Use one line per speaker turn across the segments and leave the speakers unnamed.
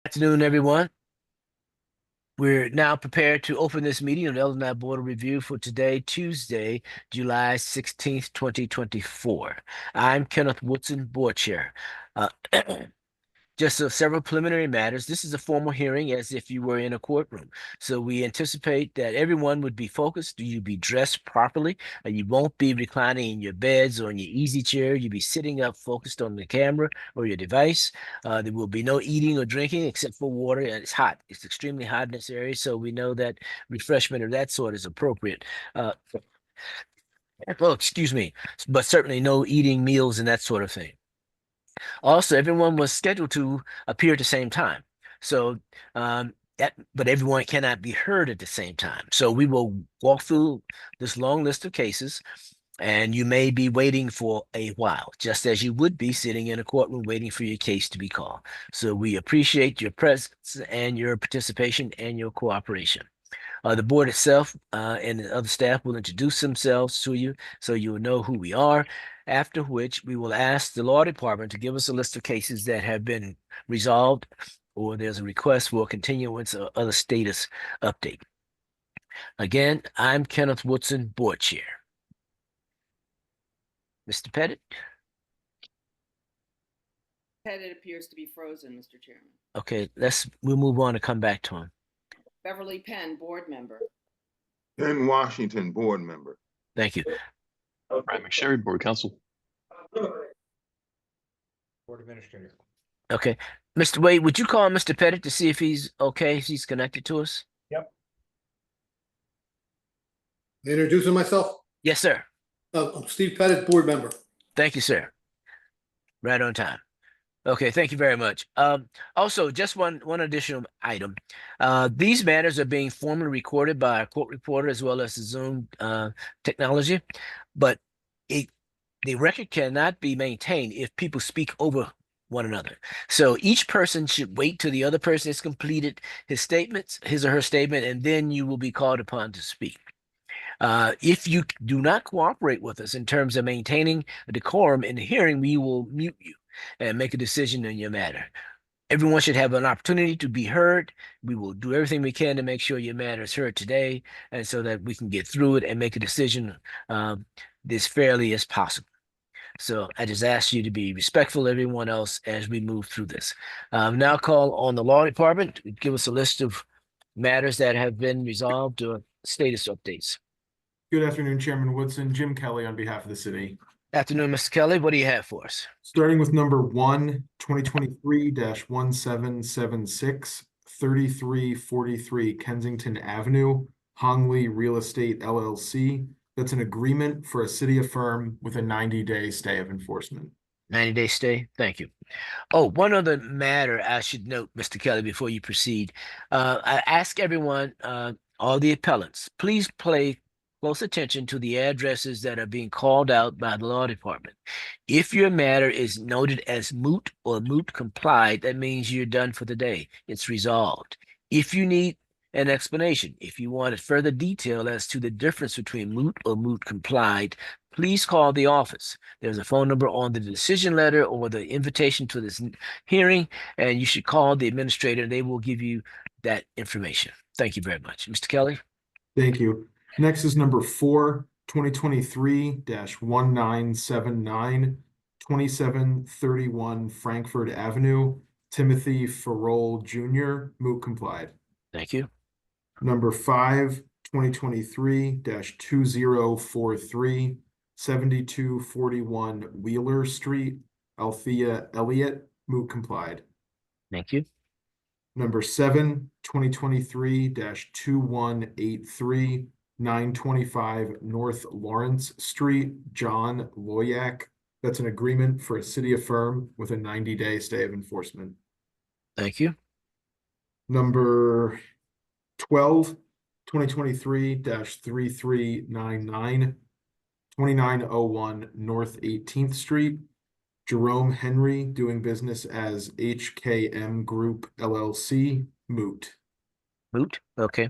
Afternoon, everyone. We're now prepared to open this meeting of the Illinois Board of Review for today, Tuesday, July 16th, 2024. I'm Kenneth Woodson, Board Chair. Uh, Just several preliminary matters. This is a formal hearing as if you were in a courtroom. So we anticipate that everyone would be focused. You'd be dressed properly. And you won't be reclining in your beds or in your easy chair. You'll be sitting up focused on the camera or your device. There will be no eating or drinking except for water. And it's hot. It's extremely hot in this area. So we know that refreshment of that sort is appropriate. Well, excuse me, but certainly no eating meals and that sort of thing. Also, everyone was scheduled to appear at the same time. So, but everyone cannot be heard at the same time. So we will walk through this long list of cases, and you may be waiting for a while, just as you would be sitting in a courtroom waiting for your case to be called. So we appreciate your presence and your participation and your cooperation. The board itself and the other staff will introduce themselves to you so you will know who we are, after which we will ask the law department to give us a list of cases that have been resolved or there's a request for a continuance or other status update. Again, I'm Kenneth Woodson, board chair. Mr. Pettit?
Pettit appears to be frozen, Mr. Chairman.
Okay, we'll move on and come back to him.
Beverly Penn, board member.
Ken Washington, board member.
Thank you.
Brian McSherry, board counsel.
Board administrator.
Okay. Mr. Wade, would you call Mr. Pettit to see if he's okay, if he's connected to us?
Yep.
Introducing myself.
Yes, sir.
I'm Steve Pettit, board member.
Thank you, sir. Right on time. Okay, thank you very much. Also, just one additional item. These matters are being formally recorded by a court reporter as well as the Zoom technology, but the record cannot be maintained if people speak over one another. So each person should wait till the other person has completed his or her statement, and then you will be called upon to speak. If you do not cooperate with us in terms of maintaining a decorum in the hearing, we will mute you and make a decision in your matter. Everyone should have an opportunity to be heard. We will do everything we can to make sure your matter is heard today, and so that we can get through it and make a decision as fairly as possible. So I just ask you to be respectful of everyone else as we move through this. Now call on the law department to give us a list of matters that have been resolved or status updates.
Good afternoon, Chairman Woodson. Jim Kelly on behalf of the city.
Afternoon, Mr. Kelly. What do you have for us?
Starting with number 2023-1776, 3343 Kensington Avenue, Hongley Real Estate LLC. That's an agreement for a city affirm with a 90-day stay of enforcement.
90-day stay. Thank you. Oh, one other matter I should note, Mr. Kelly, before you proceed. I ask everyone, all the appellants, please pay close attention to the addresses that are being called out by the law department. If your matter is noted as moot or moot complied, that means you're done for the day. It's resolved. If you need an explanation, if you wanted further detail as to the difference between moot or moot complied, please call the office. There's a phone number on the decision letter or the invitation to this hearing, and you should call the administrator. They will give you that information. Thank you very much. Mr. Kelly?
Thank you. Next is number 2023-1979, 2731 Frankfurt Avenue, Timothy Farrell Jr., moot complied.
Thank you.
Number 5, 2023-2043, 7241 Wheeler Street, Althea Elliott, moot complied.
Thank you.
Number 7, 2023-2183, 925 North Lawrence Street, John Loyak. That's an agreement for a city affirm with a 90-day stay of enforcement.
Thank you.
Number 12, 2023-3399, 2901 North 18th Street, Jerome Henry, doing business as HKM Group LLC, moot.
Moot, okay.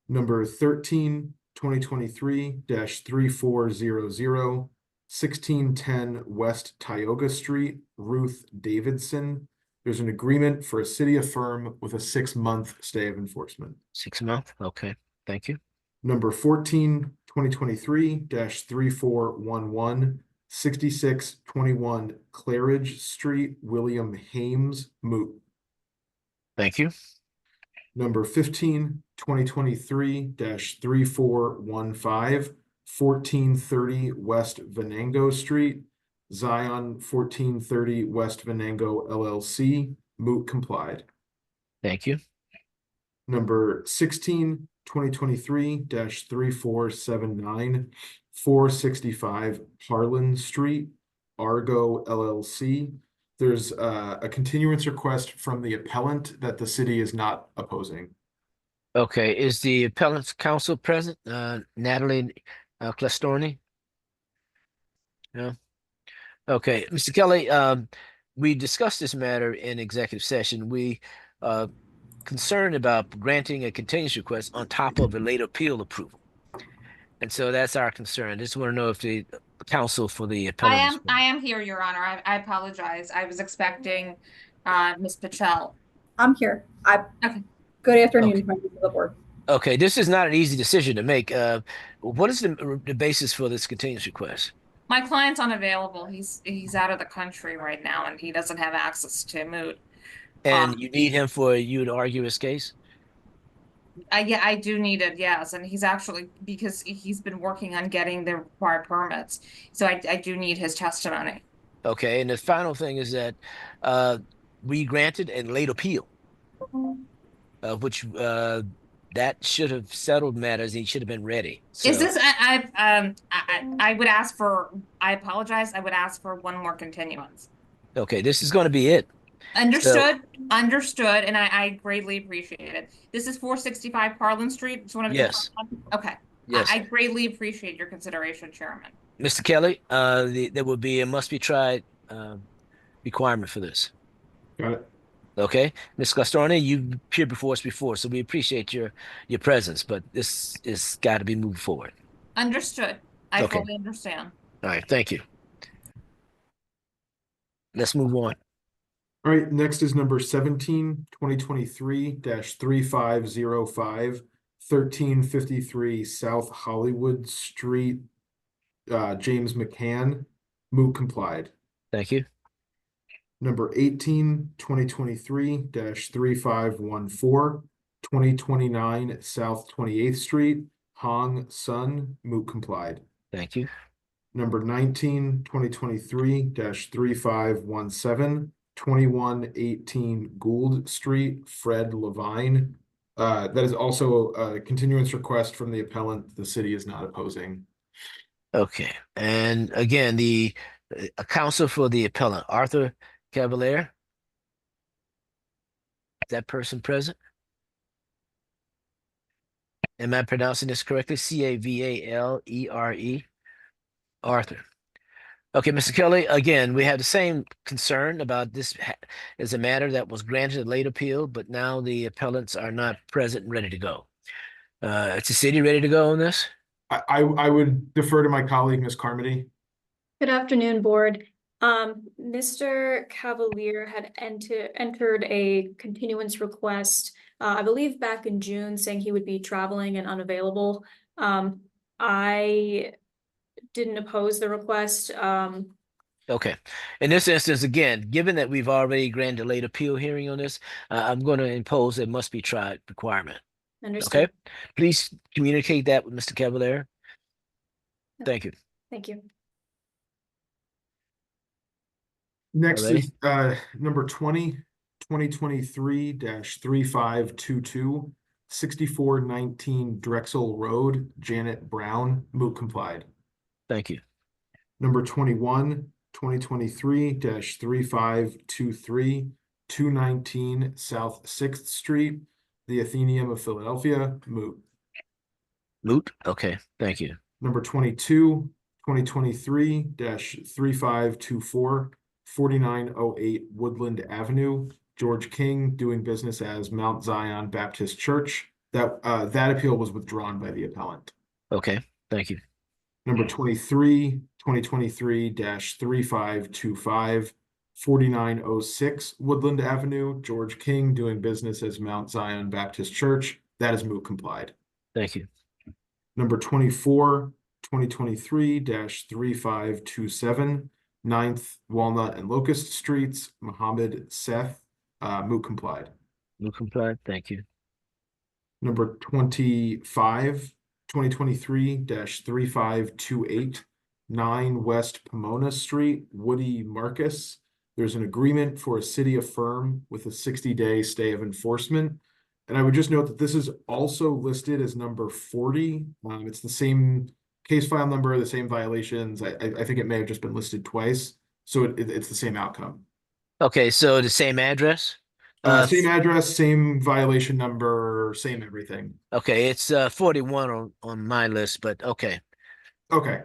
Number 13, 2023-3400, 1610 West Tioga Street, Ruth Davidson, There's an agreement for a city affirm with a 6-month stay of enforcement.
6 month. Okay, thank you.
Number 14, 2023-3411, 6621 Claridge Street, William Hames, moot.
Thank you.
Number 15, 2023-3415, 1430 West Venango Street, Zion 1430 West Venango LLC, moot complied.
Thank you.
Number 16, 2023-3479, 465 Harlan Street, Argo LLC. There's a continuance request from the appellant that the city is not opposing.
Okay, is the appellant's counsel present? Natalie Clastorni? No? Okay, Mr. Kelly, we discussed this matter in executive session. We concerned about granting a continuance request on top of a late appeal approval. And so that's our concern. Just want to know if the counsel for the appellant is present.
I am here, Your Honor. I apologize. I was expecting Ms. Patel.
I'm here.
Okay.
Good afternoon,
Okay.
members of the board.
Okay, this is not an easy decision to make. What is the basis for this continuance request?
My client's unavailable. He's out of the country right now, and he doesn't have access to moot.
And you need him for you to argue his case?
Yeah, I do need it, yes. And he's actually, because he's been working on getting the required permits. So I do need his testimony.
Okay, and the final thing is that we granted a late appeal, which that should have settled matters. He should have been ready. So,
Is this, I would ask for, I apologize. I would ask for one more continuance.
okay, this is going to be it.
Understood, understood, and I greatly appreciate it. This is 465 Harlan Street. Just wanted to
Yes.
confirm. Okay.
Yes.
I greatly appreciate your consideration, Chairman.
Mr. Kelly, there will be a must be tried requirement for this.
Got it.
Okay, Ms. Clastorni, you've appeared before us before, so we appreciate your presence, but this is got to be moved forward.
Understood. I
Okay.
fully understand.
All right, thank you. Let's move on.
All right, next is number 17, 2023-3505, 1353 South Hollywood Street, James McCann, moot complied.
Thank you.
Number 18, 2023-3514, 2029 South 28th Street, Hong Sun, moot complied.
Thank you.
Number 19, 2023-3517, 2118 Gould Street, Fred Levine. That is also a continuance request from the appellant. The city is not opposing.
Okay, and again, the counsel for the appellant, Arthur Cavalier. Is that person present? Am I pronouncing this correctly? Cavale. Arthur. Okay, Mr. Kelly, again, we have the same concern about this as a matter that was granted a late appeal, but now the appellants are not present and ready to go. Is the city ready to go on this?
I would defer to my colleague, Ms. Carmody.
Good afternoon, board. Mr. Cavalier had entered a continuance request, I believe back in June, saying he would be traveling and unavailable. I didn't oppose the request.
Okay. In this instance, again, given that we've already granted a late appeal hearing on this, I'm going to impose a must be tried requirement.
Understood.
Okay. Please communicate that with Mr. Cavalier. Thank you.
Thank you.
Next
Alrighty.
is number 20, 2023-3522, 6419 Drexel Road, Janet Brown, moot complied.
Thank you.
Number 21, 2023-3523, 219 South 6th Street, the Athenaeum of Philadelphia, moot.
Moot. Okay. Thank you.
Number 22, 2023-3524, 4908 Woodland Avenue, George King, doing business as Mount Zion Baptist Church. That appeal was withdrawn by the appellant.
Okay. Thank you.
Number 23, 2023-3525, 4906 Woodland Avenue, George King, doing business as Mount Zion Baptist Church. That is moot complied.
Thank you.
Number 24, 2023-3527, 9th Walnut and Locust Streets, Mohammed Seth, moot complied.
Moot complied. Thank you.
Number 25, 2023-3528, 9 West Pomona Street, Woody Marcus. There's an agreement for a city affirm with a 60-day stay of enforcement. And I would just note that this is also listed as number 40. It's the same case file number, the same violations. I think it may have just been listed twice. So it's the same outcome.
Okay, so the same address?
Same address, same violation number, same everything.
Okay, it's 41 on my list, but okay.
Okay.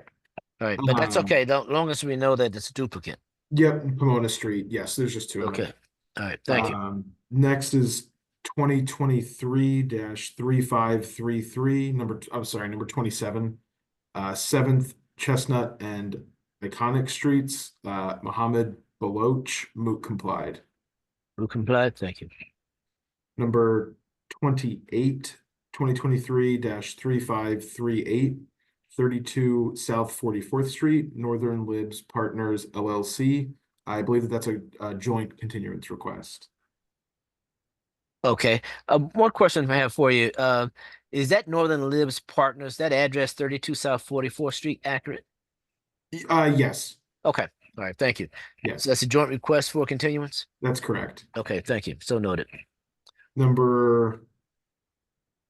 All right, but that's
Um,
okay, long as we know that it's a duplicate.
Yep, Pomona Street. Yes, there's just two of them.
Okay. All right, thank you.
Next is 2023-3533, number 27. 7th Chestnut and Iconic Streets, Mohammed Baloch, moot complied.
Moot complied. Thank you.
Number 28, 2023-3538, 32 South 44th Street, Northern Libs Partners LLC. I believe that that's a joint continuance request.
Okay. One question I have for you. Is that Northern Libs Partners, that address 32 South 44th Street accurate?
Yes,
Okay. All right. Thank you.
yes,
So that's a joint request for continuance?
that's correct.
Okay. Thank you. So noted.
Number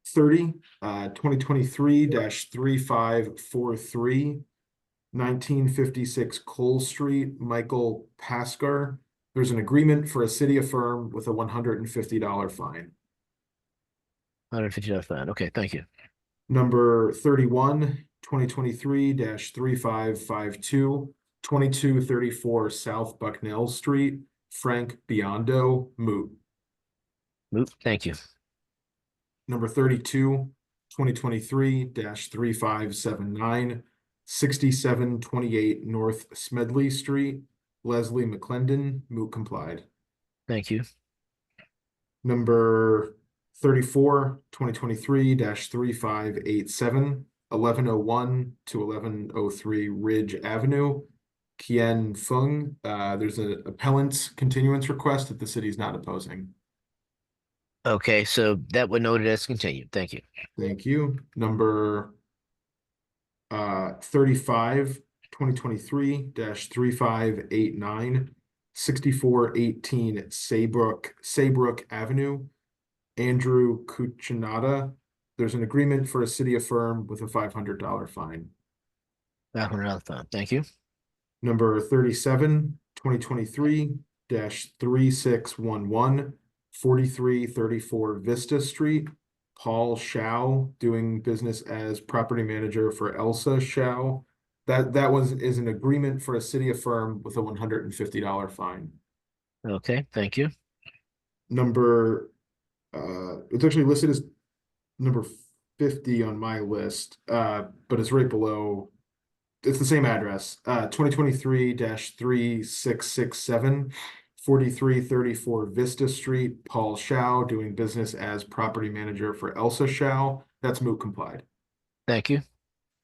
30, 2023-3543, 1956 Cole Street, Michael Paskar. There's an agreement for a city affirm with a $150 fine.
$150 fine. Okay. Thank you.
Number 31, 2023-3552, 2234 South Bucknell Street, Frank Biondo, moot.
Moot. Thank you.
Number 32, 2023-3579, 6728 North Smedley Street, Leslie McClendon, moot complied.
Thank you.
Number 34, 2023-3587, 1101 to 1103 Ridge Avenue, Kien Fung. There's an appellant's continuance request that the city is not opposing.
Okay. So that would noted as continued. Thank you.
Thank you. Number 35, 2023-3589, 6418 Saybrook Avenue, Andrew Cuccinata. There's an agreement for a city affirm with a $500 fine.
$500 fine. Thank you.
Number 37, 2023-3611, 4334 Vista Street, Paul Shao, doing business as property manager for Elsa Shao. That is an agreement for a city affirm with a $150 fine.
Okay. Thank you.
Number it's actually listed as number 50 on my list, but it's right below. It's the same address, 2023-3667, 4334 Vista Street, Paul Shao, doing business as property manager for Elsa Shao. That's moot complied.
Thank you.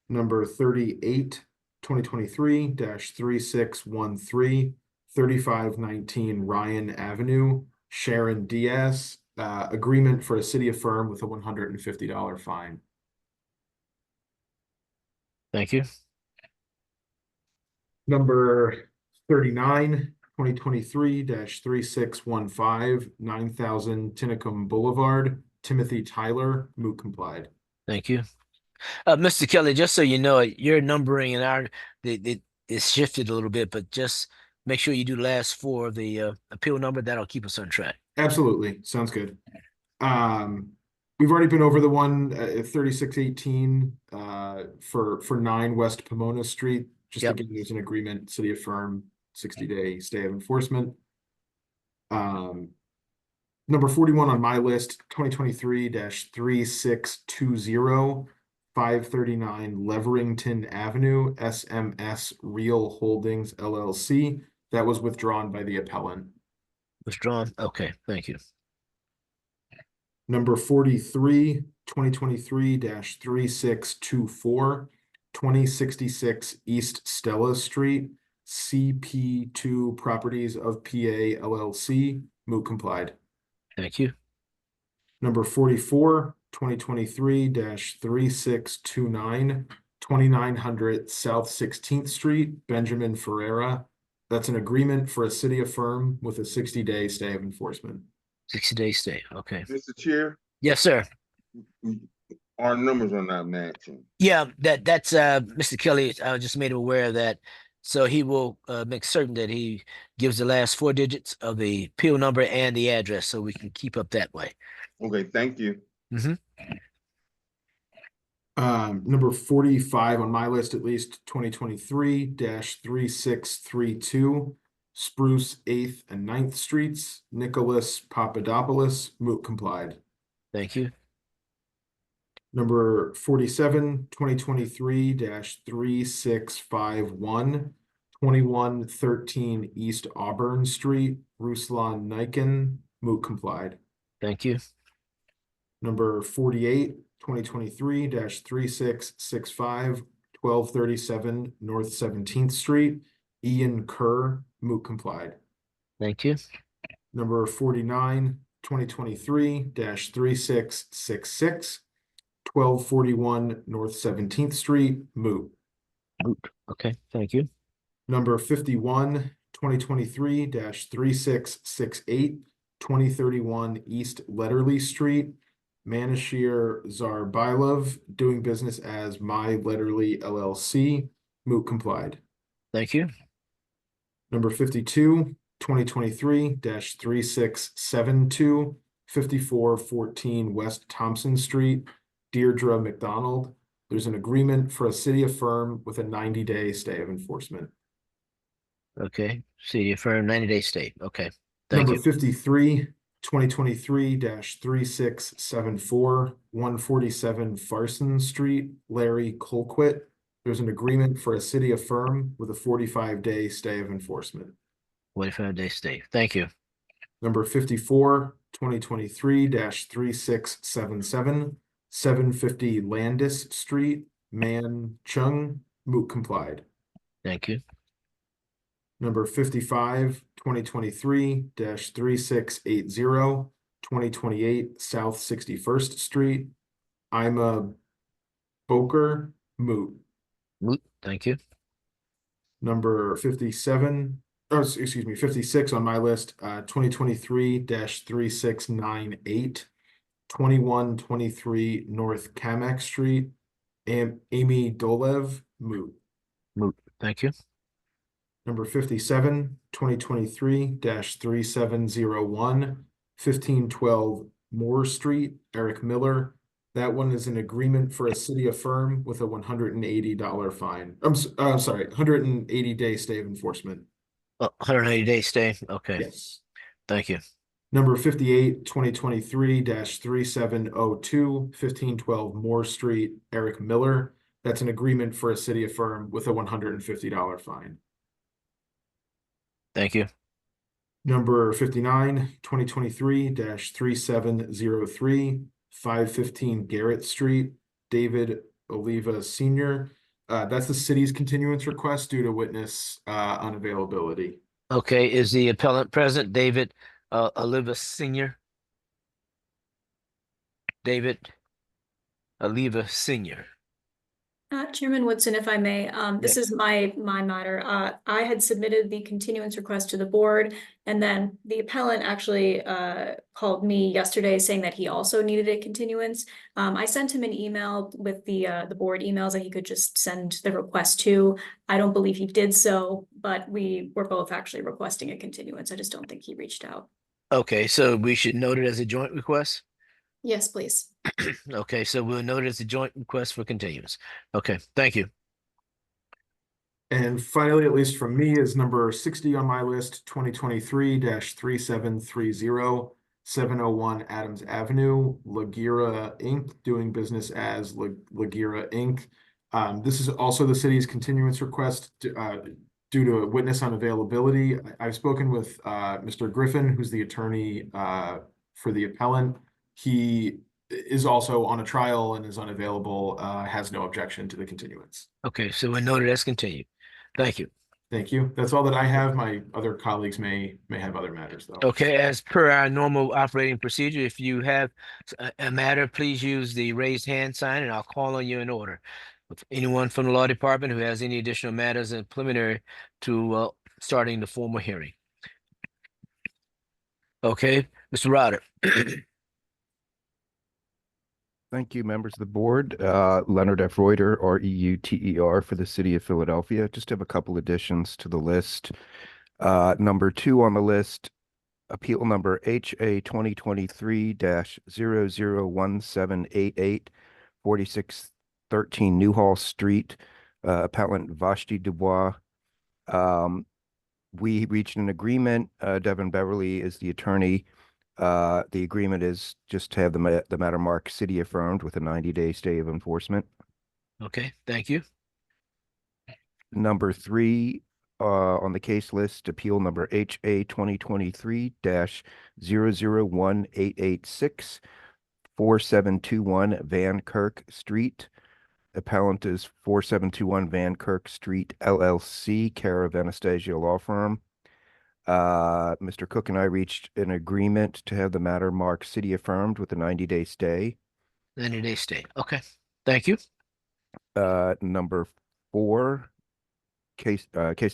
Number 38, 2023-3613, 3519 Ryan Avenue, Sharon Diaz, agreement for a city affirm with a $150 fine.
Thank you.
Number 39, 2023-3615, 9000 Tinicum Boulevard, Timothy Tyler, moot complied.
Thank you. Mr. Kelly, just so you know, your numbering and it's shifted a little bit, but just make sure you do last four of the appeal number. That'll keep us on track.
Absolutely. Sounds good. We've already been over the one at 3618 for 9 West Pomona Street. Just
Yep.
again, there's an agreement, city affirm, 60-day stay of enforcement. Number 41 on my list, 2023-3620, 539 Leverington Avenue, SMS Real Holdings LLC. That was withdrawn by the appellant.
Withdrawn. Okay, thank you.
Number 43, 2023-3624, 2066 East Stella Street, CP2 Properties of PA LLC, moot complied.
Thank you.
Number 44, 2023-3629, 2900 South 16th Street, Benjamin Ferreira. That's an agreement for a city affirm with a 60-day stay of enforcement.
60-day stay. Okay.
Mr. Chair,
Yes, sir.
our numbers are not matching.
Yeah, that's Mr. Kelly. I just made him aware of that. So he will make certain that he gives the last 4 digits of the appeal number and the address so we can keep up that way.
Okay, thank you.
Number 45 on my list, at least 2023-3632, Spruce 8th and 9th Streets, Nicholas Papadopoulos, moot complied.
Thank you.
Number 47, 2023-3651, 2113 East Auburn Street, Ruslan Niken, moot complied.
Thank you.
Number 48, 2023-3665, 1237 North 17th Street, Ian Kerr, moot complied.
Thank you.
Number 49, 2023-3666, 1241 North 17th Street, moot.
Okay, thank you.
Number 51, 2023-3668, 2031 East Letterly Street, Manashir Zarbailov, doing business as My Letterly LLC, moot complied.
Thank you.
Number 52, 2023-3672, 5414 West Thompson Street, Deirdre McDonald. There's an agreement for a city affirm with a 90-day stay of enforcement.
Okay, city affirm 90-day stay. Okay, thank
Number
you.
53, 2023-3674, 147 Farson Street, Larry Colquitt. There's an agreement for a city affirm with a 45-day stay of enforcement.
45-day stay. Thank you.
Number 54, 2023-3677, 750 Landis Street, Man Chung, moot complied.
Thank you.
Number 55, 2023-3680, 2028 South 61st Street, Ima Boker, moot.
Moot. Thank you.
Number 57, oh, excuse me, 56 on my list, 2023-3698, 2123 North Kamek Street, Amy Dolev, moot.
Moot. Thank you.
Number 57, 2023-3701, 1512 Moore Street, Eric Miller. That one is an agreement for a city affirm with a $180 fine. I'm sorry, 180-day stay of enforcement.
180-day stay. Okay.
Yes.
Thank you.
Number 58, 2023-3702, 1512 Moore Street, Eric Miller. That's an agreement for a city affirm with a $150 fine.
Thank you.
Number 59, 2023-3703, 515 Garrett Street, David Oliva Sr. That's the city's continuance request due to witness unavailability.
Okay, is the appellant present, David Oliva Sr.? David Oliva Sr.
Chairman Woodson, if I may, this
Yes.
is my matter. I had submitted the continuance request to the board, and then the appellant actually called me yesterday saying that he also needed a continuance. I sent him an email with the board emails that he could just send the request to. I don't believe he did so, but we were both actually requesting a continuance. I just don't think he reached out.
Okay, so we should note it as a joint request?
Yes, please.
Okay, so we'll note it as a joint request for continuance. Okay, thank you.
And finally, at least from me, is number 60 on my list, 2023-3730, 701 Adams Avenue, Lagira Inc., doing business as Lagira Inc. This is also the city's continuance request due due to witness unavailability. I've spoken with Mr. Griffin, who's the attorney for the appellant. He is also on a trial and is unavailable, has no objection to the continuance.
Okay, so we noted as continued. Thank you.
Thank you. That's all that I have. My other colleagues may have other matters, though.
Okay, as per our normal operating procedure, if you have a matter, please use the raised hand sign and I'll call on you in order. If anyone from the law department who has any additional matters and preliminary to starting the formal hearing. Okay, Mr. Ryder.
Thank you, members of the board. Leonard F. Reuter, R-E-U-T-E-R, for the city of Philadelphia. Just have a couple additions to the list. Number 2 on the list, appeal number HA 2023-001788, 4613 Newhall Street, appellant Vashti Dubois. We reached an agreement. Devin Beverly is the attorney. The agreement is just to have the matter marked city affirmed with a 90-day stay of enforcement.
Okay, thank you.
Number 3 on the case list, appeal number HA 2023-001886, 4721 Van Kirk Street. Appellant is 4721 Van Kirk Street, LLC, care of Anastasia Law Firm. Mr. Cook and I reached an agreement to have the matter marked city affirmed with a 90-day stay.
90-day stay. Okay, thank you.
Number 4, case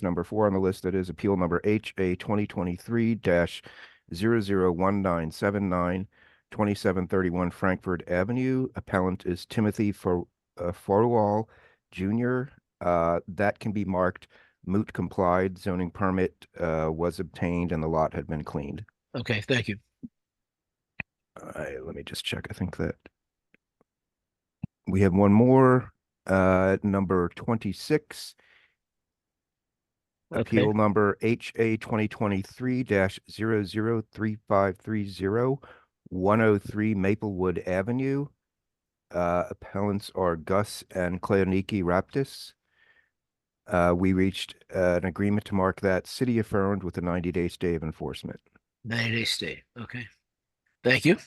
number 4 on the list, that is appeal number HA 2023-001979, 2731 Frankfurt Avenue. Appellant is Timothy Forwall Jr. That can be marked moot complied. Zoning permit was obtained and the lot had been cleaned.
Okay, thank you.
Let me just check. I think that we have one more. Number 26.
Okay.
Appeal number HA 2023-003530, 103 Maplewood Avenue. Appellants are Gus and Cleoniki Raptis. We reached an agreement to mark that city affirmed with a 90-day stay of enforcement.
90-day stay. Okay. Thank you.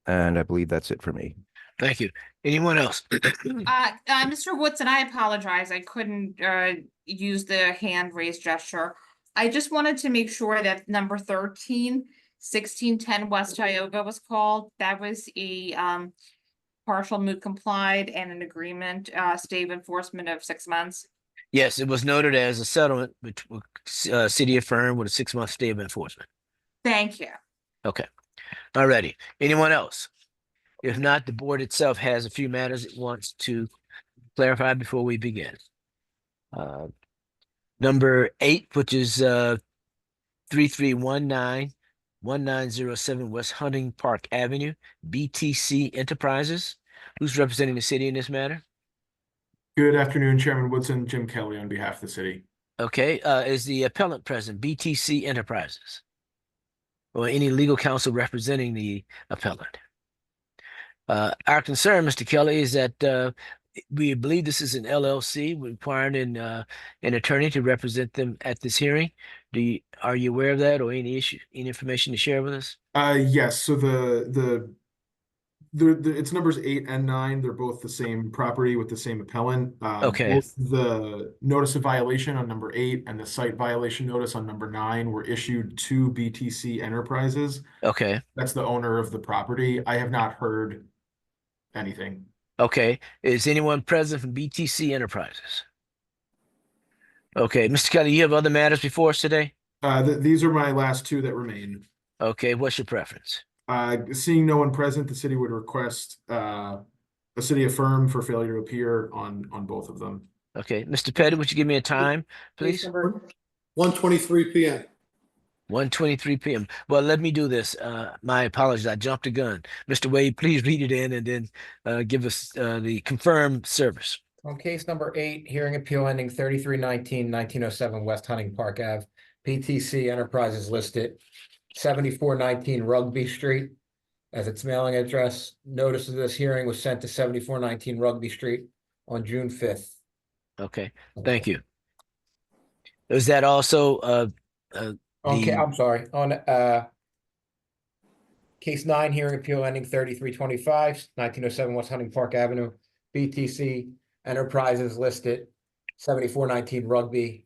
And I believe that's it for me.
Thank you. Anyone else?
Mr. Woodson, I apologize. I couldn't use the hand raised gesture. I just wanted to make sure that number 13, 1610 West Tioga was called. That was a partial moot complied and an agreement stay of enforcement of 6 months.
Yes, it was noted as a settlement between city affirmed with a 6-month stay of enforcement.
Thank you.
Okay. Alrighty. Anyone else? If not, the board itself has a few matters it wants to clarify before we begin. Number 8, which is 3319-1907 West Hunting Park Avenue, BTC Enterprises. Who's representing the city in this matter?
Good afternoon, Chairman Woodson. Jim Kelly on behalf of the city.
Okay. Is the appellant present, BTC Enterprises? Or any legal counsel representing the appellant? Our concern, Mr. Kelly, is that we believe this is an LLC requiring an attorney to represent them at this hearing. Are you aware of that, or any information to share with us?
Yes. So it's numbers 8 and 9. They're both the same property with the same appellant.
Okay.
Both the notice of violation on number 8 and the site violation notice on number 9 were issued to BTC Enterprises.
Okay.
That's the owner of the property. I have not heard anything.
Okay. Is anyone present from BTC Enterprises? Okay. Mr. Kelly, you have other matters before us today?
These are my last 2 that remain.
Okay. What's your preference?
Seeing no one present, the city would request a city affirm for failure to appear on both of them.
Okay. Mr. Petty, would you give me a time, please?
1:23 p.m.
1:23 p.m. Well, let me do this. My apologies. I jumped the gun. Mr. Wade, please read it in and then give us the confirmed service.
On case number 8, hearing appeal ending 3319-1907 West Hunting Park Ave, PTC Enterprises listed 7419 Rugby Street as its mailing address. Notice of this hearing was sent to 7419 Rugby Street on June 5th.
Okay, thank you. Is that also
Okay,
the
I'm sorry, on case 9, hearing appeal ending 3325, 1907 West Hunting Park Avenue, BTC Enterprises listed 7419 Rugby.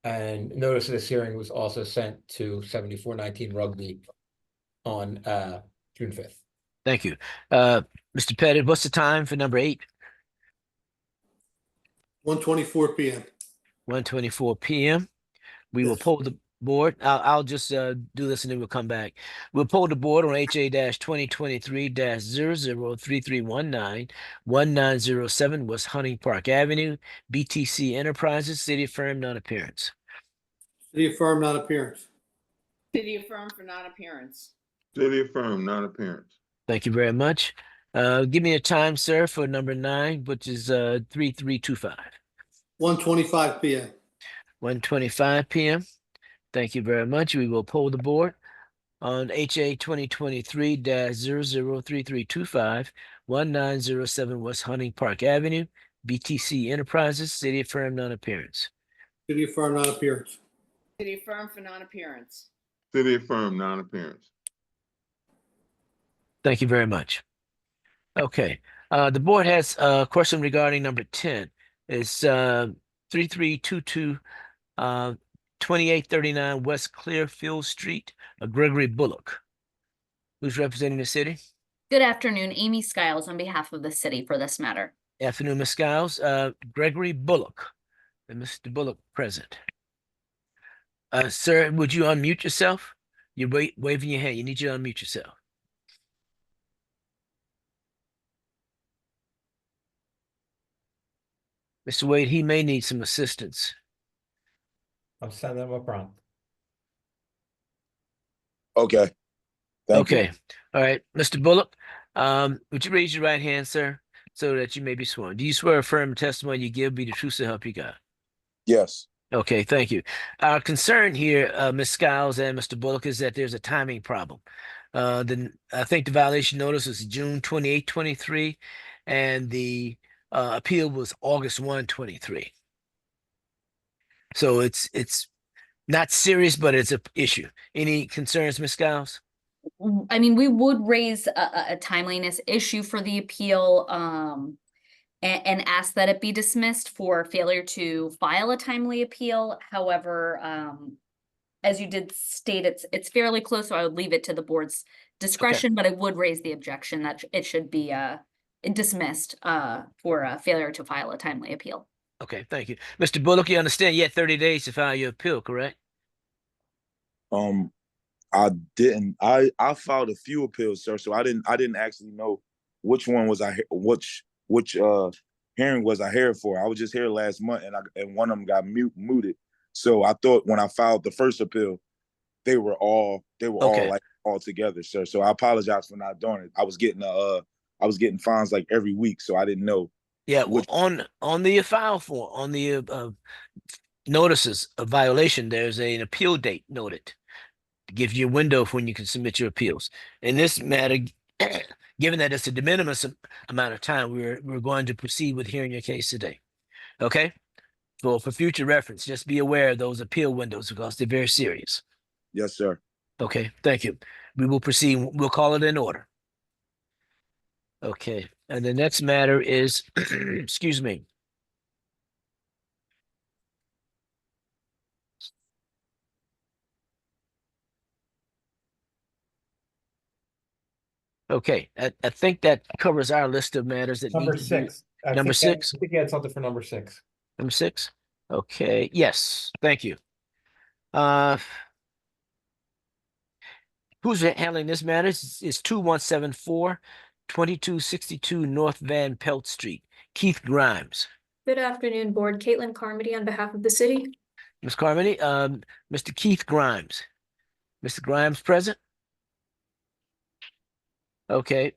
And notice of this hearing was also sent to 7419 Rugby on June 5th.
Thank you. Mr. Pettit, what's the time for number 8?
1:24 PM.
1:24 p.m. We will
Yes.
poll the board. I'll just do this and then we'll come back. We'll poll the board on HA-2023-003319-1907 West Hunting Park Avenue, BTC Enterprises, City Firm, non-appearance.
City affirm non-appearance.
City affirmed for non-appearance.
City affirm, non-appearance.
Thank you very much. Give me a time, sir, for number 9, which is 3325.
1:25 PM.
1:25 p.m. Thank you very much. We will poll the board on HA 2023-003325, 1907 West Hunting Park Avenue, BTC Enterprises, City Firm, non-appearance.
City affirm non-appearance.
City affirmed for non-appearance.
City affirm, non-appearance.
Thank you very much. Okay, the board has a question regarding number 10. It's 3322 2839 West Clearfield Street, Gregory Bullock. Who's representing the city?
Good afternoon, Amy Skiles on behalf of the city for this matter.
Afternoon, Ms. Skiles. Gregory Bullock. And Mr. Bullock present. Sir, would you unmute yourself? You're waving your hand. You need to unmute yourself. Mr. Wade, he may need some assistance.
I'm sending them a prompt.
Okay. Thank you.
Okay. All right. Mr. Bullock, would you raise your right hand, sir, so that you may be sworn? Do you swear or affirm the testimony you give be the truth so help you God?
Yes.
Okay, thank you. Our concern here, Ms. Skiles and Mr. Bullock, is that there's a timing problem. I think the violation notice was June 28, 23, and the appeal was August 1, 23. So it's not serious, but it's an issue. Any concerns, Ms. Skiles?
I mean, we would raise a timeliness issue for the appeal, and ask that it be dismissed for failure to file a timely appeal. However, as you did state, it's fairly close, so I would leave it to the board's discretion, but I would raise the objection that it should be dismissed for a failure to file a timely appeal.
Okay, thank you. Mr. Bullock, you understand you had 30 days to file your appeal, correct?
I didn't. I filed a few appeals, sir. So I didn't actually know which one was which hearing was I here for. I was just here last month, and one of them got muted. So I thought when I filed the first appeal, they were all like all together, sir. So I apologize for not doing it. I was getting fines like every week, so I didn't know.
Yeah, well, on the file form, on the notices of violation, there's an appeal date noted to give you a window of when you can submit your appeals. In this matter, given that it's a de minimis amount of time, we're going to proceed with hearing your case today. Okay? So for future reference, just be aware of those appeal windows because they're very serious.
Yes, sir.
Okay, thank you. We will proceed. We'll call it in order. Okay, and the next matter is, excuse me. Okay, I think that covers our list of matters that
Number
need to be.
6.
Number 6?
I think you had something for number 6.
Number 6? Okay, yes, thank you. Who's handling this matter? It's 2174 2262 North Van Pelt Street. Keith Grimes.
Good afternoon, Board. Caitlin Carmody on behalf of the city.
Ms. Carmody, Mr. Keith Grimes. Mr. Grimes present? Okay,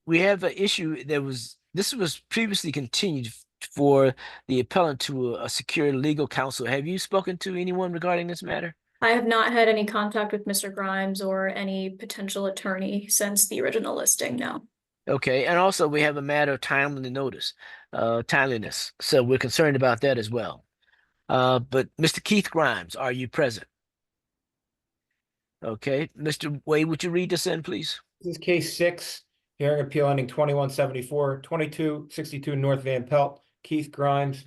we have an issue. This was previously continued for the appellant to secure legal counsel. Have you spoken to anyone regarding this matter?
I have not had any contact with Mr. Grimes or any potential attorney since the original listing, no.
Okay, and also we have a matter of timeliness. So we're concerned about that as well. But Mr. Keith Grimes, are you present? Okay, Mr. Wade, would you read this in, please?
This is case 6, hearing appeal ending 2174, 2262 North Van Pelt, Keith Grimes.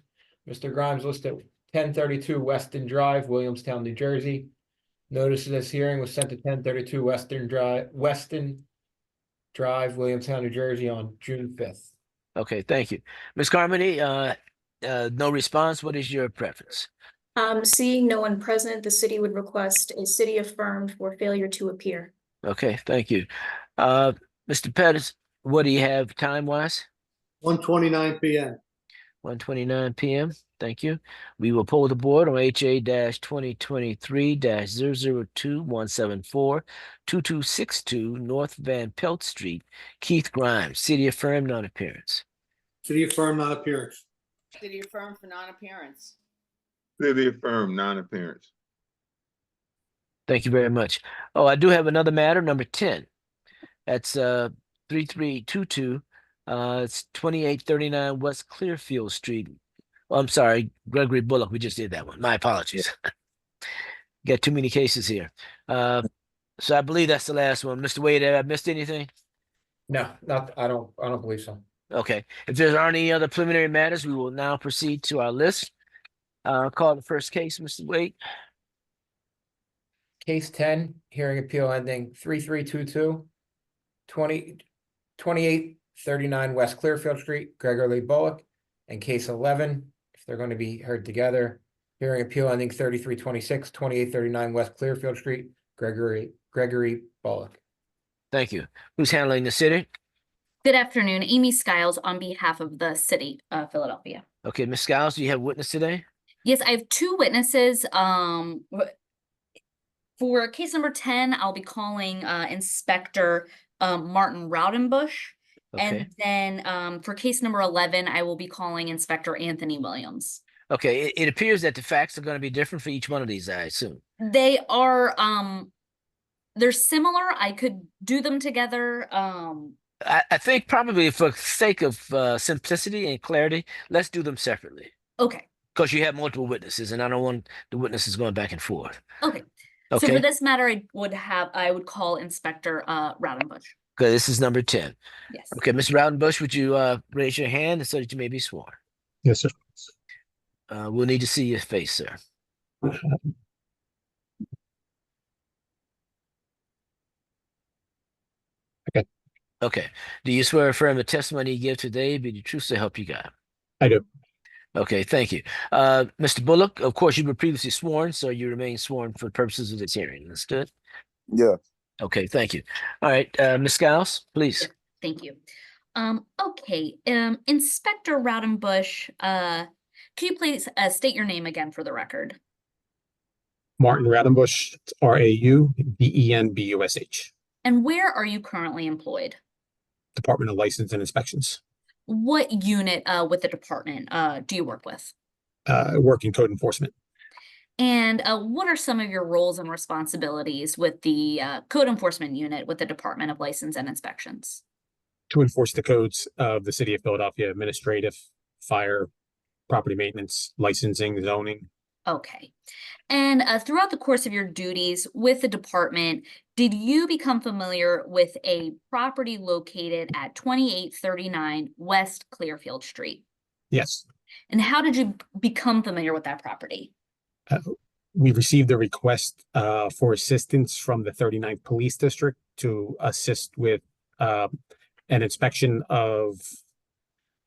Mr. Grimes listed 1032 Weston Drive, Williamstown, New Jersey. Notice of this hearing was sent to 1032 Weston Drive, Williamstown, New Jersey on June 5th.
Okay, thank you. Ms. Carmody, no response. What is your preference?
Seeing no one present, the city would request a city affirmed for failure to appear.
Okay, thank you. Mr. Pettis, what do you have time-wise?
1:29 PM.
1:29 p.m. Thank you. We will poll the board on HA-2023-002174-2262 North Van Pelt Street. Keith Grimes, city affirmed non-appearance.
City affirmed non-appearance.
City affirmed for non-appearance.
City affirmed non-appearance.
Thank you very much. Oh, I do have another matter, number 10. That's 3322. It's 2839 West Clearfield Street. Oh, I'm sorry, Gregory Bullock. We just did that one. My apologies. Got too many cases here. So I believe that's the last one. Mr. Wade, have I missed anything?
No, I don't believe so.
Okay. If there aren't any other preliminary matters, we will now proceed to our list. Call the first case, Mr. Wade.
Case 10, hearing appeal ending 3322, 2839 West Clearfield Street, Gregory Bullock. And case 11, if they're going to be heard together, hearing appeal ending 3326, 2839 West Clearfield Street, Gregory Bullock.
Thank you. Who's handling the city?
Good afternoon, Amy Skiles on behalf of the city of Philadelphia.
Okay, Ms. Skiles, do you have a witness today?
Yes, I have 2 witnesses. For case number 10, I'll be calling Inspector Martin Raudenbush.
Okay.
And then for case number 11, I will be calling Inspector Anthony Williams.
Okay, it appears that the facts are going to be different for each one of these, I assume.
They are they're similar. I could do them together.
I think probably for sake of simplicity and clarity, let's do them separately.
Okay.
Because you have multiple witnesses, and I don't want the witnesses going back and forth.
Okay.
Okay.
So for this matter, I would call Inspector Raudenbush.
Okay, this is number 10.
Yes.
Okay, Mr. Raudenbush, would you raise your hand so that you may be sworn?
Yes, sir.
We'll need to see your face, sir.
Okay.
Okay. Do you swear or affirm the testimony you give today be the truth to help you God?
I do.
Okay, thank you. Mr. Bullock, of course, you were previously sworn, so you remain sworn for the purposes of this hearing. Understood?
Yeah.
Okay, thank you. All right, Ms. Skiles, please.
Thank you. Okay, Inspector Raudenbush, can you please state your name again for the record?
Martin Raudenbush, Raudenbush.
And where are you currently employed?
Department of License and Inspections.
What unit with the department do you work with?
Work in code enforcement.
And what are some of your roles and responsibilities with the code enforcement unit with the Department of License and Inspections?
To enforce the codes of the city of Philadelphia, administrative, fire, property maintenance, licensing, zoning.
Okay. And throughout the course of your duties with the department, did you become familiar with a property located at 2839 West Clearfield Street?
Yes.
And how did you become familiar with that property?
We received a request for assistance from the 39th Police District to assist with an inspection of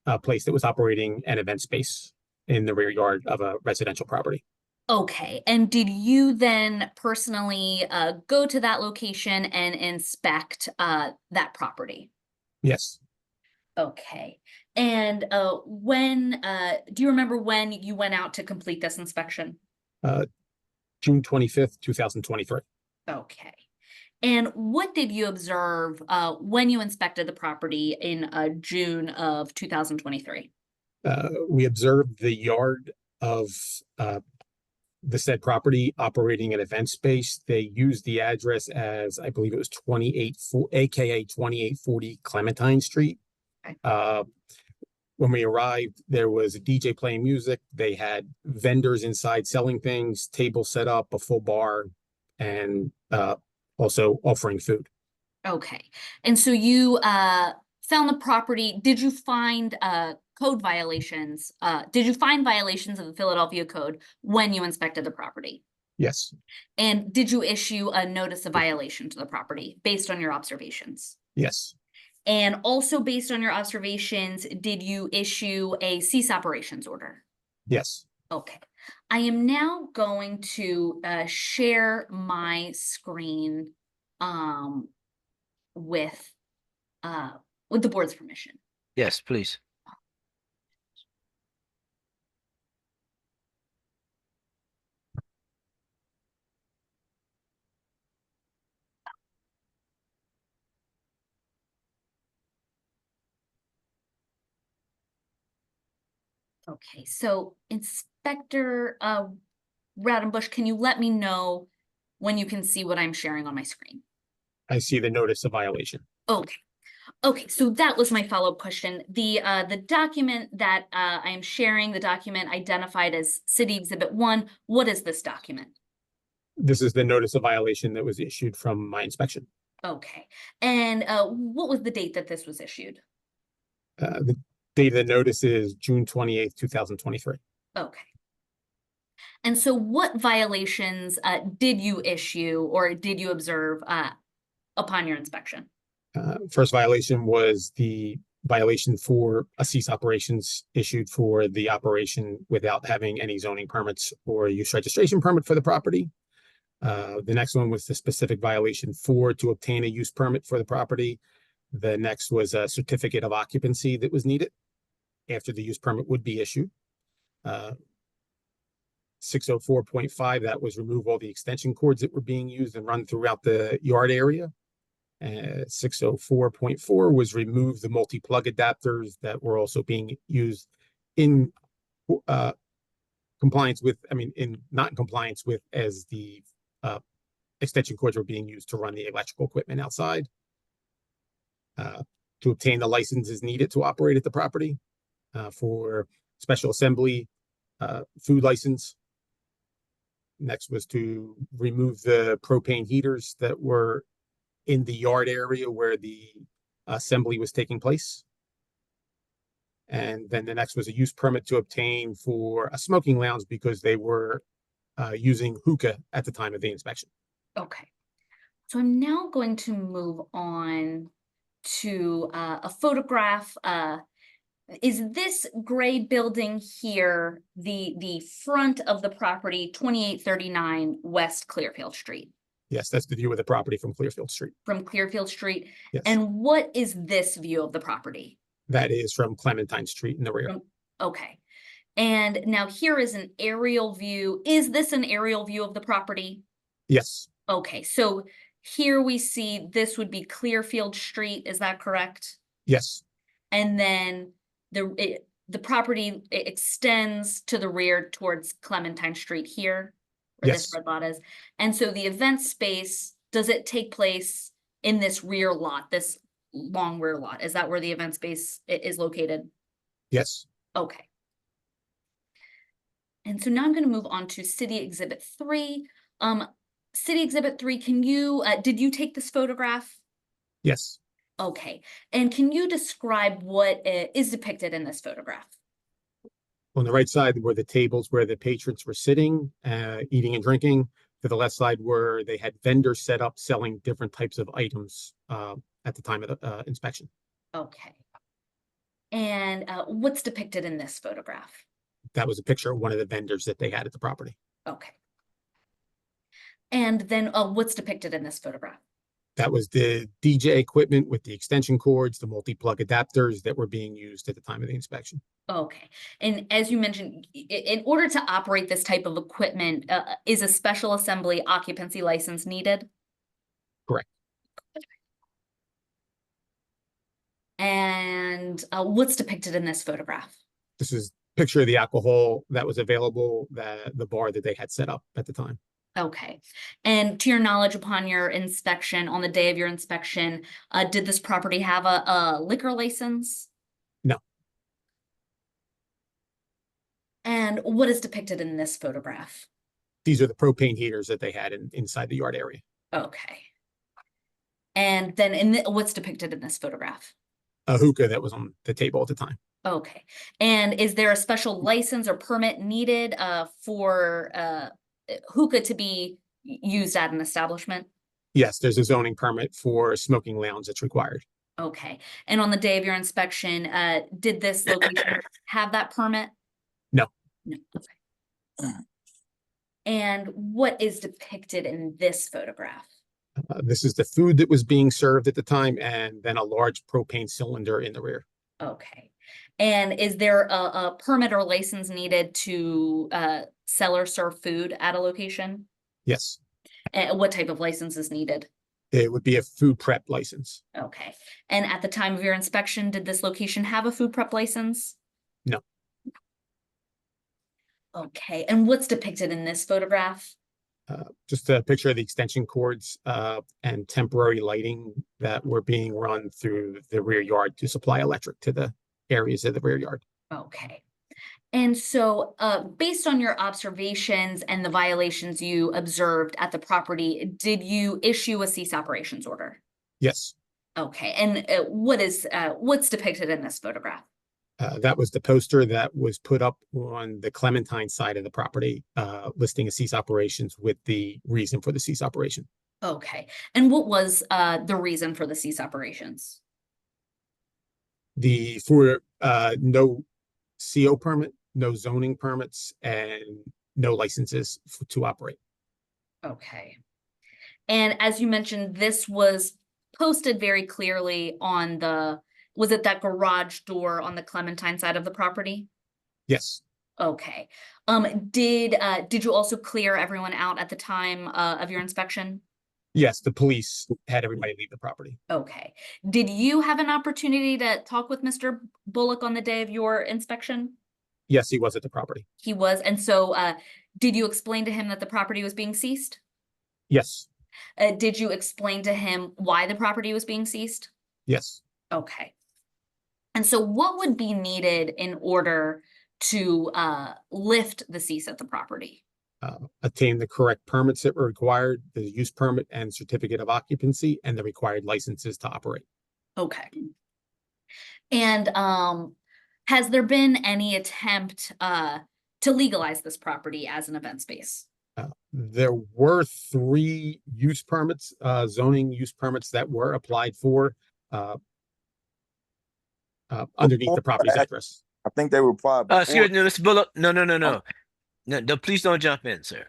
a place that was operating an event space in the rear yard of a residential property.
Okay, and did you then personally go to that location and inspect that property?
Yes.
Okay, and when do you remember when you went out to complete this inspection?
June 25th, 2023.
Okay, and what did you observe when you inspected the property in June of 2023?
We observed the yard of the said property operating an event space. They used the address as, I believe it was 28, aka 2840 Clementine Street.
Okay.
when we arrived, there was a DJ playing music. They had vendors inside selling things, tables set up, a full bar, and also offering food.
Okay, and so you found the property. Did you find code violations? Did you find violations of the Philadelphia Code when you inspected the property?
Yes,
And did you issue a notice of violation to the property based on your observations?
yes,
And also based on your observations, did you issue a cease operations order?
yes.
Okay, I am now going to share my screen with the board's permission.
Yes, please.
Okay, so Inspector Rowdenbush, can you let me know when you can see what I'm sharing on my screen?
I see the notice of violation.
Okay. Okay, so that was my follow-up question. The document that I am sharing, the document identified as City Exhibit 1, what is this document?
This is the notice of violation that was issued from my inspection.
Okay, and what was the date that this was issued?
The date of the notice is June 28th, 2023.
Okay. And so what violations did you issue or did you observe upon your inspection?
First violation was the violation for a cease operations issued for the operation without having any zoning permits or use registration permit for the property. The next one was the specific violation to obtain a use permit for the property. The next was a certificate of occupancy that was needed after the use permit would be issued. 604.5, that was remove all the extension cords that were being used and run throughout the yard area. 604.4 was remove the multi-plug adapters that were also being used in compliance with, not in compliance with, as the extension cords were being used to run the electrical equipment outside. To obtain the licenses needed to operate at the property for special assembly, food license. Next was to remove the propane heaters that were in the yard area where the assembly was taking place. And then the next was a use permit to obtain for a smoking lounge because they were using hookah at the time of the inspection.
Okay, so I'm now going to move on to a photograph. Is this gray building here the front of the property, 2839 West Clearfield Street?
Yes, that's the view of the property from Clearfield Street.
From Clearfield Street?
Yes.
And what is this view of the property?
That is from Clementine Street in the rear.
Okay. And now here is an aerial view. Is this an aerial view of the property?
Yes.
Okay, so here we see this would be Clearfield Street, is that correct?
Yes.
And then the property extends to the rear towards Clementine Street here, where
Yes.
this red lot is. And so the event space, does it take place in this rear lot, this long rear lot? Is that where the event space is located?
Yes.
Okay. And so now I'm going to move on to City Exhibit 3. City Exhibit 3, can you, did you take this photograph?
Yes.
Okay. And can you describe what is depicted in this photograph?
On the right side were the tables where the patrons were sitting, eating and drinking. To the left side where they had vendors set up selling different types of items at the time of the inspection.
Okay. And what's depicted in this photograph?
That was a picture of one of the vendors that they had at the property.
Okay. And then what's depicted in this photograph?
That was the DJ equipment with the extension cords, the multi-plug adapters that were being used at the time of the inspection.
Okay. And as you mentioned, in order to operate this type of equipment, is a special assembly occupancy license needed?
Correct.
And what's depicted in this photograph?
This is a picture of the alcohol that was available, the bar that they had set up at the time.
Okay. And to your knowledge, upon your inspection, on the day of your inspection, did this property have a liquor license?
No.
And what is depicted in this photograph?
These are the propane heaters that they had inside the yard area.
Okay. And then what's depicted in this photograph?
A hookah that was on the table at the time.
Okay. And is there a special license or permit needed for hookah to be used at an establishment?
Yes, there's a zoning permit for smoking lounge that's required.
Okay. And on the day of your inspection, did this location have that permit?
No.
No. Okay. And what is depicted in this photograph?
This is the food that was being served at the time, and then a large propane cylinder in the rear.
Okay. And is there a permit or license needed to sell or serve food at a location?
Yes,
And what type of license is needed?
it would be a food prep license.
Okay. And at the time of your inspection, did this location have a food prep license?
No.
Okay. And what's depicted in this photograph?
Just a picture of the extension cords and temporary lighting that were being run through the rear yard to supply electric to the areas of the rear yard.
Okay. And so, based on your observations and the violations you observed at the property, did you issue a cease operations order?
Yes,
Okay. And what's depicted in this photograph?
that was the poster that was put up on the Clementine side of the property, listing a cease operations with the reason for the cease operation.
Okay. And what was the reason for the cease operations?
For no CO permit, no zoning permits, and no licenses to operate.
Okay. And as you mentioned, this was posted very clearly on was it that garage door on the Clementine side of the property?
Yes,
Okay. Did you also clear everyone out at the time of your inspection?
yes, the police had everybody leave the property.
Okay. Did you have an opportunity to talk with Mr. Bullock on the day of your inspection?
Yes, he was at the property.
He was. And so, did you explain to him that the property was being seized?
Yes,
Did you explain to him why the property was being seized?
yes.
Okay. And so what would be needed in order to lift the cease at the property?
Obtain the correct permits that were required, the use permit and certificate of occupancy, and the required licenses to operate.
Okay. And has there been any attempt to legalize this property as an event space?
There were 3 use permits, zoning use permits that were applied for underneath the property's address.
I think they were applied before.
Excuse me, Mr. Bullock. No. No, please don't jump in, sir.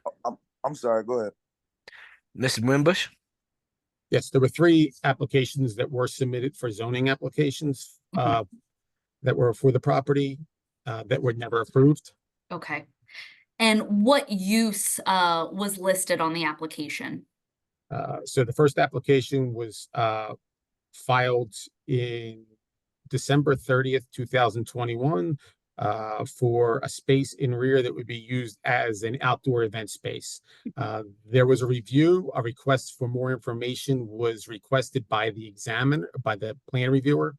I'm sorry, go ahead.
Mr. Wimbush?
Yes, there were 3 applications that were submitted for zoning applications that were for the property that were never approved.
Okay. And what use was listed on the application?
So the first application was filed in December 30th, 2021 for a space in rear that would be used as an outdoor event space. There was a review, a request for more information was requested by the examiner, by the plan reviewer,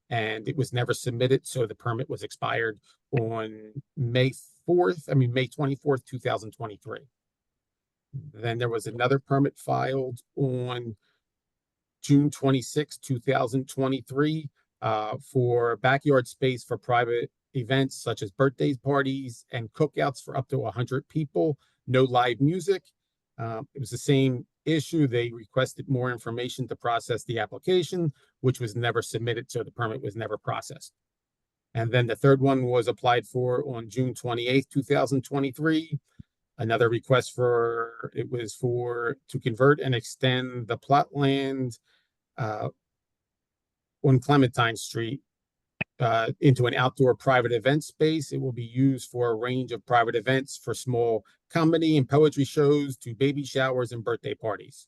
and it was never submitted. So the permit was expired on May 24th, 2023. Then there was another permit filed on June 26, 2023 for backyard space for private events such as birthday parties and cookouts for up to 100 people, no live music. It was the same issue. They requested more information to process the application, which was never submitted, so the permit was never processed. And then the third one was applied for on June 28th, 2023. Another request to convert and extend the plot land on Clementine Street into an outdoor private event space. It will be used for a range of private events for small comedy and poetry shows to baby showers and birthday parties.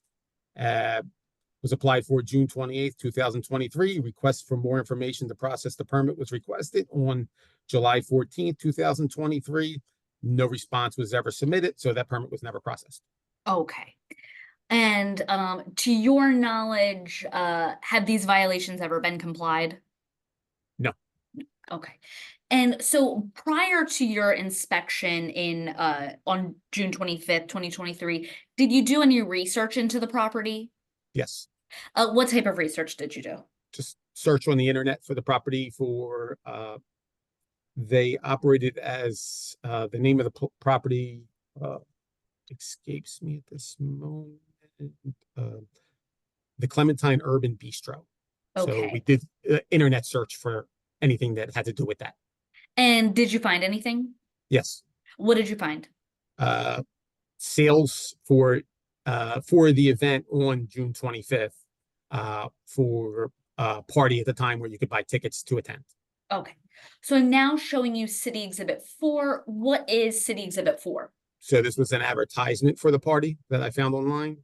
Was applied for June 28th, 2023. Request for more information to process the permit was requested on July 14th, 2023. No response was ever submitted, so that permit was never processed.
Okay. And to your knowledge, have these violations ever been complied?
No.
Okay. And so prior to your inspection in on June 25th, 2023, did you do any research into the property?
Yes,
What type of research did you do?
just search on the internet for the property for, they operated as, the name of the property, escapes me at this moment. Uh, the Clementine Urban Bistro. So we
Okay.
did internet search for anything that had to do with that.
And did you find anything?
Yes.
What did you find?
Sales for the event on June 25th, for a party at the time where you could buy tickets to attend.
Okay. So I'm now showing you City Exhibit 4. What is City Exhibit 4?
So this was an advertisement for the party that I found online,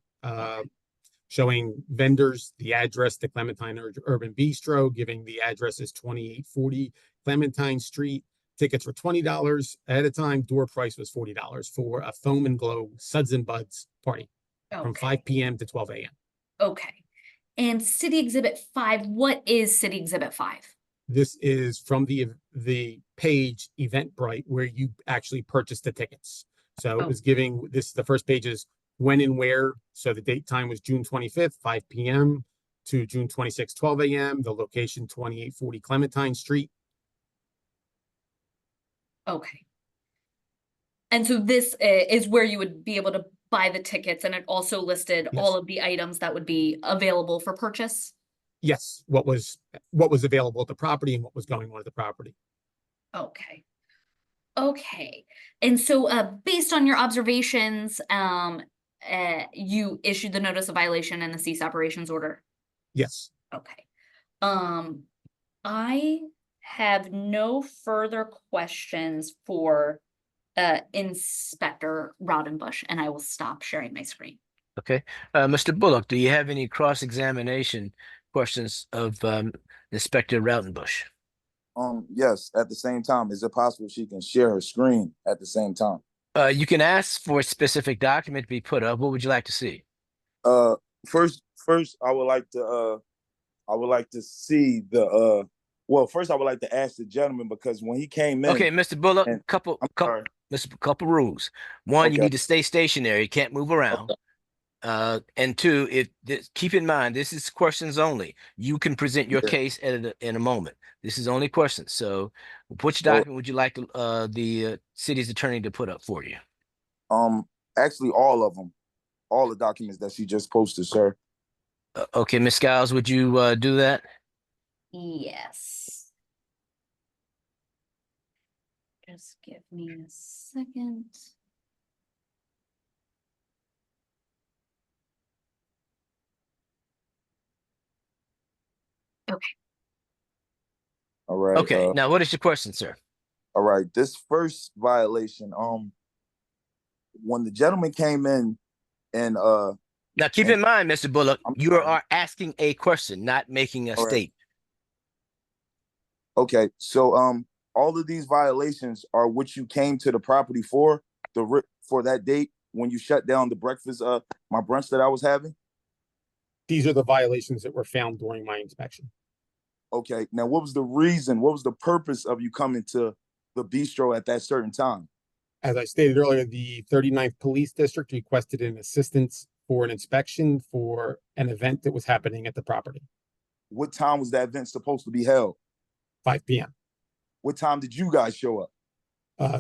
showing vendors the address, the Clementine Urban Bistro, giving the address is 2840 Clementine Street. Tickets were $20 at a time. Door price was $40 for a Foam and Glow Suds and Buds party from
Okay.
5 p.m. to 12 a.m.
Okay. And City Exhibit 5, what is City Exhibit 5?
This is from the page Eventbrite where you actually purchase the tickets. So it was giving this, the first page is when and where. So the date time was June 25th, 5 p.m. to June 26th, 12 a.m. The location 2840 Clementine Street.
Okay. And so this is where you would be able to buy the tickets, and it also listed
Yes.
all of the items that would be available for purchase?
Yes, what was available at the property and what was going on at the property.
Okay. Okay. And so based on your observations, you issued the notice of violation and the cease operations order?
Yes.
Okay. I have no further questions for Inspector Raudenbush, and I will stop sharing my screen.
Okay. Mr. Bullock, do you have any cross-examination questions of Inspector Rautenbush?
Yes, at the same time, is it possible she can share her screen at the same time?
You can ask for a specific document to be put up. What would you like to see?
First, I would like to see the well, first I would like to ask the gentleman because when he came in.
Okay, Mr. Bullock,
and-
couple
sorry.
couple rules. One, you
Okay.
need to stay stationary, you can't move around. And two, keep in mind, this is questions only. You can present your
Yeah.
case in a moment. This is only questions. So which document would you like the city's attorney to put up for you?
Actually all of them. All the documents that she just posted, sir.
Okay, Ms. Skiles, would you do that?
Yes. Just give me a second. Okay.
All right.
Okay, now what is your question, sir?
All right. This first violation, when the gentleman came in and
Now keep in mind, Mr. Bullock,
I'm
you
sorry.
are asking a question, not making a
All right.
statement.
Okay, so all of these violations are what you came to the property for for that date when you shut down the breakfast my brunch that I was having.
These are the violations that were found during my inspection.
Okay, now what was the reason? What was the purpose of you coming to the bistro at that certain time?
As I stated earlier, the 39th Police District requested an assistance for an inspection for an event that was happening at the property.
What time was that event supposed to be held?
5 p.m.
What time did you guys show up?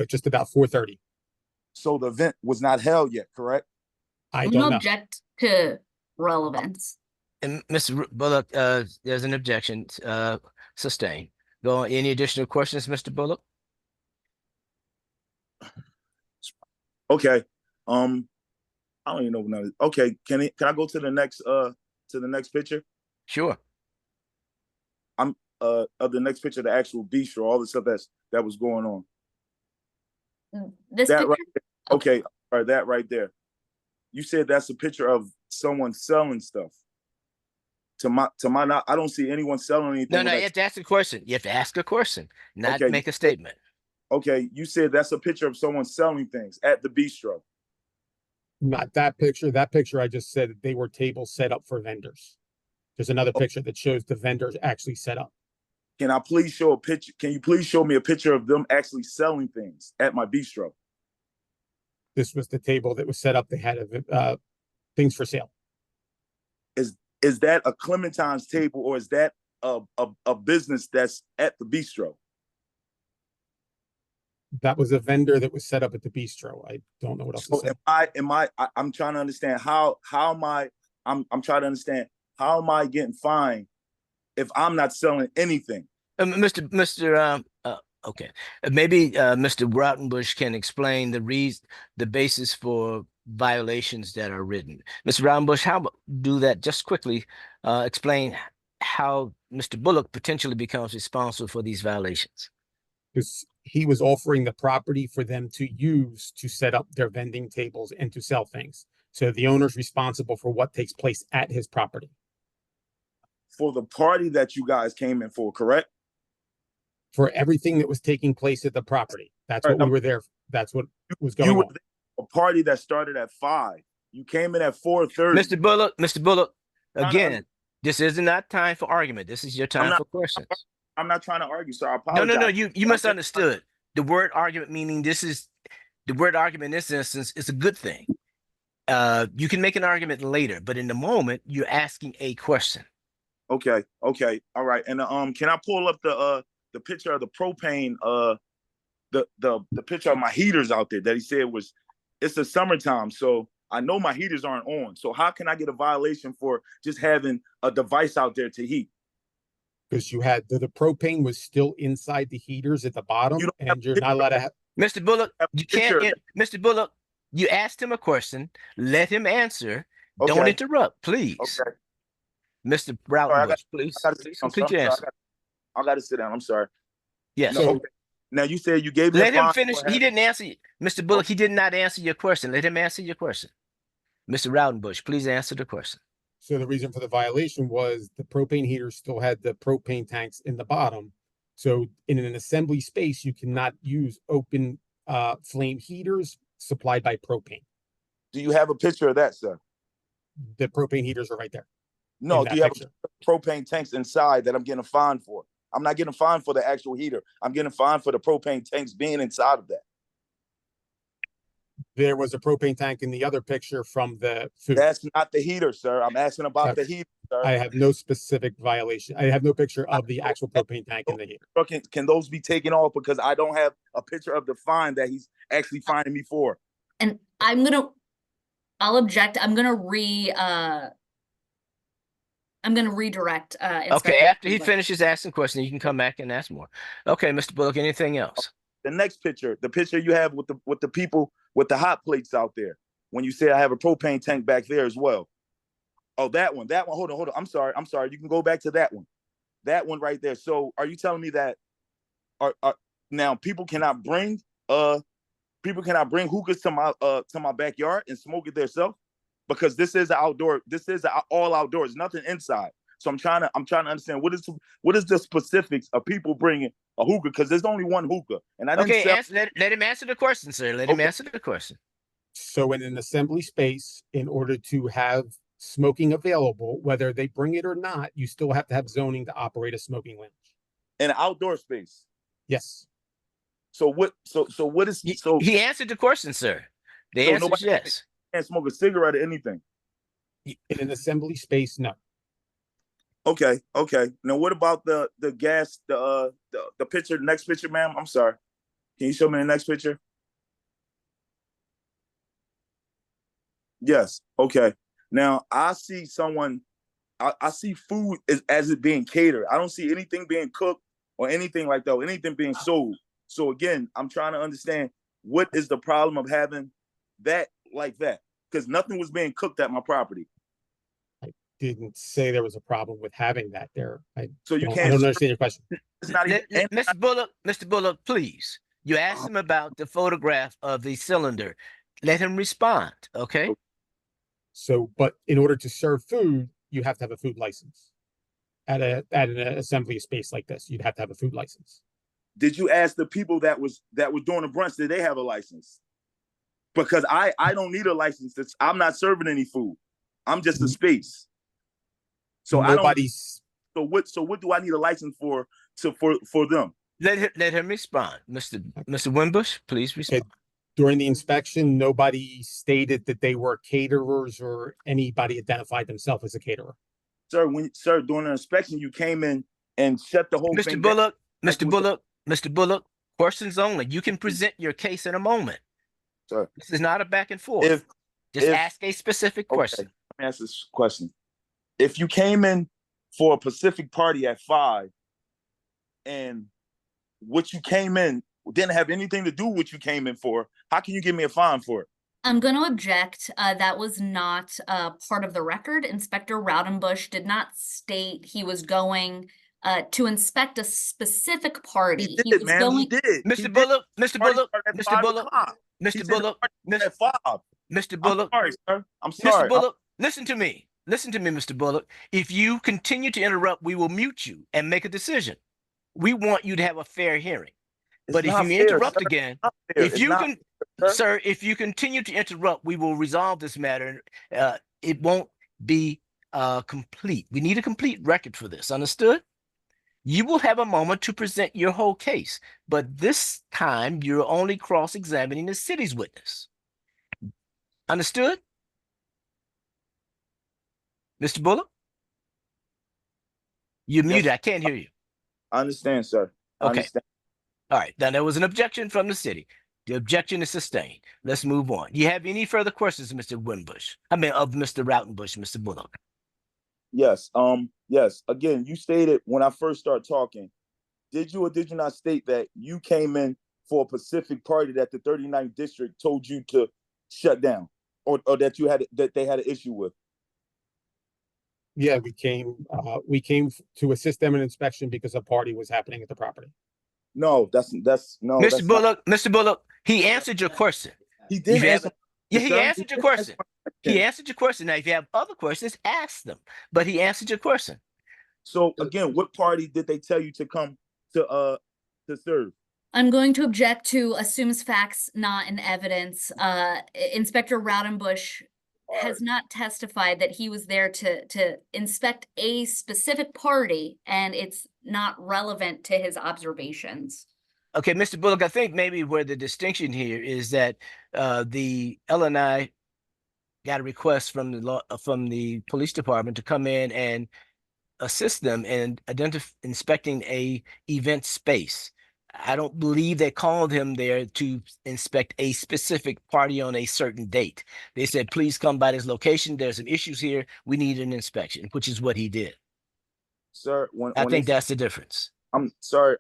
Just about 4:30.
So the event was not held yet, correct?
I
I'm
don't
gonna
know.
object to relevance.
And Mr. Bullock, there's an objection, sustained. Go on. Any additional questions, Mr. Bullock?
Okay. I don't even know what now. Okay, can I go to the next picture?
Sure.
Of the next picture, the actual bistro, all the stuff that was going on.
This
That
picture,
right there. Okay, all right, that right there. You said that's a picture of someone selling stuff. To my I don't see anyone selling anything.
No, you have to ask a question. You have to ask a question, not
Okay,
make a statement.
Okay, you said that's a picture of someone selling things at the bistro.
Not that picture. That picture I just said they were tables set up for vendors. There's another picture that shows the vendors actually set up.
Can I please show a picture? Can you please show me a picture of them actually selling things at my bistro?
This was the table that was set up. They had things for sale.
Is that a Clementine's table, or is that a business that's at the bistro?
That was a vendor that was set up at the bistro. I don't know what else to
So
say.
I'm trying to understand how am I I'm trying to understand how am I getting fined if I'm not selling anything?
Okay. Maybe Mr. Rautenbush can explain the basis for violations that are written. Mr. Rautenbush, how about do that just quickly? Explain how Mr. Bullock potentially becomes responsible for these violations.
Because he was offering the property for them to use to set up their vending tables and to sell things. So the owner's responsible for what takes place at his property.
For the party that you guys came in for, correct?
For everything that was taking place at the property. That's what we were there. That's what was going on.
A party that started at 5. You came in at 4:30.
Mr. Bullock, again, this is not time for argument. This is your time for questions.
I'm not trying to argue, sir. I apologize.
No. You misunderstood. The word argument meaning the word argument in this instance is a good thing. You can make an argument later, but in the moment you're asking a question.
Okay. All right. And can I pull up the picture of the propane, the picture of my heaters out there that he said it's the summertime, so I know my heaters aren't on. So how can I get a violation for just having a device out there to heat?
Because you had the propane was still inside the heaters at the bottom, and you're not allowed to have.
Mr. Bullock, you can't. Mr. Bullock, you asked him a question. Let him answer. Okay. Don't interrupt, please. Okay. Mr. Rautenbush, please complete your answer.
I got to sit down. I'm sorry.
Yes.
No, okay. Now you said you gave me.
Let him finish. He didn't answer you, Mr. Bullock. He did not answer your question. Let him answer your question. Mr. Rautenbush, please answer the question.
So the reason for the violation was the propane heater still had the propane tanks in the bottom. So in an assembly space, you cannot use open flame heaters supplied by propane.
Do you have a picture of that, sir?
The propane heaters are right there.
No, do you have propane tanks inside that I'm getting fined for? I'm not getting fined for the actual heater. I'm getting fined for the propane tanks being inside of that.
There was a propane tank in the other picture from the food.
That's not the heater, sir. I'm asking about the heater, sir.
I have no specific violation. I have no picture of the actual propane tank in the heater.
Can those be taken off because I don't have a picture of the fine that he's actually fining me for?
And I'll object. I'm gonna redirect.
Okay, after he finishes asking questions, you can come back and ask more. Okay, Mr. Bullock, anything else?
The next picture, the picture you have with the people with the hot plates out there. When you say I have a propane tank back there as well. Oh, that one. Hold on. I'm sorry. You can go back to that one. That one right there. So are you telling me that now people cannot bring hookahs to my backyard and smoke it themselves? Because this is all outdoors, nothing inside. So I'm trying to understand what is the specifics of people bringing a hookah, because there's only one hookah. And I didn't
let him answer the question, sir. Let him answer the question.
So in an assembly space, in order to have smoking available, whether they bring it or not, you still have to have zoning to operate a smoking lounge.
In an outdoor space.
Yes.
So what is
he answered the question, sir. The answer is yes.
Can't smoke a cigarette or anything.
In an assembly space, no.
Okay. Now what about the gas, the picture, next picture, ma'am? I'm sorry. Can you show me the next picture? Yes. Okay. Now I see someone, I see food as it being catered. I don't see anything being cooked or anything like that, or anything being sold. So again, I'm trying to understand what is the problem of having that like that, because nothing was being cooked at my property.
I didn't say there was a problem with having that there. I don't understand your question.
It's not even,
Mr. Bullock, please. You asked him about the photograph of the cylinder. Let him respond, okay?
So, but in order to serve food, you have to have a food license. At an assembly space like this, you'd have to have a food license.
Did you ask the people that was doing the brunch, did they have a license? Because I don't need a license. I'm not serving any food. I'm just a space. So So what do I need a license for for them?
Let him respond. Mr. Winbush, please respond.
During the inspection, nobody stated that they were caterers or anybody identified themselves as a caterer.
Sir, during the inspection, you came in and shut the whole
Mr.
thing
Bullock,
down.
Mr. Bullock, questions only. You can present your case in a moment.
Sir,
This is not a back and forth. Just ask a specific question.
Let me ask this question. If you came in for a Pacific party at 5 and what you came in didn't have anything to do with what you came in for, how can you give me a fine for it?
I'm going to object. That was not part of the record. Inspector Raudenbush did not state he was going to inspect a specific party.
He did, ma'am. He did.
Mr. Bullock, Mr. Bullock, Mr. Bullock,
Mr.
Bullock,
at 5.
Mr. Bullock.
I'm sorry, sir. I'm sorry.
Mr. Bullock, listen to me. Listen to me, Mr. Bullock. If you continue to interrupt, we will mute you and make a decision. We want you to have a fair hearing. But if you interrupt again, if you can, sir, if you continue to interrupt, we will resolve this matter. It won't be complete. We need a complete record for this. Understood? You will have a moment to present your whole case, but this time you're only cross-examining the city's witness. Understood? Mr. Bullock? You're muted. I can't hear you.
I understand, sir. I
Okay.
understand.
All right. Now, there was an objection from the city. The objection is sustained. Let's move on. Do you have any further questions, Mr. Winbush? I mean, of Mr. Rautenbush, Mr. Bullock.
Yes. Yes. Again, you stated when I first started talking, did you or did you not state that you came in for a Pacific party that the 39th district told you to shut down, or that they had an issue with?
Yeah, we came to assist them in inspection because a party was happening at the property.
No, that's no.
Mr. Bullock, Mr. Bullock, he answered your question.
He did answer.
Yeah, he answered your question. He answered your question. Now, if you have other questions, ask them. But he answered your question.
So again, what party did they tell you to come to serve?
I'm going to object to assumes facts not in evidence. Inspector Raudenbush has not testified that he was there to inspect a specific party, and it's not relevant to his observations.
Okay, Mr. Bullock, I think maybe where the distinction here is that the LNI got a request from the police department to come in and assist them in inspecting a event space. I don't believe they called him there to inspect a specific party on a certain date. They said, please come by this location. There's some issues here. We need an inspection, which is what he did.
Sir,
I think that's the difference.
I'm sorry.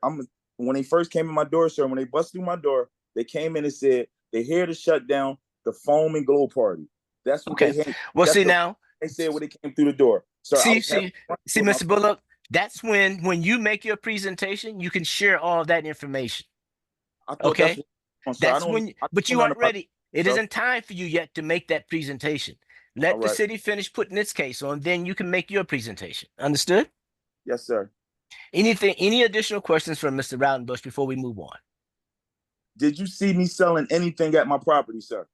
When they first came in my door, sir, when they busted through my door, they came in and said they're here to shut down the foam and glow party. That's what they had.
Well, see now.
They said when they came through the door. So
see, Mr. Bullock, that's when you make your presentation, you can share all of that information. Okay, that's when. But you aren't ready. It isn't time for you yet to make that presentation. Let the city finish putting its case on, then you can make your presentation. Understood?
Yes, sir.
Any additional questions from Mr. Raudenbush before we move on?
Did you see me selling anything at my property, sir?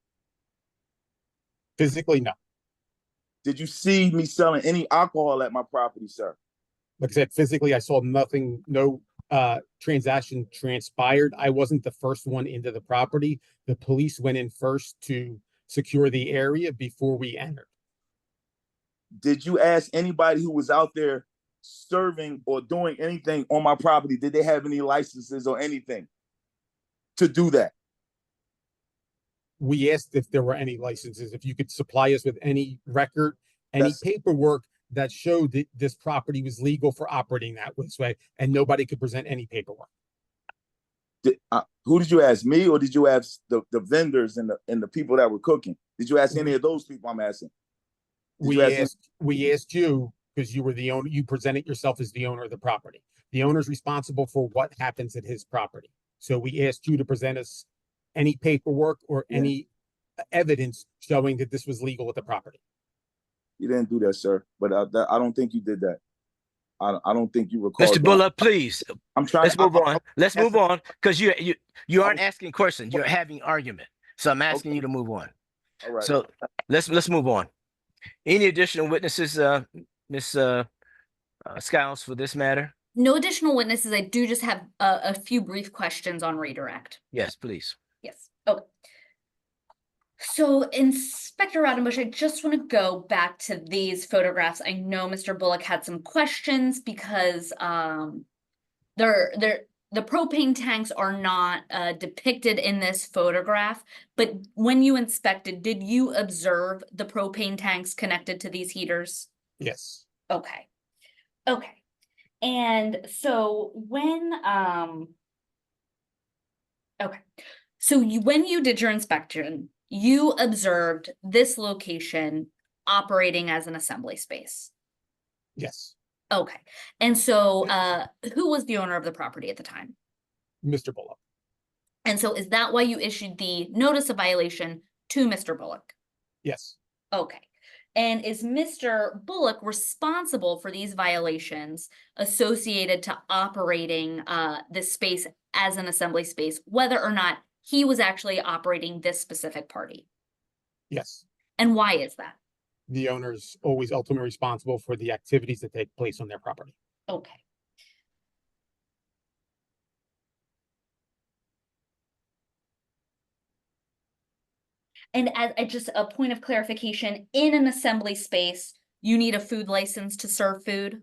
Physically, no.
Did you see me selling any alcohol at my property, sir?
Like I said, physically, I saw nothing, no transaction transpired. I wasn't the first one into the property. The police went in first to secure the area before we entered.
Did you ask anybody who was out there serving or doing anything on my property? Did they have any licenses or anything to do that?
We asked if there were any licenses, if you could supply us with any record, any paperwork that showed that this property was legal for operating that way, and nobody could present any paperwork.
Who did you ask, me, or did you ask the vendors and the people that were cooking? Did you ask any of those people? I'm asking.
We asked you because you were the owner. You presented yourself as the owner of the property. The owner's responsible for what happens at his property. So we asked you to present us any paperwork or any evidence showing that this was legal at the property.
You didn't do that, sir. But I don't think you did that. I don't think you recall.
Mr. Bullock, please.
I'm trying.
Let's move on. Let's move on, because you aren't asking questions. You're having argument. So I'm asking you to move on.
All right.
So let's move on. Any additional witnesses, Miss Skiles, for this matter?
No additional witnesses. I do just have a few brief questions on redirect.
Yes, please.
Yes. Okay. So Inspector Raudenbush, I just want to go back to these photographs. I know Mr. Bullock had some questions because the propane tanks are not depicted in this photograph, but when you inspected, did you observe the propane tanks connected to these heaters?
Yes.
Okay. Okay. And so when okay. So when you did your inspection, you observed this location operating as an assembly space.
Yes.
Okay. And so who was the owner of the property at the time?
Mr. Bullock.
And so is that why you issued the notice of violation to Mr. Bullock?
Yes.
Okay. And is Mr. Bullock responsible for these violations associated to operating this space as an assembly space, whether or not he was actually operating this specific party?
Yes.
And why is that?
The owner's always ultimately responsible for the activities that take place on their property.
Okay. And as just a point of clarification, in an assembly space, you need a food license to serve food?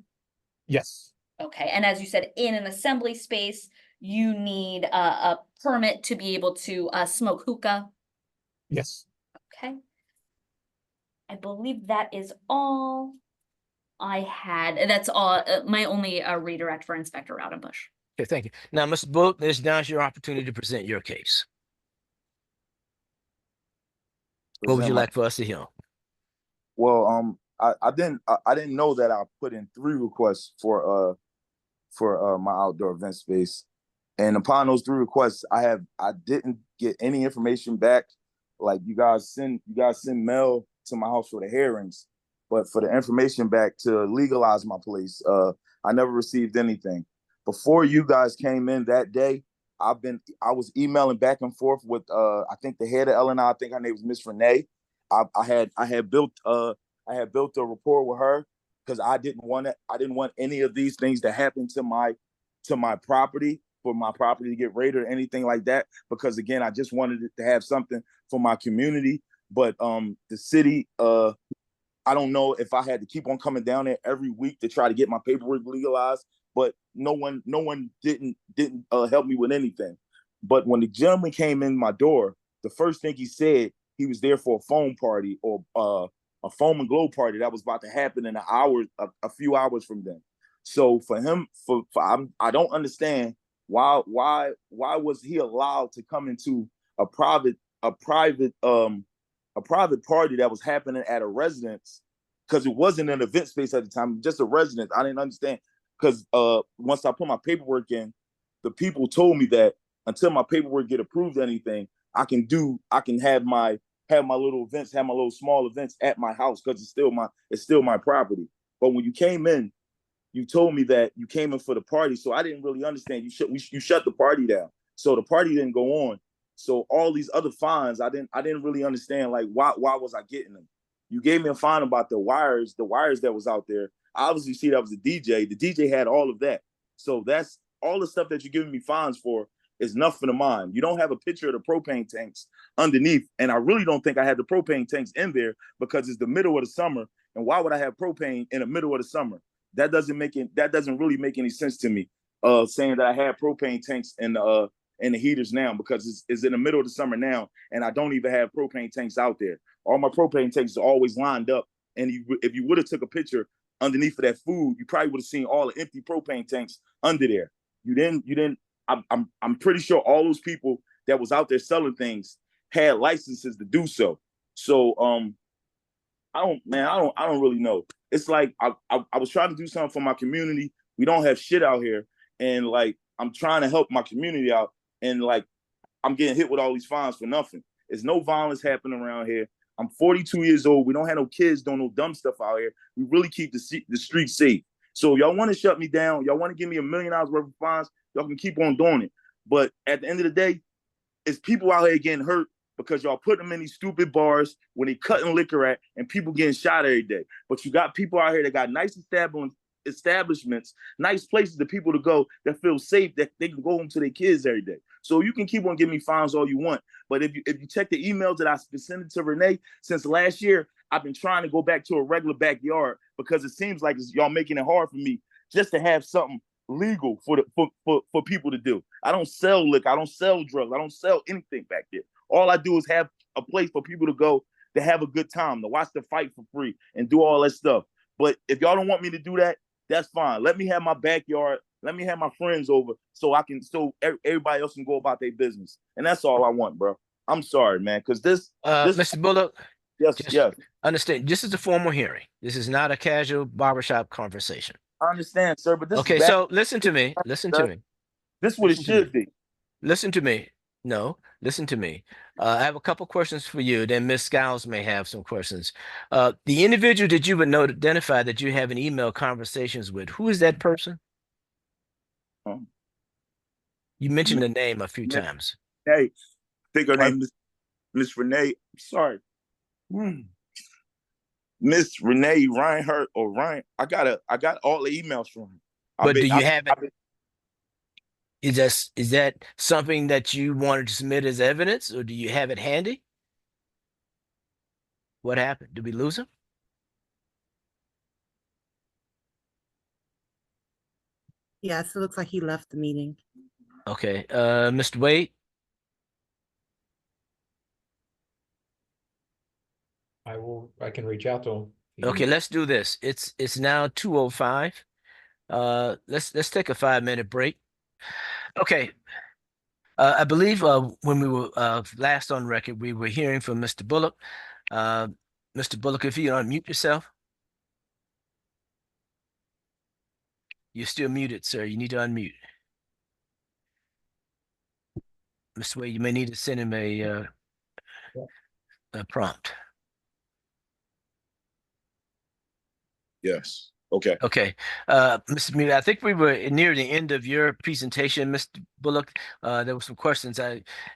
Yes.
Okay, and as you said, in an assembly space, you need a permit to be able to smoke hookah?
Yes.
Okay. I believe that is all I had. That's all, my only redirect for Inspector Raudenbush.
Okay, thank you. Now, Mr. Bullock, this now's your opportunity to present your case. What would
Present
you
my-
like for us to hear?
Well, I didn't know that I put in 3 requests for my outdoor event space. And upon those 3 requests, I didn't get any information back. Like you guys send mail to my house for the hearings, but for the information back to legalize my place, I never received anything. Before you guys came in that day, I was emailing back and forth with I think the head of LNI, I think her name was Miss Renee. I had built a rapport with her because I didn't want any of these things to happen to my property, for my property to get raided or anything like that. Because again, I just wanted it to have something for my community. But the city, I don't know if I had to keep on coming down there every week to try to get my paperwork legalized, but no one didn't help me with anything. But when the gentleman came in my door, the first thing he said, he was there for a foam party or a foam and glow party that was about to happen in a few hours from then. So for him, I don't understand why was he allowed to come into a private party that was happening at a residence, because it wasn't an event space at the time, just a residence. I didn't understand, because once I put my paperwork in, the people told me that until my paperwork get approved or anything, I can have my little events, have my little small events at my house, because it's still my property. But when you came in, you told me that you came in for the party, so I didn't really understand. You shut the party down, so the party didn't go on. So all these other fines, I didn't really understand, like why was I getting them? You gave me a fine about the wires that was out there. I obviously see that was the DJ. The DJ had all of that. So that's all the stuff that you're giving me fines for is nothing to mine. You don't have a picture of the propane tanks underneath, and I really don't think I had the propane tanks in there because it's the middle of the summer. And why would I have propane in the middle of the summer? That doesn't really make any sense to me. Saying that I had propane tanks in the heaters now, because it's in the middle of the summer now, and I don't even have propane tanks out there. All my propane tanks are always lined up, and if you would have took a picture underneath of that food, you probably would have seen all the empty propane tanks under there. You didn't. I'm pretty sure all those people that was out there selling things had licenses to do so. So I don't really know. It's like I was trying to do something for my community. We don't have shit out here, and like I'm trying to help my community out, and like I'm getting hit with all these fines for nothing. There's no violence happening around here. I'm 42 years old. We don't have no kids doing no dumb stuff out here. We really keep the streets safe. So y'all want to shut me down, y'all want to give me $1 million worth of fines, y'all can keep on doing it. But at the end of the day, it's people out here getting hurt because y'all put them in these stupid bars when they cutting liquor at, and people getting shot every day. But you got people out here that got nice establishments, nice places for people to go that feel safe, that they can go home to their kids every day. So you can keep on giving me fines all you want, but if you check the emails that I've been sending to Renee since last year, I've been trying to go back to a regular backyard because it seems like y'all making it hard for me just to have something legal for people to do. I don't sell liquor, I don't sell drugs, I don't sell anything back there. All I do is have a place for people to go to have a good time, to watch the fight for free and do all that stuff. But if y'all don't want me to do that, that's fine. Let me have my backyard. Let me have my friends over so everybody else can go about their business. And that's all I want, bro. I'm sorry, man, because this
Mr. Bullock,
yes, yes.
Understand, this is a formal hearing. This is not a casual barbershop conversation.
I understand, sir, but this
okay,
is
so listen to me. Listen to me.
This is what it should be.
Listen to me. No, listen to me. I have a couple questions for you. Then Ms. Skiles may have some questions. The individual that you would identify that you have an email conversations with, who is that person? You mentioned the name a few times.
Hey, I think her name is Miss Renee. Sorry. Miss Renee Reinhardt or Ryan. I got all the emails from her.
But do you have it? Is that something that you wanted to submit as evidence, or do you have it handy? What happened? Did we lose him?
Yes, it looks like he left the meeting.
Okay, Mr. Wade.
I can reach out to him.
Okay, let's do this. It's now 2:05. Let's take a 5-minute break. Okay. I believe when we were last on record, we were hearing from Mr. Bullock. Mr. Bullock, if you unmute yourself. You're still muted, sir. You need to unmute. Mr. Wade, you may need to send him a prompt.
Yes. Okay.
Okay. Mr. Muir, I think we were near the end of your presentation, Mr. Bullock. There were some questions.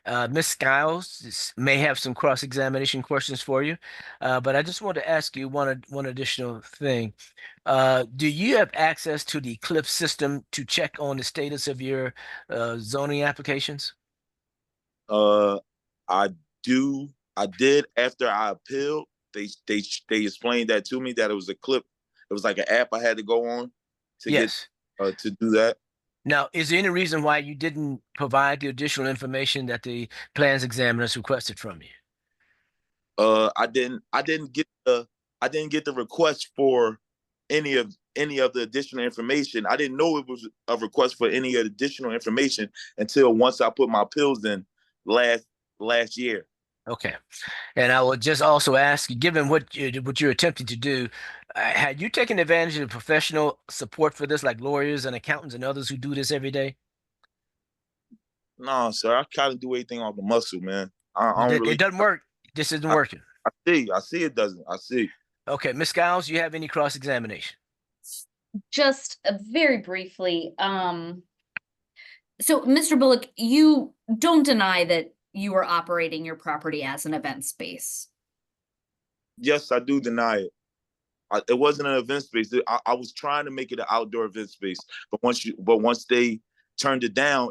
Ms. Skiles may have some cross-examination questions for you, but I just want to ask you one additional thing. Do you have access to the CLIP system to check on the status of your zoning applications?
I do. I did after I appealed. They explained that to me that it was a CLIP. It was like an app I had to go on to get to do that.
Now, is there any reason why you didn't provide the additional information that the plans examiners requested from you?
I didn't get the request for any of the additional information. I didn't know it was a request for any additional information until once I put my appeals in last year.
Okay. And I would just also ask you, given what you're attempting to do, had you taken advantage of professional support for this, like lawyers and accountants and others who do this every day?
No, sir. I kind of do everything off the muscle, man. I don't really.
It doesn't work. This isn't working.
I see it doesn't. I see.
Okay. Ms. Skiles, you have any cross-examination?
Just very briefly. So Mr. Bullock, you don't deny that you are operating your property as an event space.
Yes, I do deny it. It wasn't an event space. I was trying to make it an outdoor event space, but once they turned it down,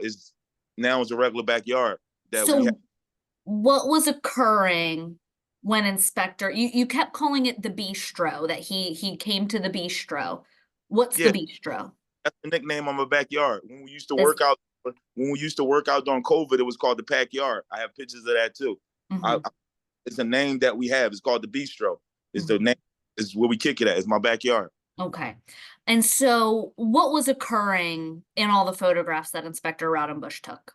now it's a regular backyard.
What was occurring when you kept calling it the bistro, that he came to the bistro. What's the bistro?
That's the nickname on my backyard. When we used to work out during COVID, it was called the Backyard. I have pictures of that too. Mm-hmm. It's a name that we have. It's called the Bistro. It's the name. It's where we kick it at. It's my backyard.
Okay. And so what was occurring in all the photographs that Inspector Raudenbush took?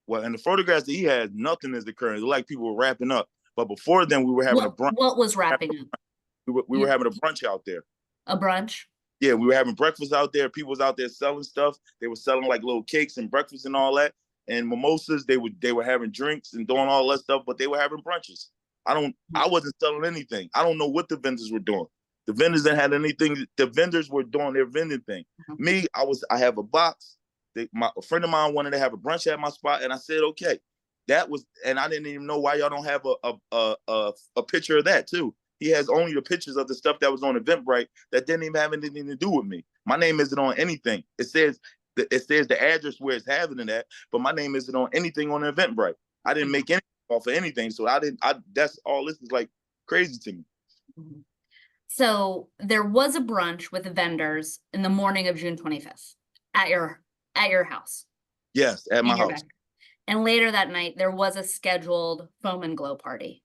Well, in the photographs that he had, nothing is occurring. It's like people were wrapping up. But before then, we were having a brunch.
What was wrapping up?
We were having a brunch out there.
A brunch?
Yeah, we were having breakfast out there. People was out there selling stuff. They were selling like little cakes and breakfast and all that. And mimosas, they were having drinks and doing all that stuff, but they were having brunches. I wasn't selling anything. I don't know what the vendors were doing. The vendors that had anything, the vendors were doing their vending thing. Mm-hmm. Me, I have a box. A friend of mine wanted to have a brunch at my spot, and I said, okay. And I didn't even know why y'all don't have a picture of that too. he has only the pictures of the stuff that was on Eventbrite that didn't even have anything to do with me. My name isn't on anything. It says the address where it's having it at, but my name isn't on anything on Eventbrite. I didn't make anything off of anything, so that's all. This is like crazy to me.
So there was a brunch with the vendors in the morning of June 25th at your house.
Yes, at my
in your
house.
backyard. And later that night, there was a scheduled foam and glow party.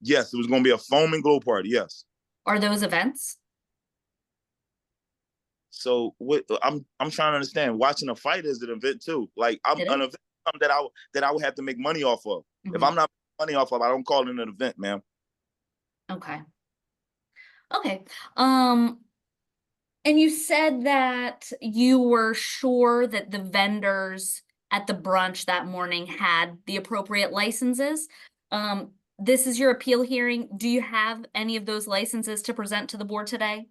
Yes, it was going to be a foam and glow party. Yes.
Are those events?
So what I'm trying to understand. Watching a fight is an event too. Like I'm an event that I would have to make money off of. If I'm not making money off of, I don't call it an event, ma'am.
Okay. Okay. And you said that you were sure that the vendors at the brunch that morning had the appropriate licenses. This is your appeal hearing. Do you have any of those licenses to present to the board today?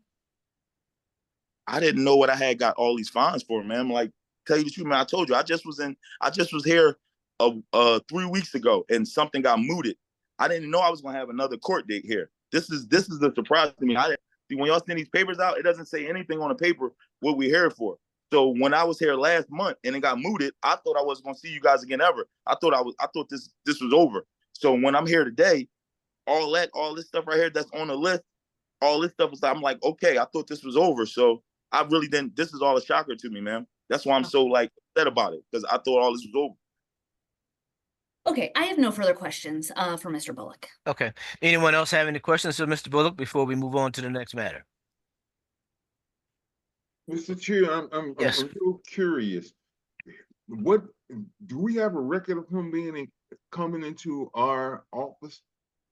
I didn't know what I had got all these fines for, man. Like, tell you the truth, man. I told you, I just was here 3 weeks ago and something got mooted. I didn't know I was gonna have another court date here. This is the surprise to me. When y'all send these papers out, it doesn't say anything on the paper what we're here for. So when I was here last month and it got mooted, I thought I wasn't gonna see you guys again ever. I thought this was over. So when I'm here today, all this stuff right here that's on the list, all this stuff was, I'm like, okay, I thought this was over. So I really didn't. This is all a shocker to me, man. That's why I'm so like upset about it, because I thought all this was over.
Okay, I have no further questions for Mr. Bullock.
Okay. Anyone else have any questions for Mr. Bullock before we move on to the next matter?
Mr. Chair, I'm real curious. What do we have a record of him coming into our office?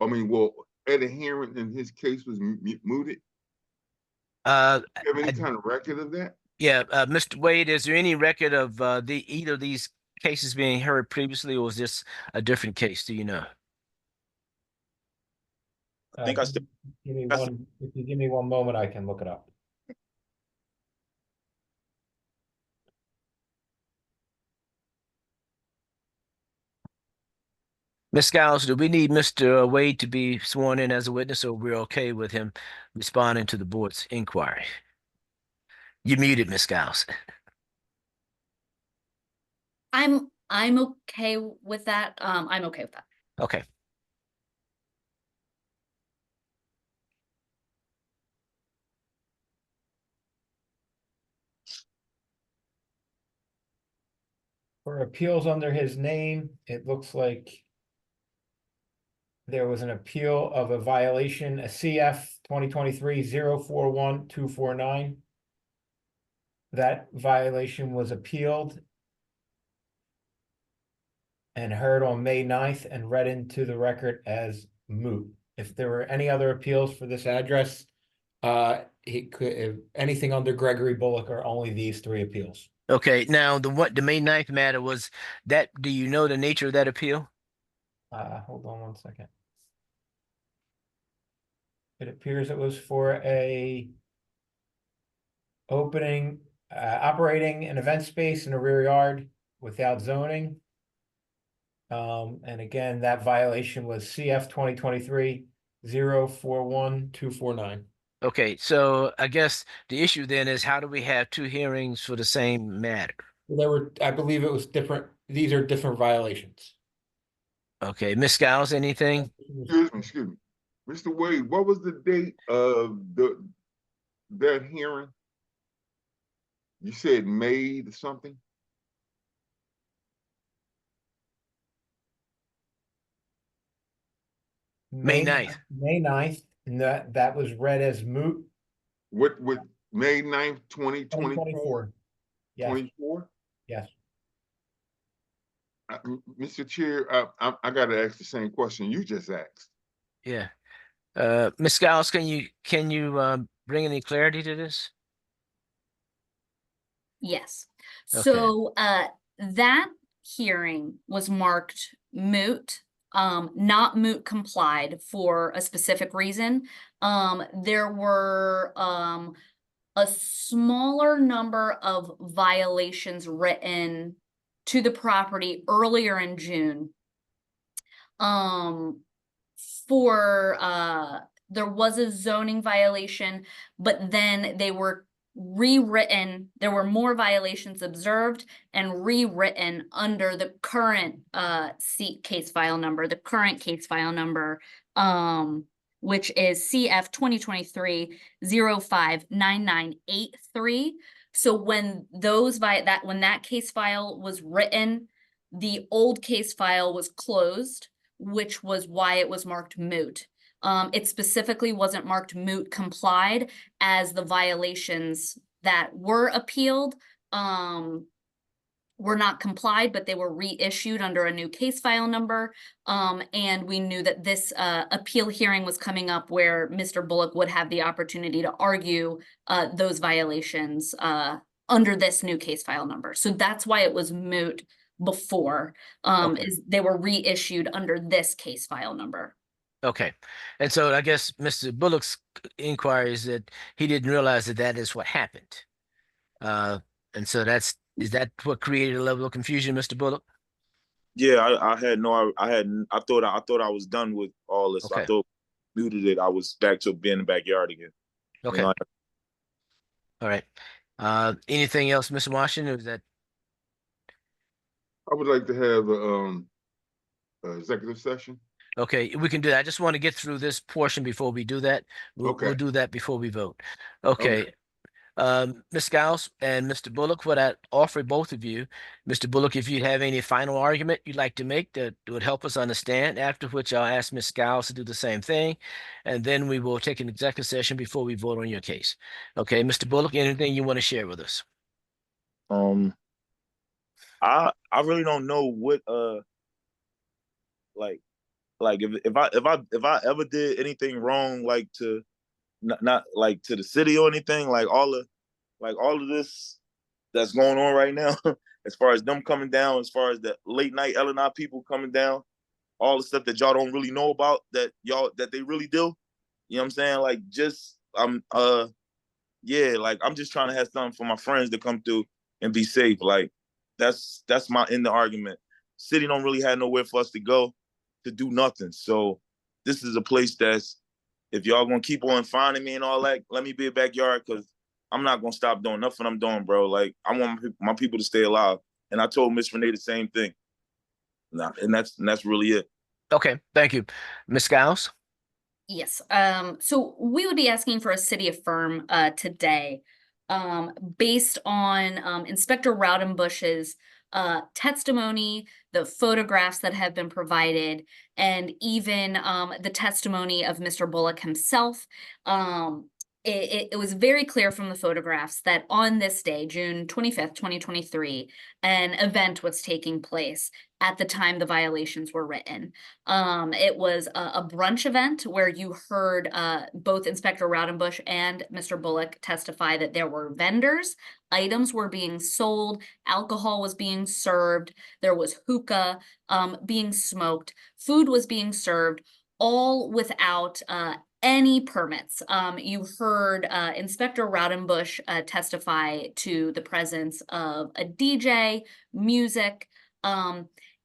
I mean, well, at a hearing and his case was mooted. Do you have any kind of record of that?
Yeah, Mr. Wade, is there any record of either of these cases being heard previously, or was this a different case? Do you know?
I think
If you give me one moment, I can look it up.
Ms. Skiles, do we need Mr. Wade to be sworn in as a witness, or we're okay with him responding to the board's inquiry? You muted, Ms. Skiles.
I'm okay with that. I'm okay with that.
Okay.
For appeals under his name, it looks like there was an appeal of a violation, a CF 2023-041249. That violation was appealed and heard on May 9th and read into the record as moot. If there were any other appeals for this address, he could, if anything under Gregory Bullock, or only these 3 appeals.
Okay, now the May 9th matter was that, do you know the nature of that appeal?
Hold on one second. It appears it was for operating an event space in a rear yard without zoning. And again, that violation was CF 2023-041249.
Okay, so I guess the issue then is, how do we have 2 hearings for the same matter?
I believe it was different. These are different violations.
Okay, Ms. Skiles, anything?
Excuse me. Mr. Wade, what was the date of that hearing? You said May something?
May 9th.
May 9th, and that was read as moot.
What May 9th, 2024?
Yes.
24?
Yes.
Mr. Chair, I gotta ask the same question you just asked.
Yeah. Ms. Skiles, can you bring any clarity to this?
Yes.
Okay.
So that hearing was marked moot, not moot complied, for a specific reason. There were a smaller number of violations written to the property earlier in June for there was a zoning violation, but then they were rewritten. There were more violations observed and rewritten under the current seat case file number, the current case file number, which is CF 2023-059983. So when when that case file was written, the old case file was closed, which was why it was marked moot. It specifically wasn't marked moot complied, as the violations that were appealed were not complied, but they were reissued under a new case file number. And we knew that this appeal hearing was coming up where Mr. Bullock would have the opportunity to argue those violations under this new case file number. So that's why it was moot before, is they were reissued under this case file number.
Okay. And so I guess Mr. Bullock's inquiry is that he didn't realize that that is what happened. And so is that what created a level of confusion, Mr. Bullock?
Yeah, I had no, I thought I was done with all this.
Okay.
I thought muted it. I was back to being in the backyard again.
Okay.
You know,
All right. Anything else, Mr. Washington? Or is that
I would like to have a executive session.
okay? We can do that. I just want to get through this portion before we do that. We'll do that before we vote. Okay. Ms. Giles and Mr. Bullock, what I offer both of you, Mr. Bullock, if you have any final argument you'd like to make that would help us understand, after which I'll ask Ms. Giles to do the same thing, and then we will take an executive session before we vote on your case. Okay, Mr. Bullock, anything you want to share with us?
I really don't know what like if I ever did anything wrong, like to not like to the city or anything, like all of this that's going on right now, as far as them coming down, as far as the late night L&I people coming down, all the stuff that y'all don't really know about that they really do. You know what I'm saying? Like just yeah, like I'm just trying to have something for my friends to come through and be safe. Like that's my end of argument. City don't really have nowhere for us to go to do nothing. So this is a place that's, if y'all gonna keep on finding me and all that, let me be a backyard, because I'm not gonna stop doing nothing I'm doing, bro. Like I want my people to stay alive. And I told Miss Renee the same thing. And that's really it.
Okay, thank you. Ms. Giles?
Yes, so we would be asking for a city affirm today, based on Inspector Raudenbush's testimony, the photographs that have been provided, and even the testimony of Mr. Bullock himself. It was very clear from the photographs that on this day, June 25th, 2023, an event was taking place at the time the violations were written. It was a brunch event where you heard both Inspector Raudenbush and Mr. Bullock testify that there were vendors, items were being sold, alcohol was being served, there was hookah being smoked, food was being served, all without any permits. You heard Inspector Raudenbush testify to the presence of a DJ, music,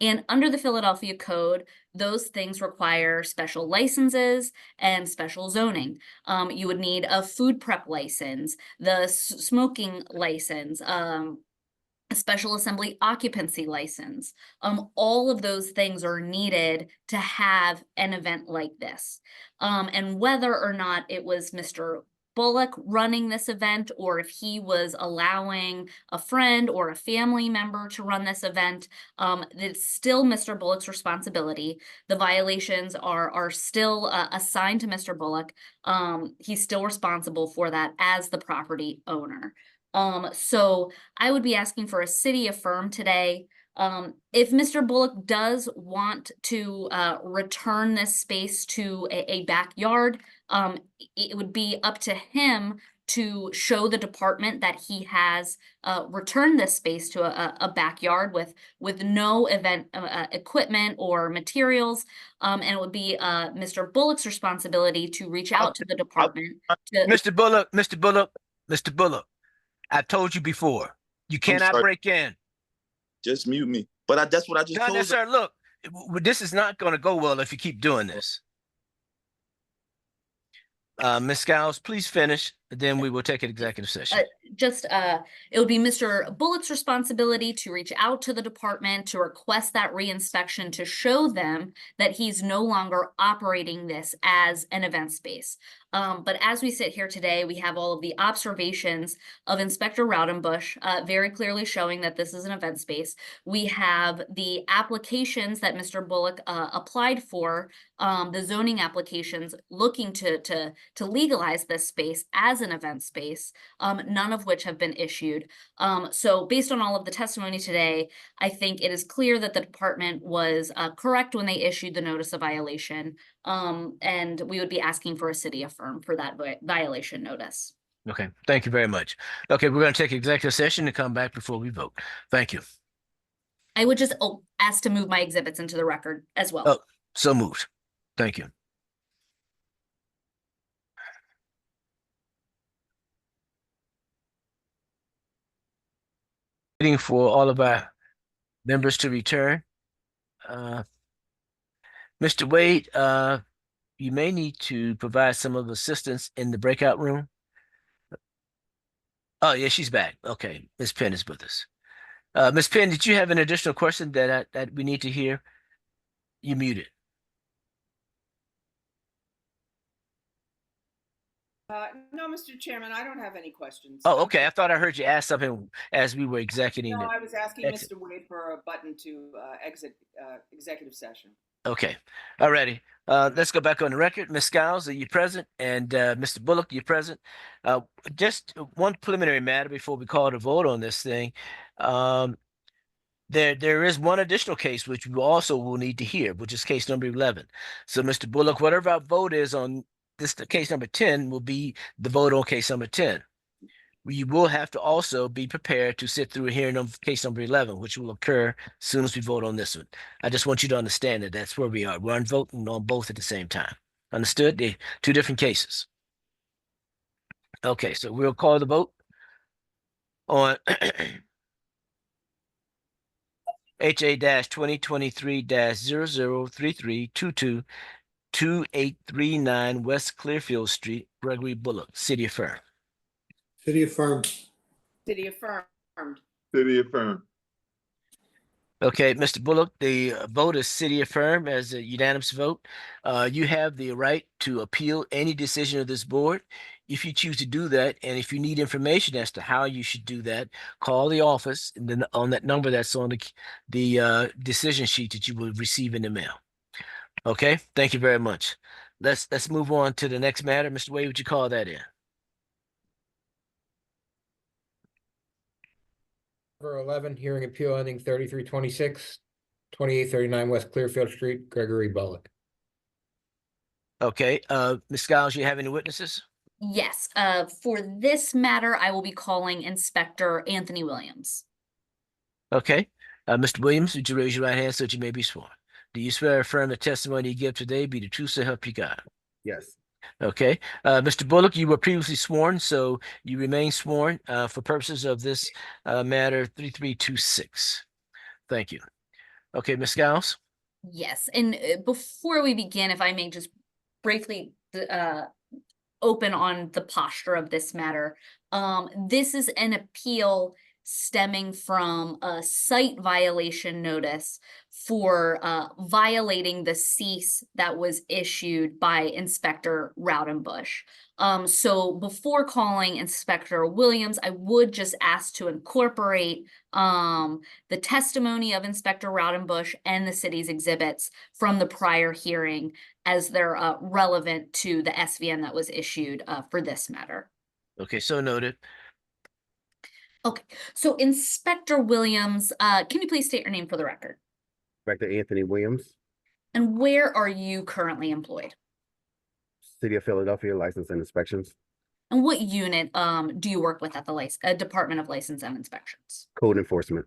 and under the Philadelphia Code, those things require special licenses and special zoning. You would need a food prep license, the smoking license, a special assembly occupancy license. All of those things are needed to have an event like this. And whether or not it was Mr. Bullock running this event, or if he was allowing a friend or a family member to run this event, it's still Mr. Bullock's responsibility. The violations are still assigned to Mr. Bullock. He's still responsible for that as the property owner. So I would be asking for a city affirm today. If Mr. Bullock does want to return this space to a backyard, it would be up to him to show the department that he has returned this space to a backyard with no event equipment or materials. And it would be Mr. Bullock's responsibility to reach out to the department.
Mr. Bullock, I told you before, you cannot break in.
Just mute me. But that's what I just told you.
Sir, look, this is not going to go well if you keep doing this. Ms. Skiles, please finish, then we will take an executive session.
It would be Mr. Bullock's responsibility to reach out to the department to request that reinspection to show them that he's no longer operating this as an event space. But as we sit here today, we have all of the observations of Inspector Raudenbush, very clearly showing that this is an event space. We have the applications that Mr. Bullock applied for, the zoning applications looking to legalize this space as an event space, none of which have been issued. So based on all of the testimony today, I think it is clear that the department was correct when they issued the notice of violation. And we would be asking for a city affirm for that violation notice.
Okay, thank you very much. Okay, we're going to take executive session and come back before we vote. Thank you.
I would just ask to move my exhibits into the record as well.
Oh, so moved. Thank you. Waiting for all of our members to return. Mr. Wade, you may need to provide some of assistance in the breakout room. Oh, yeah, she's back. Okay, Ms. Penn is with us. Ms. Penn, did you have an additional question that we need to hear? You muted.
No, Mr. Chairman, I don't have any questions.
Oh, okay. I thought I heard you ask something as we were executing.
No, I was asking Mr. Wade for a button to exit executive session.
Okay. All righty. Let's go back on the record. Ms. Skiles, are you present? And Mr. Bullock, you present? Just one preliminary matter before we call the vote on this thing. There is one additional case which we also will need to hear, which is case number 11. So, Mr. Bullock, whatever our vote is on this, the case number 10 will be the vote on case number 10. We will have to also be prepared to sit through a hearing on case number 11, which will occur as soon as we vote on this one. I just want you to understand that that's where we are. We're voting on both at the same time. Understood? They're two different cases. Okay, so we'll call the vote on HA-2023-003322 2839 West Clearfield Street, Gregory Bullock, City Affirmed.
City affirmed.
City affirmed.
City affirmed.
Okay, Mr. Bullock, the vote is city affirmed as a unanimous vote. You have the right to appeal any decision of this board if you choose to do that. And if you need information as to how you should do that, call the office and then on that number that's on the decision sheet that you will receive in the mail. Okay, thank you very much. Let's move on to the next matter. Mr. Wade, would you call that in?
Number 11, hearing appeal ending 3326, 2839 West Clearfield Street, Gregory Bullock.
Okay, Ms. Skiles, you have any witnesses?
Yes, for this matter, I will be calling Inspector Anthony Williams.
Okay, Mr. Williams, would you raise your right hand so that you may be sworn? Do you swear or affirm the testimony you give today be the truth so help you God?
Yes.
Okay, Mr. Bullock, you were previously sworn, so you remain sworn for purposes of this matter 3326. Thank you. Okay, Ms. Skiles?
Yes, and before we begin, if I may just briefly open on the posture of this matter. This is an appeal stemming from a site violation notice for violating the cease that was issued by Inspector Raudenbush. So before calling Inspector Williams, I would just ask to incorporate the testimony of Inspector Raudenbush and the city's exhibits from the prior hearing as they're relevant to the SVN that was issued for this matter.
Okay, so noted.
Okay, so Inspector Williams, can you please state your name for the record?
Inspector Anthony Williams.
And where are you currently employed?
City of Philadelphia, License and Inspections.
And what unit do you work with at the Department of License and Inspections?
Code Enforcement.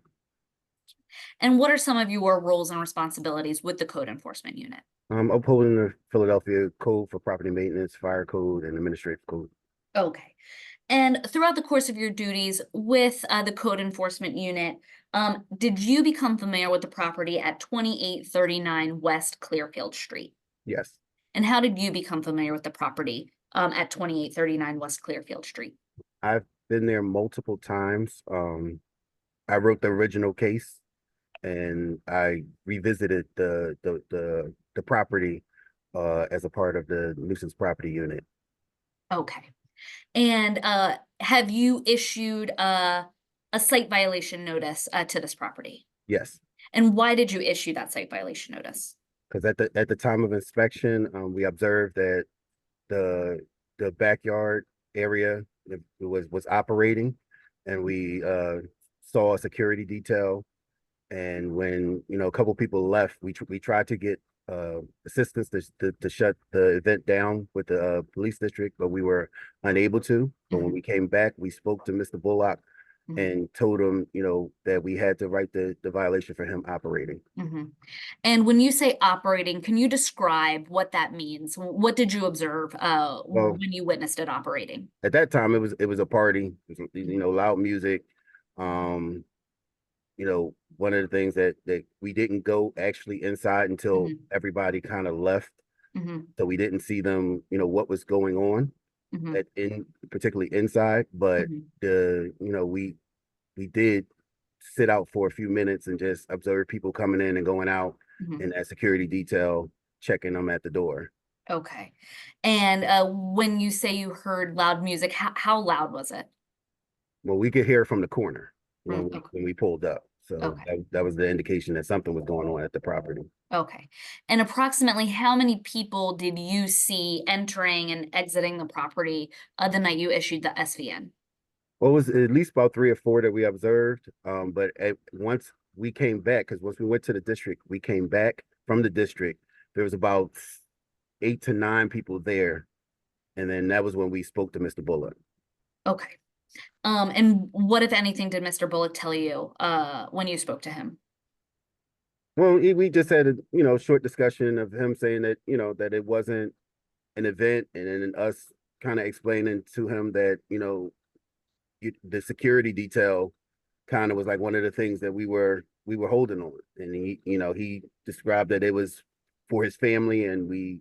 And what are some of your roles and responsibilities with the Code Enforcement Unit?
Upholding the Philadelphia Code for Property Maintenance, Fire Code, and Administrative Code.
Okay. And throughout the course of your duties with the Code Enforcement Unit, did you become familiar with the property at 2839 West Clearfield Street?
Yes.
And how did you become familiar with the property at 2839 West Clearfield Street?
I've been there multiple times. I wrote the original case and I revisited the property as a part of the nuisance property unit.
Okay. And have you issued a site violation notice to this property?
Yes.
And why did you issue that site violation notice?
Because at the time of inspection, we observed that the backyard area was operating, and we saw a security detail. And when a couple people left, we tried to get assistance to shut the event down with the police district, but we were unable to. But when we came back, we spoke to Mr. Bullock and told him, that we had to write the violation for him operating.
And when you say operating, can you describe what that means? What did you observe when you witnessed it operating?
At that time, it was a party, loud music. One of the things that we didn't go actually inside until everybody kind of left. So we didn't see them, what was going on particularly inside, but we did sit out for a few minutes and just observe people coming in and going out, and that security detail checking them at the door.
Okay. And when you say you heard loud music, how loud was it?
Well, we could hear it from the corner when we pulled up. So that was the indication that something was going on at the property.
Okay. And approximately how many people did you see entering and exiting the property the night you issued the SVN?
Well, it was at least about 3 or 4 that we observed. But once we came back, because once we went to the district, we came back from the district, there was about 8 to 9 people there. And then that was when we spoke to Mr. Bullock.
Okay. And what, if anything, did Mr. Bullock tell you when you spoke to him?
Well, we just had a short discussion of him saying that that it wasn't an event, and then us kind of explaining to him that the security detail kind of was like one of the things that we were holding on, and he described that it was for his family, and we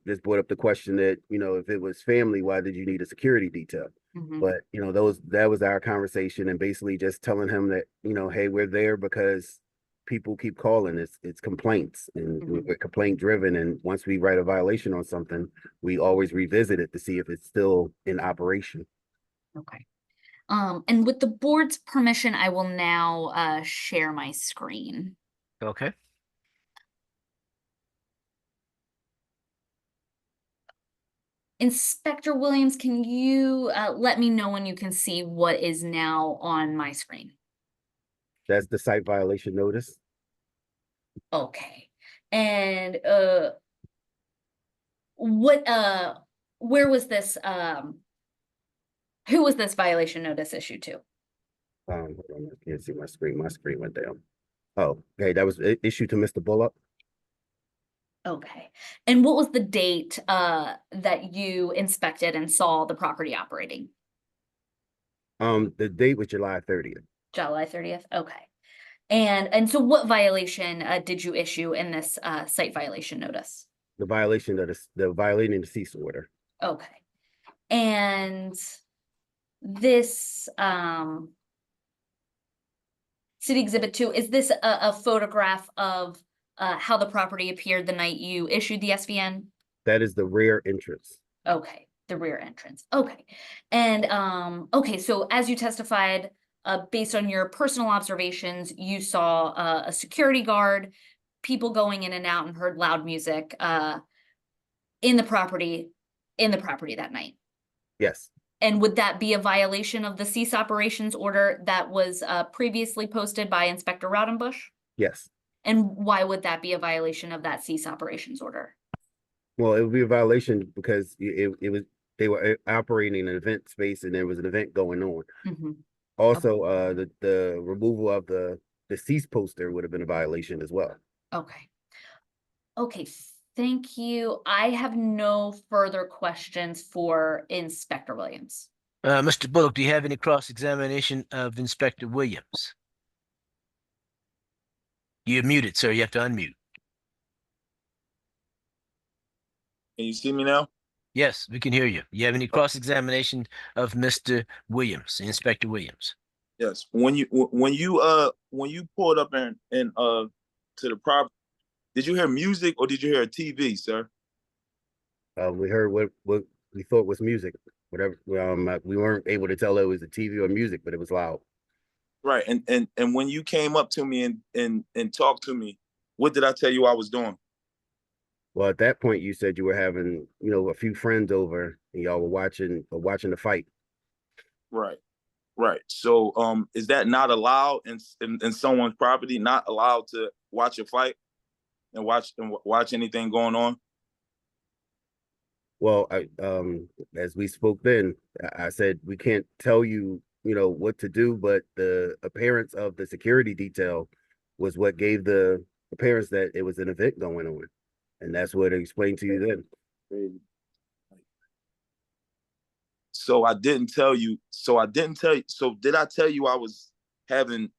just brought up the question that if it was family, why did you need a security detail? But that was our conversation, and basically just telling him that hey, we're there because people keep calling. It's complaints, and we're complaint driven, and once we write a violation on something, we always revisit it to see if it's still in operation.
Okay. And with the board's permission, I will now share my screen.
Okay.
Inspector Williams, can you let me know when you can see what is now on my screen?
That's the site violation notice.
Okay. And where was this who was this violation notice issued to?
Hold on, I can't see my screen. My screen went down. Oh, okay, that was issued to Mr. Bullock.
Okay. And what was the date that you inspected and saw the property operating?
The date was July 30th.
July 30th. Okay. And so what violation did you issue in this site violation notice?
The violation of the violating the cease order.
Okay. And this City Exhibit 2, is this a photograph of how the property appeared the night you issued the SVN?
That is the rear entrance.
Okay, the rear entrance. Okay. And okay, so as you testified, based on your personal observations, you saw a security guard, people going in and out, and heard loud music in the property that night.
Yes.
And would that be a violation of the cease operations order that was previously posted by Inspector Raudenbush?
Yes.
And why would that be a violation of that cease operations order?
Well, it would be a violation because they were operating an event space and there was an event going on. Also, the removal of the cease poster would have been a violation as well.
Okay. Okay, thank you. I have no further questions for Inspector Williams.
Mr. Bullock, do you have any cross-examination of Inspector Williams? You're muted, sir. You have to unmute.
Can you see me now?
Yes, we can hear you. You have any cross-examination of Mr. Williams, Inspector Williams?
Yes. When you pulled up and to the property, did you hear music or did you hear a TV, sir?
We heard what we thought was music, whatever. We weren't able to tell it was a TV or music, but it was loud.
Right. And when you came up to me and talked to me, what did I tell you I was doing?
Well, at that point, you said you were having, a few friends over, and y'all were watching the fight.
Right. Right. So is that not allowed in someone's property? Not allowed to watch a fight and watch anything going on?
Well, as we spoke then, I said we can't tell you, what to do, but the appearance of the security detail was what gave the appearance that it was an event going on, and that's what I explained to you then.
So I didn't tell you. So did I tell you I was having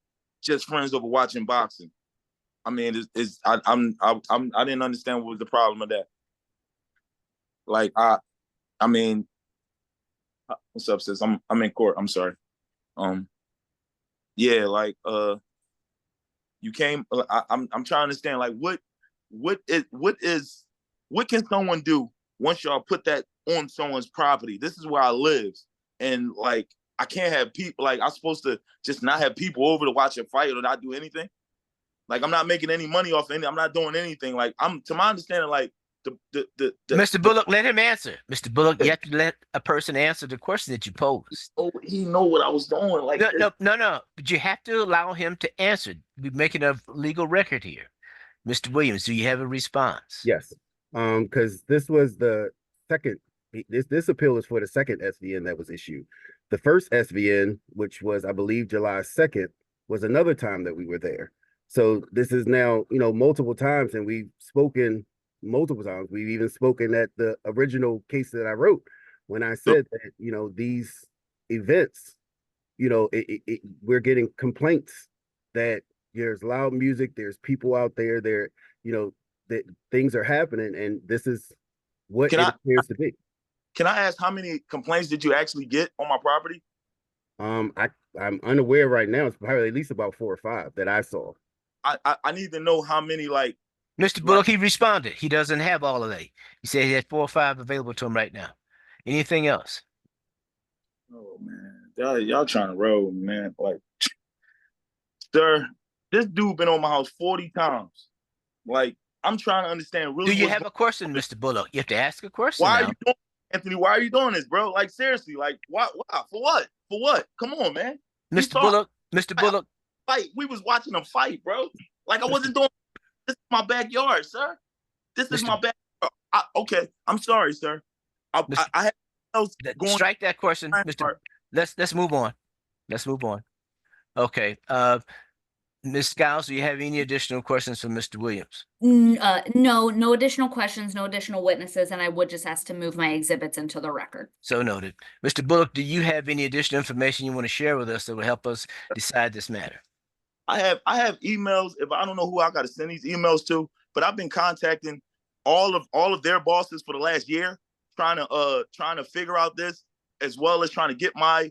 just friends over watching boxing? I mean, I didn't understand what was the problem with that. Like I mean, what's up, sis? I'm in court. I'm sorry. Yeah, like you came. I'm trying to understand. Like what can someone do once y'all put that on someone's property? This is where I live, and like I can't have people. Like I'm supposed to just not have people over to watch a fight or not do anything. Like I'm not making any money off any. I'm not doing anything. Like to my understanding, like
Mr. Bullock, let him answer. Mr. Bullock, you have to let a person answer the question that you posed.
Oh, he know what I was doing. Like
no. But you have to allow him to answer. We're making a legal record here. Mr. Williams, do you have a response?
Yes. Because this was the second. This appeal is for the second SVN that was issued. The first SVN, which was, I believe, July 2nd, was another time that we were there. So this is now, multiple times, and we've spoken multiple times. We've even spoken at the original case that I wrote when I said that, these events, we're getting complaints that there's loud music, there's people out there, that things are happening, and this is what it appears to be.
Can I ask how many complaints did you actually get on my property?
I'm unaware right now. It's probably at least about 4 or 5 that I saw.
I need to know how many, like.
Mr. Bullock, he responded. He doesn't have all of that. He said he had 4 or 5 available to him right now. Anything else?
Oh man, y'all trying to roll, man. Like, sir, this dude been on my house 40 times. Like, I'm trying to understand really.
Do you have a question, Mr. Bullock? You have to ask a question.
Why
now.
are you doing, Anthony? Why are you doing this, bro? Like, seriously, like, why? For what? For what? Come on, man.
Mr. Bullock, Mr. Bullock.
Fight. We was watching a fight, bro. Like, I wasn't doing. This is my backyard, sir. This is my backyard. Okay, I'm sorry, sir. I have else going.
Strike that question, Mr. Let's move on. Let's move on. Okay. Ms. Skiles, do you have any additional questions for Mr. Williams?
No additional questions, no additional witnesses, and I would just ask to move my exhibits into the record.
So noted. Mr. Bullock, do you have any additional information you want to share with us that will help us decide this matter?
I have emails. If I don't know who I got to send these emails to, but I've been contacting all of their bosses for the last year, trying to figure out this, as well as trying to get my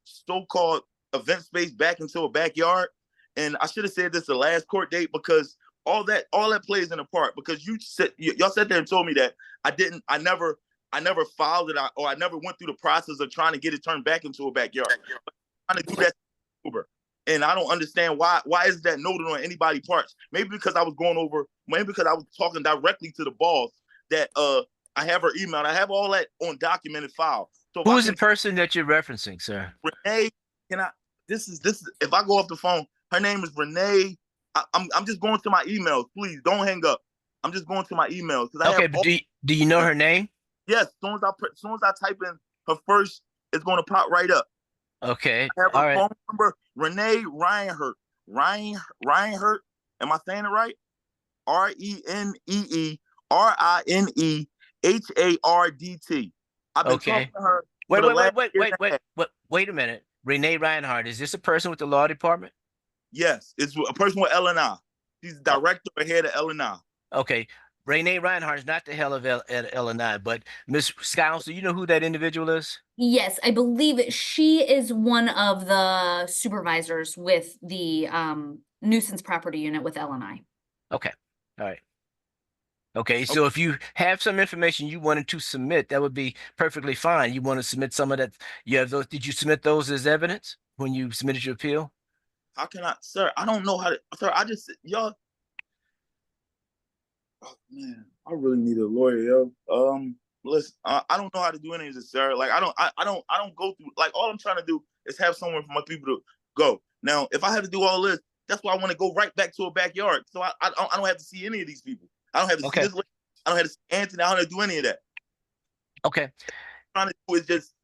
so-called event space back into a backyard. And I should have said this the last court date, because all that plays in a part, because y'all sat there and told me that I never filed it, or I never went through the process of trying to get it turned back into a backyard. I'm trying to do that. And I don't understand why is that noted on anybody's parts? Maybe because I was talking directly to the boss that I have her email, and I have all that on documented file. So
who is the person that you're referencing, sir?
Renee, this is if I go off the phone, her name is Renee. I'm just going to my emails. Please don't hang up. I'm just going to my emails.
Okay, but do you know her name?
Yes, as soon as I type in her first, it's going to pop right up.
Okay.
I have her phone number, Renee Reinhardt. Reinhardt. Am I saying it right? RENEERINEHARDT. I've been talking to her.
Wait a minute. Renee Reinhardt, is this a person with the law department?
Yes, it's a person with L&I. She's the director or head of L&I.
Okay. Renee Reinhardt is not the hell of L&I, but Miss Skiles, do you know who that individual is?
Yes, I believe she is one of the supervisors with the nuisance property unit with LNI.
Okay. All right. Okay, so if you have some information you wanted to submit, that would be perfectly fine. You want to submit some of that. You have those. Did you submit those as evidence when you submitted your appeal?
How can I, sir? I don't know how to, sir. I just y'all. Oh man, I really need a lawyer, yo. Listen, I don't know how to do any of this, sir. Like, I don't go through. Like, all I'm trying to do is have somewhere for my people to go. Now, if I have to do all this, that's why I want to go right back to a backyard. So I don't have to see any of these people. I don't have to see this lady. I don't have to see Anthony. I don't have to do any of that.
Okay.
Trying to do is just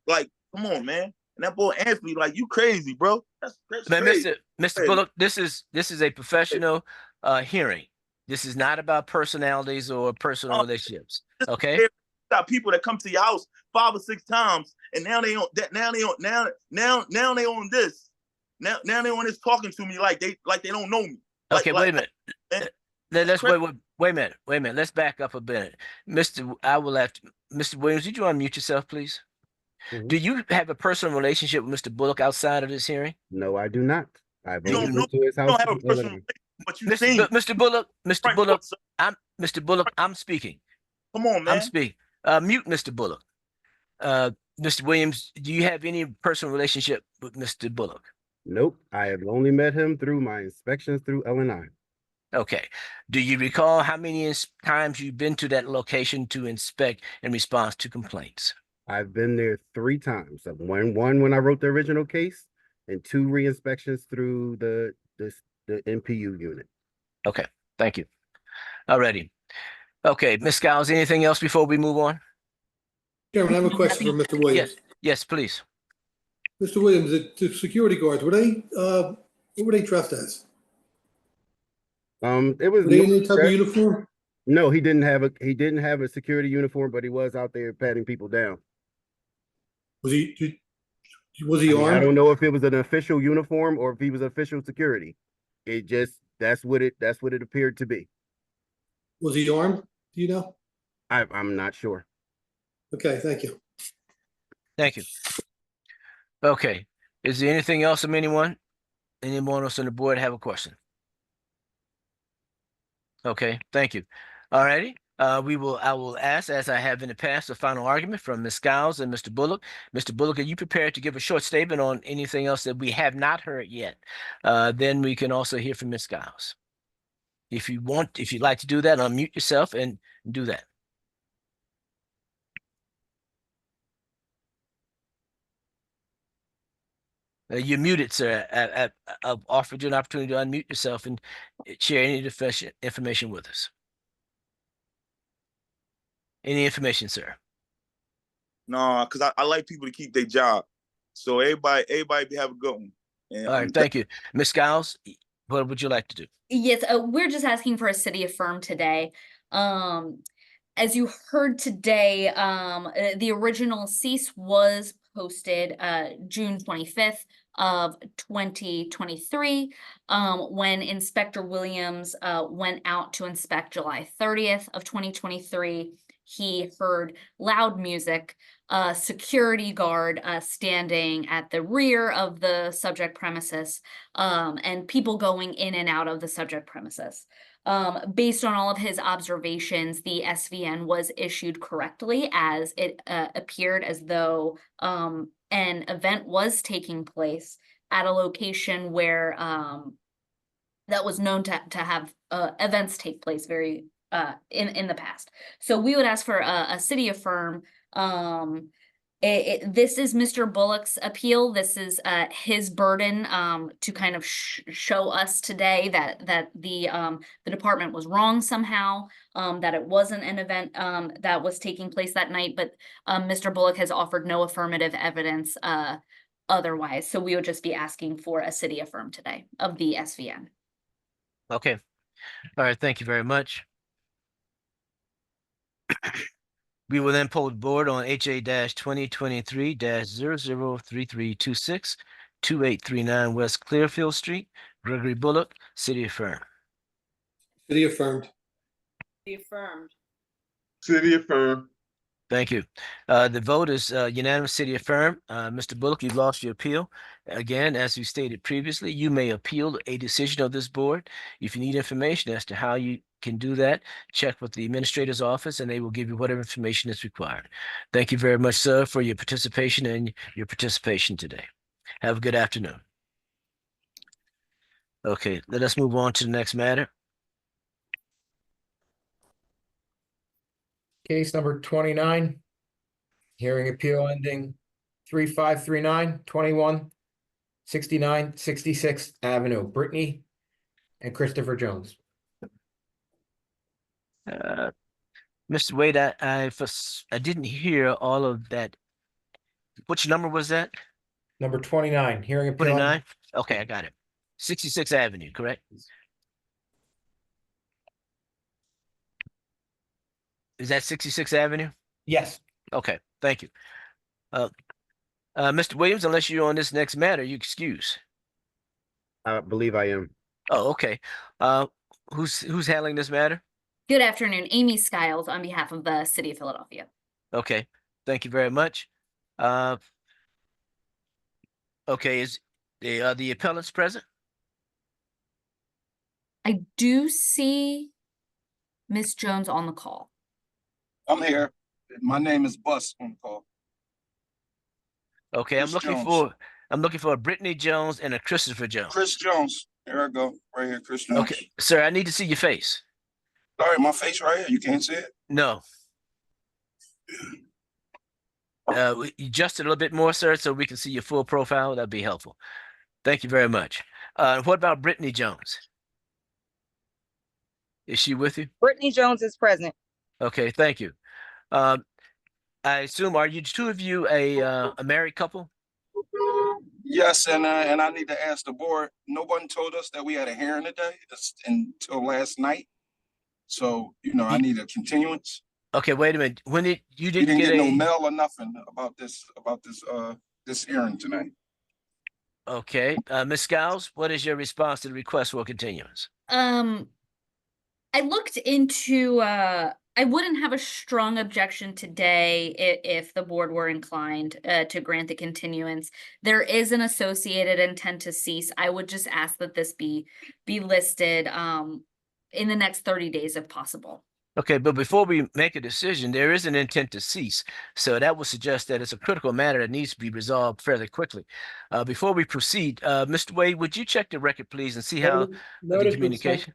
like, come on, man. And that boy Anthony, like, you crazy, bro. That's
Man,
crazy.
Mr. Bullock, this is a professional hearing. This is not about personalities or personal relationships. Okay.
Got people that come to your house 5 or 6 times, and now they on that. Now they on this. Now they on this talking to me like they don't know me.
Okay, wait a minute. Let's wait a minute. Let's back up a bit. Mr. Williams, would you unmute yourself, please? Do you have a personal relationship with Mr. Bullock outside of this hearing?
No, I do not. I've
You
only
don't
been to his house.
have a personal relationship, but you seen
Mr. Bullock, Mr. Bullock, I'm speaking.
Come on, man.
I'm speaking. Mute Mr. Bullock. Mr. Williams, do you have any personal relationship with Mr. Bullock?
Nope. I have only met him through my inspections through LNI.
Okay. Do you recall how many times you've been to that location to inspect in response to complaints?
I've been there 3 times. One when I wrote the original case, and 2 re-inspections through the NPU unit.
Okay, thank you. Alrighty. Okay, Ms. Skiles, anything else before we move on?
Chairman, I have a question for Mr. Williams.
Yes, please.
Mr. Williams, the security guards, what were they dressed as?
It was
Were they in any type of uniform?
No, he didn't have a security uniform, but he was out there patting people down.
Was he
I
armed?
don't know if it was an official uniform or if he was official security. That's what it appeared to be.
Was he armed? Do you know?
I'm not sure.
Okay, thank you.
Thank you. Okay. Is there anything else from anyone? Anyone else on the board have a question? Okay, thank you. All righty. I will ask, as I have in the past, a final argument from Ms. Skiles and Mr. Bullock. Mr. Bullock, are you prepared to give a short statement on anything else that we have not heard yet? Then we can also hear from Ms. Skiles. If you'd like to do that, unmute yourself and do that. You're muted, sir. I've offered you an opportunity to unmute yourself and share any information with us. Any information, sir?
No, because I like people to keep their job. So everybody have a good one. And
all right, thank you. Ms. Skiles, what would you like to do?
Yes, we're just asking for a city affirm today. As you heard today, the original cease was posted June 25th of 2023, when Inspector Williams went out to inspect July 30th of 2023. He heard loud music, security guard standing at the rear of the subject premises, and people going in and out of the subject premises. Based on all of his observations, the SVN was issued correctly, as it appeared as though an event was taking place at a location where that was known to have events take place very in the past. So we would ask for a city affirm. This is Mr. Bullock's appeal. This is his burden to kind of show us today that the department was wrong somehow, that it wasn't an event that was taking place that night, but Mr. Bullock has offered no affirmative evidence otherwise. So we would just be asking for a city affirm today of the SVN.
Okay. All right. Thank you very much. We will then poll the board on HA-2023-003326, 2839 West Clearfield Street. Gregory Bullock, city affirmed.
City affirmed.
Affirmed.
City affirmed.
Thank you. The vote is unanimous, city affirmed. Mr. Bullock, you've lost your appeal. Again, as we stated previously, you may appeal a decision of this board. If you need information as to how you can do that, check with the administrator's office and they will give you whatever information is required. Thank you very much, sir, for your participation and your participation today. Have a good afternoon. Okay, let us move on to the next matter.
Case number 29. Hearing appeal ending 3539 2169 66th Avenue, Brittany and Christopher Jones.
Mr. Wade, I didn't hear all of that. Which number was that?
Number 29, hearing appeal.
29? Okay, I got it. 66th Avenue, correct? Is that 66th Avenue?
Yes.
Okay, thank you. Mr. Williams, unless you're on this next matter, you excuse.
I believe I am.
Oh, okay. Who's handling this matter?
Good afternoon, Amy Skiles on behalf of the City of Philadelphia.
Okay, thank you very much. Okay, is the appellants present?
I do see Miss Jones on the call.
I'm here. My name is Bus on call.
Okay,
Chris Jones.
I'm looking for a Brittany Jones and a Christopher Jones.
Chris Jones. Here I go. Right here, Chris Jones.
Okay, sir, I need to see your face.
All right, my face right here. You can't see it?
No. You adjust it a little bit more, sir, so we can see your full profile. That'd be helpful. Thank you very much. What about Brittany Jones? Is she with you?
Brittany Jones is present.
Okay, thank you. I assume, are you two of you a married couple?
Yes, and I need to ask the board. No one told us that we had a hearing today. It's until last night. So, I need a continuance.
Okay, wait a minute. When did you
We
didn't
didn't
get
get no
a
mail or nothing about this hearing tonight.
Okay, Ms. Skiles, what is your response to the request for continuance?
I looked into I wouldn't have a strong objection today if the board were inclined to grant the continuance. There is an associated intent to cease. I would just ask that this be listed in the next 30 days if possible.
Okay, but before we make a decision, there is an intent to cease. So that would suggest that it's a critical matter that needs to be resolved fairly quickly. Before we proceed, Mr. Wade, would you check the record, please, and see how the communication?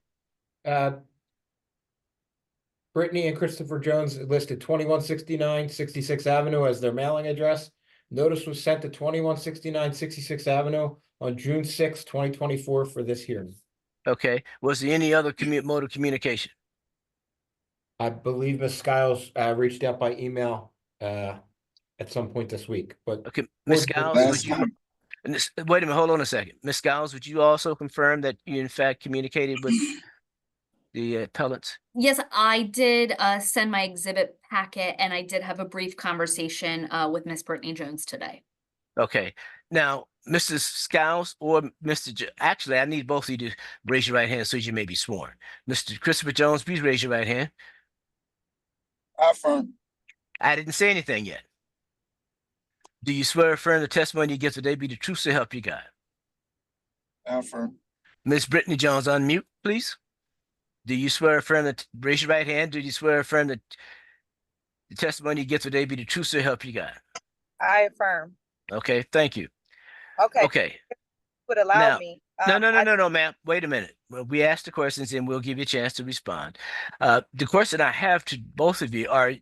Brittany and Christopher Jones listed 2169 66th Avenue as their mailing address. Notice was sent to 2169 66th Avenue on June 6, 2024 for this hearing.
Okay, was there any other mode of communication?
I believe Ms. Skiles reached out by email at some point this week, but
okay, Ms. Skiles, would you wait a minute, hold on a second. Ms. Skiles, would you also confirm that you in fact communicated with the appellants?
Yes, I did send my exhibit packet and I did have a brief conversation with Miss Brittany Jones today.
Okay, now Mrs. Skiles or Mr. Actually, I need both of you to raise your right hand so you may be sworn. Mr. Christopher Jones, please raise your right hand.
I affirm.
I didn't say anything yet. Do you swear or affirm the testimony you give today be the truth so help you God?
I affirm.
Miss Brittany Jones, unmute, please. Do you swear or affirm that, raise your right hand, do you swear or affirm that the testimony you give today be the truth so help you God?
I affirm.
Okay, thank you.
Okay.
Okay.
Would allow
Now,
me.
No, ma'am. Wait a minute. Well, we asked the questions and we'll give you a chance to respond. The question I have to both of you are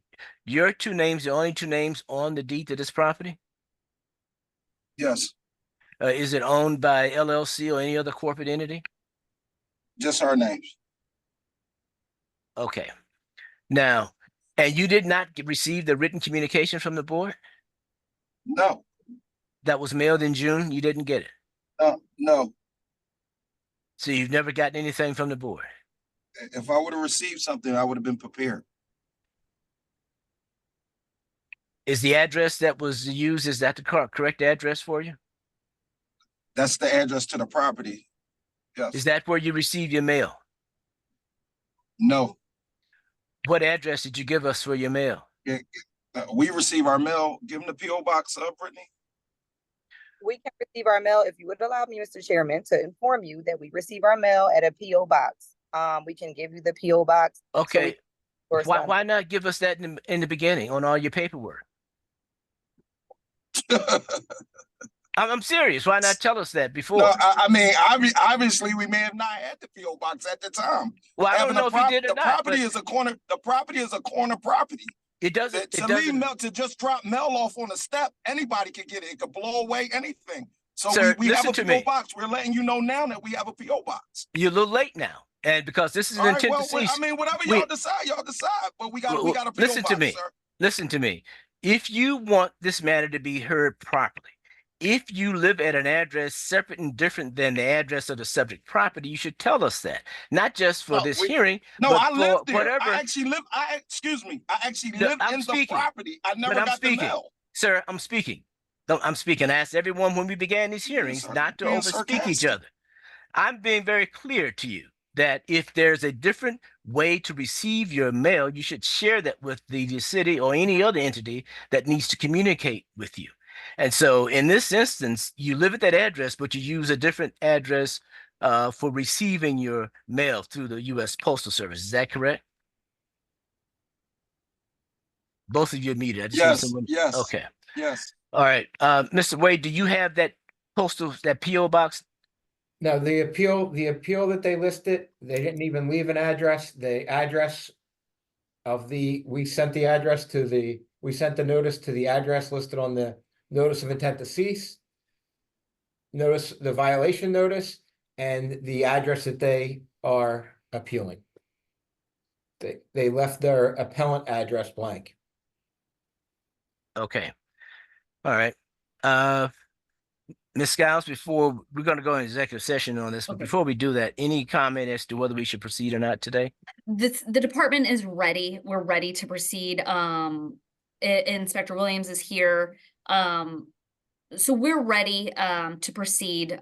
your two names, the only two names on the deed to this property?
Yes.
Is it owned by LLC or any other corporate entity?
Just our names.
Okay. Now, and you did not receive the written communication from the board?
No.
That was mailed in June? You didn't get it?
No.
So you've never gotten anything from the board?
If I would have received something, I would have been prepared.
Is the address that was used, is that the correct address for you?
That's the address to the property. Yes.
Is that where you received your mail?
No.
What address did you give us for your mail?
We receive our mail. Give them the PO box, Brittany.
We can receive our mail, if you would allow me, Mr. Chairman, to inform you that we receive our mail at a PO box. We can give you the PO box.
Okay.
So
why not give us that in the beginning on all your paperwork? I'm serious. Why not tell us that before?
No, I mean, obviously, we may have not had the PO box at the time.
Well, I don't know if you did or
the
not.
Property is a corner. The property is a corner property.
It doesn't.
Leave mail, to just drop mail off on a step. Anybody can get it. It could blow away anything. So
Sir,
we have a
to
PO
me.
box. We're letting you know now that we have a PO box.
You're a little late now, and because this is an intent to cease.
I mean, whatever y'all decide. But we got a PO
listen
box,
to me.
sir.
Listen to me. If you want this matter to be heard properly, if you live at an address separate and different than the address of the subject property, you should tell us that. Not just for this hearing, but
I live there.
whatever.
I actually live. Excuse me. I actually live in the property. I never got the mail.
Sir, I'm speaking. I'm speaking. I asked everyone when we began these hearings not to overspeak each other. I'm being very clear to you that if there's a different way to receive your mail, you should share that with the city or any other entity that needs to communicate with you. And so in this instance, you live at that address, but you use a different address for receiving your mail through the U.S. Postal Service. Is that correct? Both of you are muted. I just need someone.
Yes.
Okay.
Yes.
All right. Mr. Wade, do you have that PO box?
No, the appeal that they listed, they didn't even leave an address. The address we sent the notice to the address listed on the notice of intent to cease, notice the violation notice, and the address that they are appealing. They left their appellant address blank.
Okay. All right. Ms. Skiles, before we're going to go in executive session on this, but before we do that, any comment as to whether we should proceed or not today?
The department is ready. We're ready to proceed. Inspector Williams is here. So we're ready to proceed.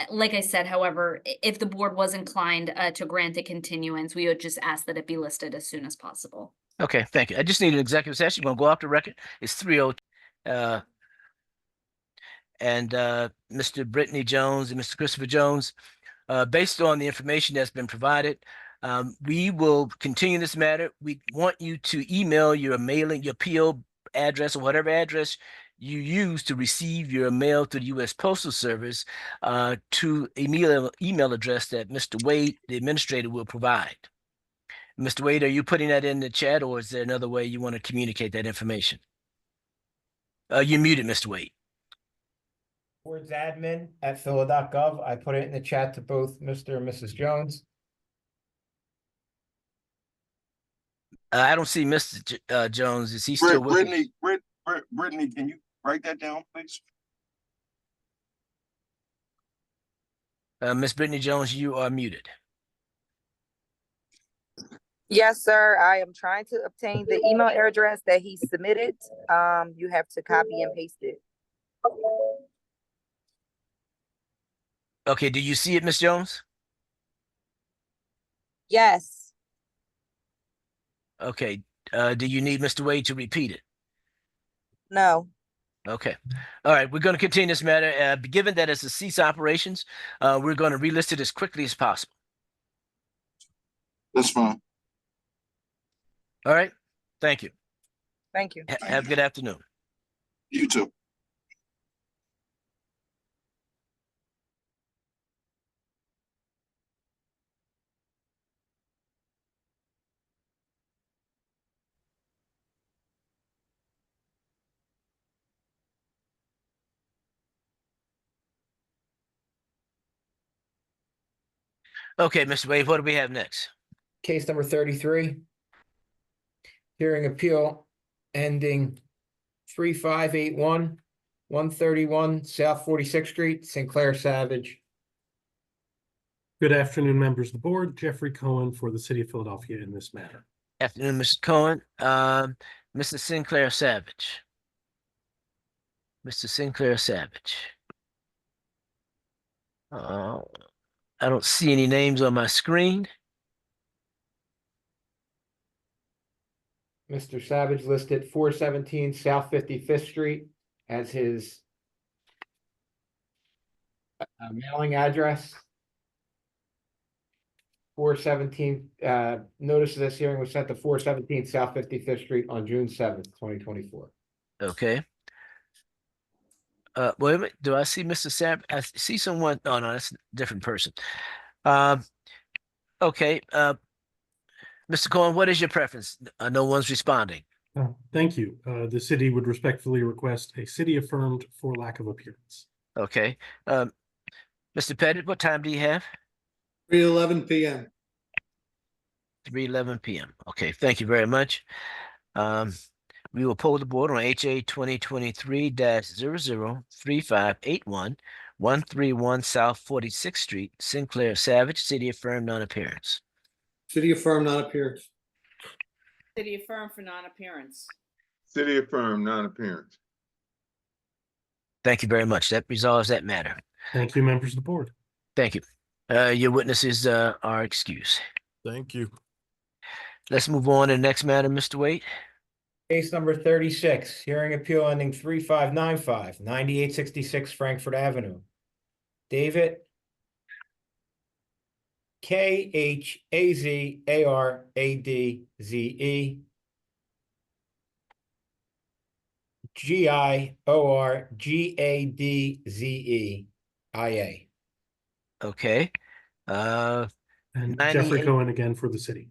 Like I said, however, if the board was inclined to grant a continuance, we would just ask that it be listed as soon as possible.
Okay, thank you. I just need an executive session. We're going to go off the record. It's 3:00. And Mr. Brittany Jones and Mr. Christopher Jones, based on the information that's been provided, we will continue this matter. We want you to email your PO address or whatever address you use to receive your mail to the U.S. Postal Service to an email address that Mr. Wade, the administrator, will provide. Mr. Wade, are you putting that in the chat, or is there another way you want to communicate that information? You're muted, Mr. Wade.
Board's admin@phila.gov. I put it in the chat to both Mr. and Mrs. Jones.
I don't see Mr. Jones. Is he still with me?
Brittany, can you write that down, please?
Miss Brittany Jones, you are muted.
Yes, sir. I am trying to obtain the email address that he submitted. You have to copy and paste it.
Okay, do you see it, Miss Jones?
Yes.
Okay, do you need Mr. Wade to repeat it?
No.
Okay. All right, we're going to continue this matter. Given that it's a cease operations, we're going to relist it as quickly as possible.
That's fine.
All right. Thank you.
Thank you.
Have a good afternoon.
You too.
Okay, Mr. Wade, what do we have next?
Case number 33. Hearing appeal ending 3581, 131 South 46th Street, St. Clair Savage.
Good afternoon, members of the board. Jeffrey Cohen for the City of Philadelphia in this matter.
Afternoon, Mr. Cohen. Mr. Sinclair Savage. Mr. Sinclair Savage. I don't see any names on my screen.
Mr. Savage listed 417 South 55th Street as his mailing address. 417, notice of this hearing was sent to 417 South 55th Street on June 7th, 2024.
Okay. Wait a minute. Do I see Mr. Sab? I see someone. Oh, no, that's a different person. Okay. Mr. Cohen, what is your preference? No one's responding.
Thank you. The city would respectfully request a city affirmed for lack of appearance.
Okay. Mr. Pettit, what time do you have?
3:11 p.m.
3:11 p.m. Okay, thank you very much. We will poll the board on HA 2023-003581, 131 South 46th Street, Sinclair Savage, city affirmed non-appearance.
City affirmed non-appearance.
City affirmed for non-appearance.
City affirmed non-appearance.
Thank you very much. That resolves that matter.
Thank you, members of the board.
Thank you. Your witnesses are excused.
Thank you.
Let's move on to the next matter, Mr. Wade.
Case number 36, hearing appeal ending 3595, 9866 Frankfurt Avenue. David Khazardze Giorgadzie.
Okay.
And
98
Jeffrey Cohen again for the city.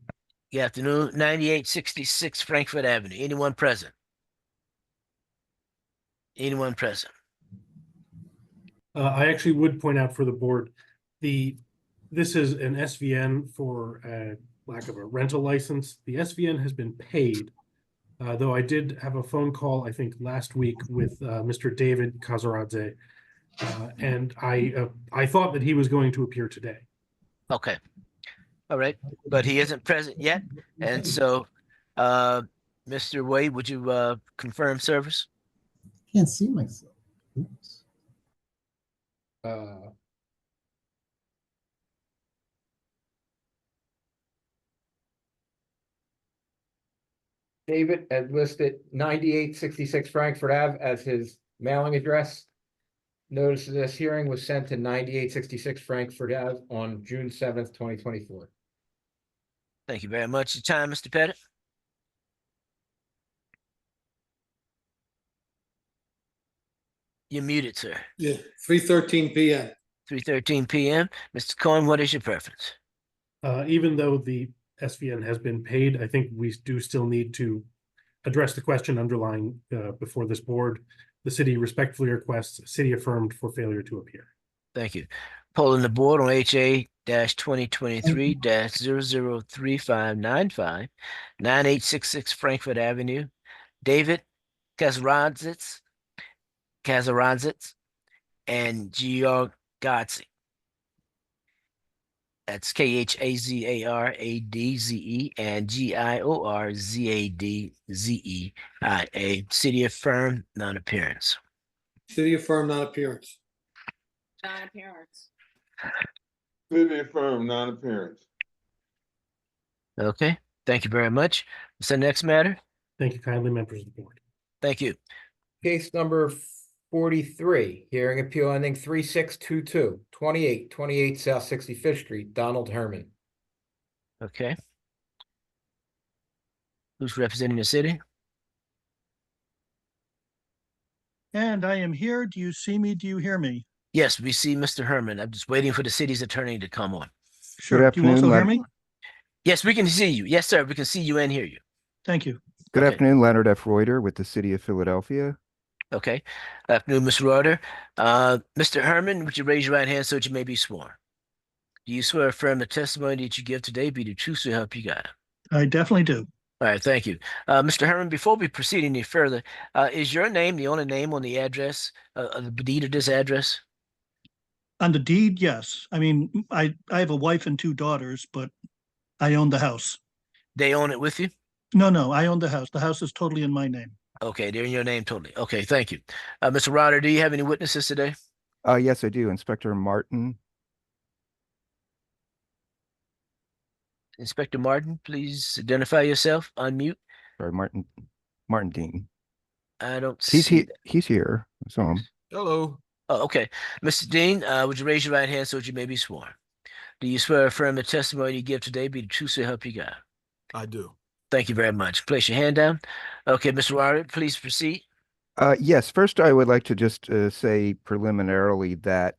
Good afternoon. 9866 Frankfurt Avenue. Anyone present? Anyone present?
I actually would point out for the board, this is an SVN for lack of a rental license. The SVN has been paid, though I did have a phone call, I think, last week with Mr. David Khazardze, and I thought that he was going to appear today.
Okay. All right. But he isn't present yet. And so, Mr. Wade, would you confirm service?
Can't see myself. Oops.
David had listed 9866 Frankfurt Ave as his mailing address. Notice of this hearing was sent to 9866 Frankfurt Ave on June 7th, 2024.
Thank you very much. Your time, Mr. Pettit. You're muted, sir.
Yeah, 3:13 p.m.
3:13 p.m. Mr. Cohen, what is your preference?
Even though the SVN has been paid, I think we do still need to address the question underlying before this board. The city respectfully requests city affirmed for failure to appear.
Thank you. Polling the board on HA 2023-003595, 9866 Frankfurt Avenue. David Khazardze and Giorgadzie. That's Khazardze and Giorgadzea. City affirmed non-appearance.
City affirmed non-appearance.
Non-appearance.
City affirmed non-appearance.
Okay. Thank you very much. What's the next matter?
Thank you kindly, members of the board.
Thank you.
Case number 43, hearing appeal ending 3622, 2828 South 65th Street, Donald Herman.
Okay. Who's representing the city?
And I am here. Do you see me? Do you hear me?
Yes, we see Mr. Herman. I'm just waiting for the city's attorney to come on.
Sure. Do you also hear me?
Yes, we can see you. Yes, sir. We can see you and hear you.
Thank you.
Good
Okay.
afternoon, Leonard F. Reuter with the City of Philadelphia.
Okay. Afternoon, Mr. Reuter. Mr. Herman, would you raise your right hand so that you may be sworn? Do you swear or affirm the testimony that you give today be the truth so help you God?
I definitely do.
All right, thank you. Mr. Herman, before we proceed any further, is your name the only name on the address, the deed of this address?
On the deed, yes. I mean, I have a wife and 2 daughters, but I own the house.
They own it with you?
No, I own the house. The house is totally in my name.
Okay, they're in your name totally. Okay, thank you. Mr. Reuter, do you have any witnesses today?
Yes, I do. Inspector Martin.
Inspector Martin, please identify yourself, unmute.
Sorry, Martin Dean.
I don't see that.
He's here. I saw him.
Hello.
Oh, okay. Mr. Dean, would you raise your right hand so that you may be sworn? Do you swear or affirm the testimony you give today be the truth so help you God?
I do.
Thank you very much. Place your hand down. Okay, Mr. Warren, please proceed.
Yes, first I would like to just say preliminarily that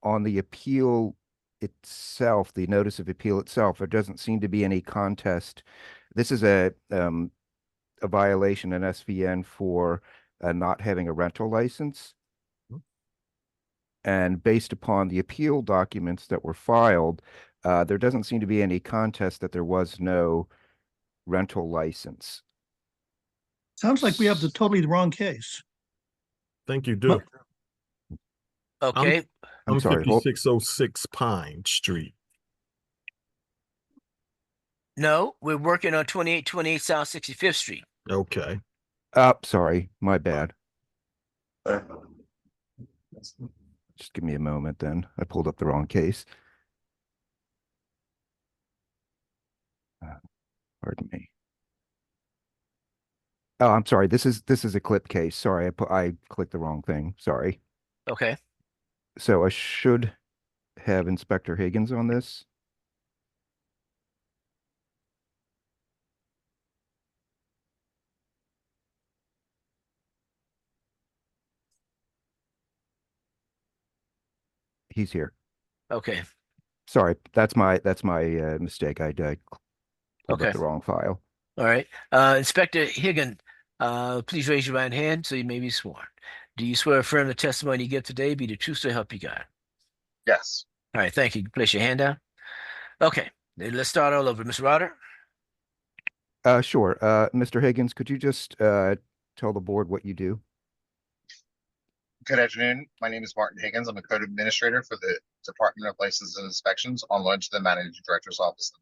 on the appeal itself, the notice of appeal itself, there doesn't seem to be any contest. This is a violation, an SVN for not having a rental license. And based upon the appeal documents that were filed, there doesn't seem to be any contest that there was no rental license.
Sounds like we have the totally wrong case.
Think you do.
Okay.
I'm sorry.
5606 Pine Street.
No, we're working on 2828 South 65th Street.
Okay.
Sorry, my bad. Just give me a moment then. I pulled up the wrong case. Pardon me. Oh, I'm sorry. This is a clip case. Sorry, I clicked the wrong thing. Sorry.
Okay.
So I should have Inspector Higgins on this. He's here.
Okay.
Sorry, that's my mistake. I pulled
Okay.
up the wrong file.
All right. Inspector Higgins, please raise your right hand so you may be sworn. Do you swear or affirm the testimony you give today be the truth so help you God?
Yes.
All right, thank you. Place your hand down. Okay, then let's start all over. Mr. Roder?
Sure. Mr. Higgins, could you just tell the board what you do?
Good afternoon. My name is Martin Higgins. I'm a code administrator for the Department of Licenses and Inspections on loan to the Managing Director's Office.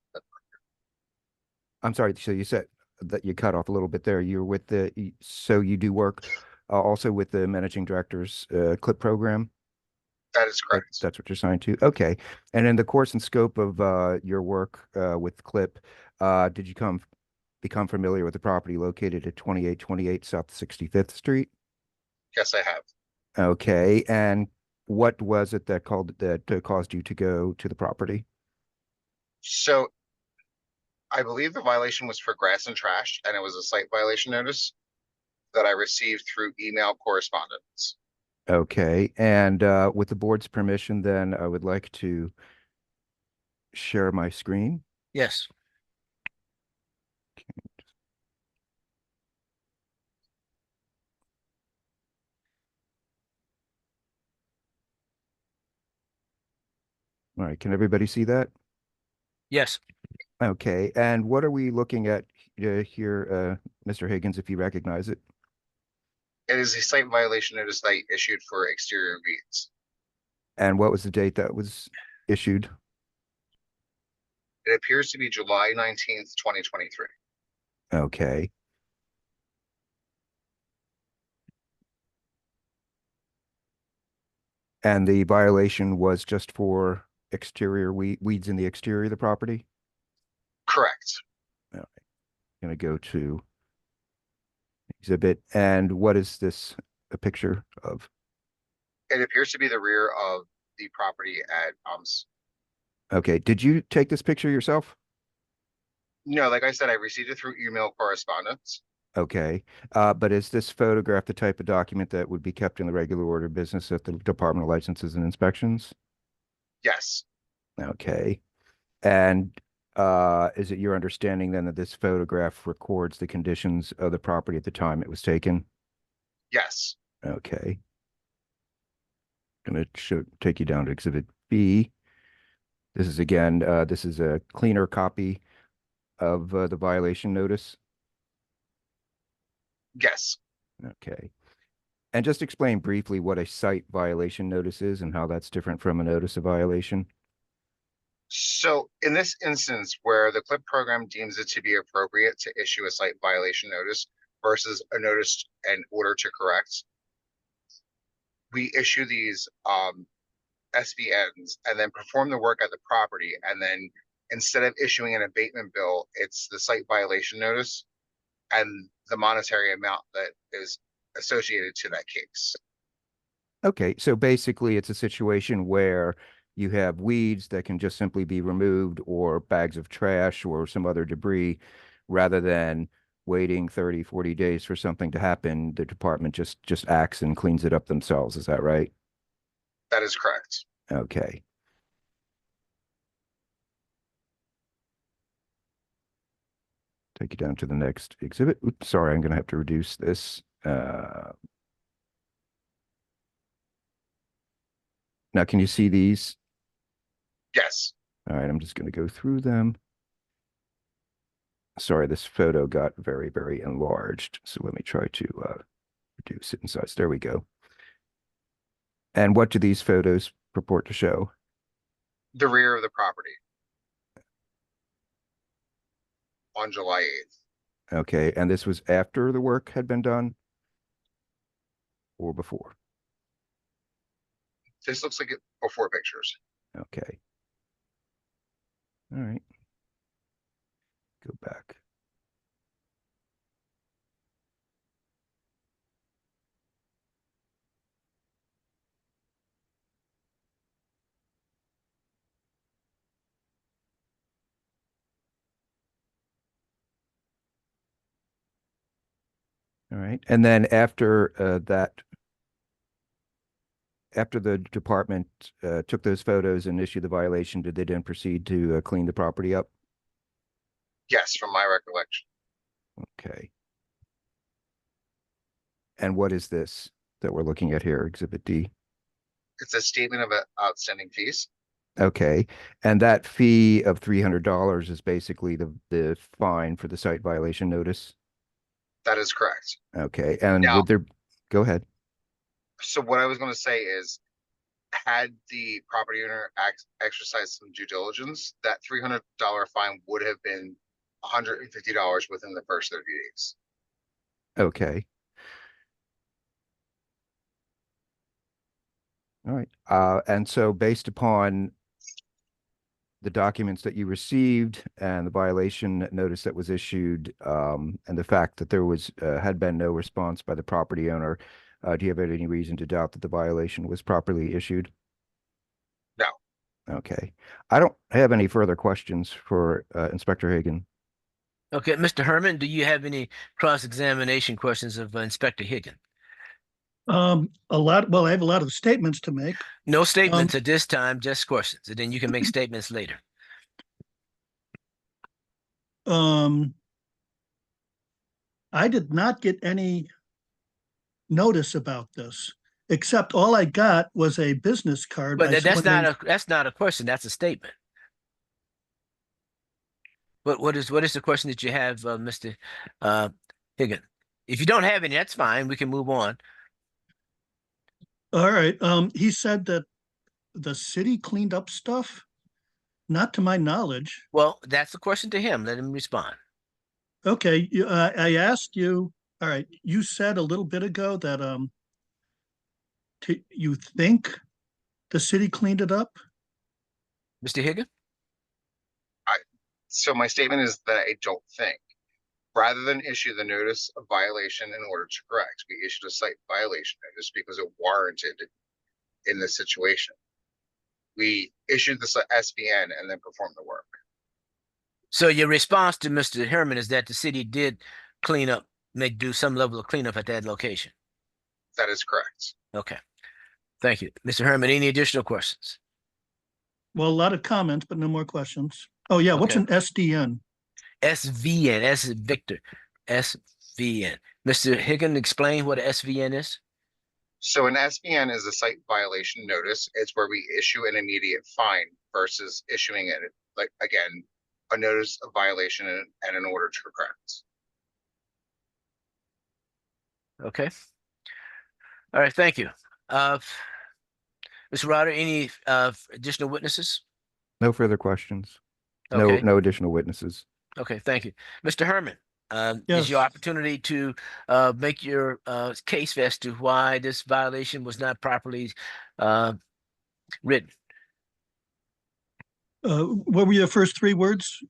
I'm sorry. So you said that you cut off a little bit there. You're with so you do work also with the Managing Director's CLIP program?
That is correct.
That's what you're assigned to. Okay. And in the course and scope of your work with CLIP, did you become familiar with the property located at 2828 South 65th Street?
Yes, I have.
Okay. And what was it that caused you to go to the property?
So I believe the violation was for grass and trash, and it was a site violation notice that I received through email correspondence.
Okay. And with the board's permission, then I would like to share my screen.
Yes.
All right. Can everybody see that?
Yes.
Okay. And what are we looking at here, Mr. Higgins, if you recognize it?
It is a site violation notice that I issued for exterior weeds.
And what was the date that was issued?
It appears to be July 19th, 2023.
Okay. And the violation was just for exterior weeds in the exterior of the property?
Correct.
All right. I'm going to go to exhibit. And what is this a picture of?
It appears to be the rear of the property at
Okay. Did you take this picture yourself?
No, like I said, I received it through email correspondence.
Okay. But is this photograph the type of document that would be kept in the regular order of business at the Department of Licenses and Inspections?
Yes.
Okay. And is it your understanding then that this photograph records the conditions of the property at the time it was taken?
Yes.
Okay. Going to take you down to Exhibit B. This is again, this is a cleaner copy of the violation notice.
Yes.
Okay. And just explain briefly what a site violation notice is and how that's different from a notice of violation.
So in this instance where the CLIP program deems it to be appropriate to issue a site violation notice versus a notice and order to correct, we issue these SVNs and then perform the work at the property. And then instead of issuing an abatement bill, it's the site violation notice. and the monetary amount that is associated to that case.
Okay, so basically it's a situation where you have weeds that can just simply be removed, or bags of trash or some other debris, rather than waiting 30, 40 days for something to happen. The department just acts and cleans it up themselves. Is that right?
That is correct.
Okay. Take you down to the next exhibit. Oops, sorry, I'm going to have to reduce this. Now, can you see these?
Yes.
All right, I'm just going to go through them. Sorry, this photo got very, very enlarged. So let me try to reduce it in size. There we go. And what do these photos purport to show?
The rear of the property on July 8th.
Okay, and this was after the work had been done or before?
This looks like it before pictures.
Okay. All right. Go back. All right. And then after after the department took those photos and issued the violation, did they then proceed to clean the property up?
Yes, from my recollection.
Okay. And what is this that we're looking at here, Exhibit D?
It's a statement of outstanding fees.
Okay. And that fee of $300 is basically the fine for the site violation notice?
That is correct.
Okay. And
Now,
would there, go ahead.
so what I was going to say is, had the property owner exercised some due diligence, that $300 fine would have been $150 within the first 30 days.
Okay. All right. And so based upon the documents that you received and the violation notice that was issued, and the fact that there was had been no response by the property owner, do you have any reason to doubt that the violation was properly issued?
No.
Okay. I don't have any further questions for Inspector Hagan.
Okay, Mr. Herman, do you have any cross-examination questions of Inspector Higgin?
A lot, well, I have a lot of statements to make.
No statements at this time, just questions, and then you can make statements later.
I did not get any notice about this, except all I got was a business card by
But
someone named.
that's not a question, that's a statement. But what is the question that you have, Mr. Higgin? If you don't have any, that's fine. We can move on.
All right. He said that the city cleaned up stuff. Not to my knowledge.
Well, that's the question to him. Let him respond.
Okay. I asked you. All right. You said a little bit ago that you think the city cleaned it up.
Mr. Higgin?
So my statement is that I don't think. Rather than issue the notice of violation in order to correct, we issued a site violation notice because it warranted in this situation. We issued the SVN and then performed the work.
So your response to Mr. Herman is that the city did clean up, do some level of cleanup at that location?
That is correct.
Okay. Thank you. Mr. Herman, any additional questions?
Well, a lot of comments, but no more questions. Oh, yeah. What's an SDN?
SVN, S is Victor, SVN. Mr. Higgin, explain what an SVN is.
So an SVN is a site violation notice. It's where we issue an immediate fine versus issuing it, like, again, a notice of violation and an order to correct.
Okay. All right, thank you. Mr. Ryder, any additional witnesses?
No further questions.
Okay.
No additional witnesses.
Okay, thank you. Mr. Herman,
Yes.
is your opportunity to make your case as to why this violation was not properly written.
What were your first three words?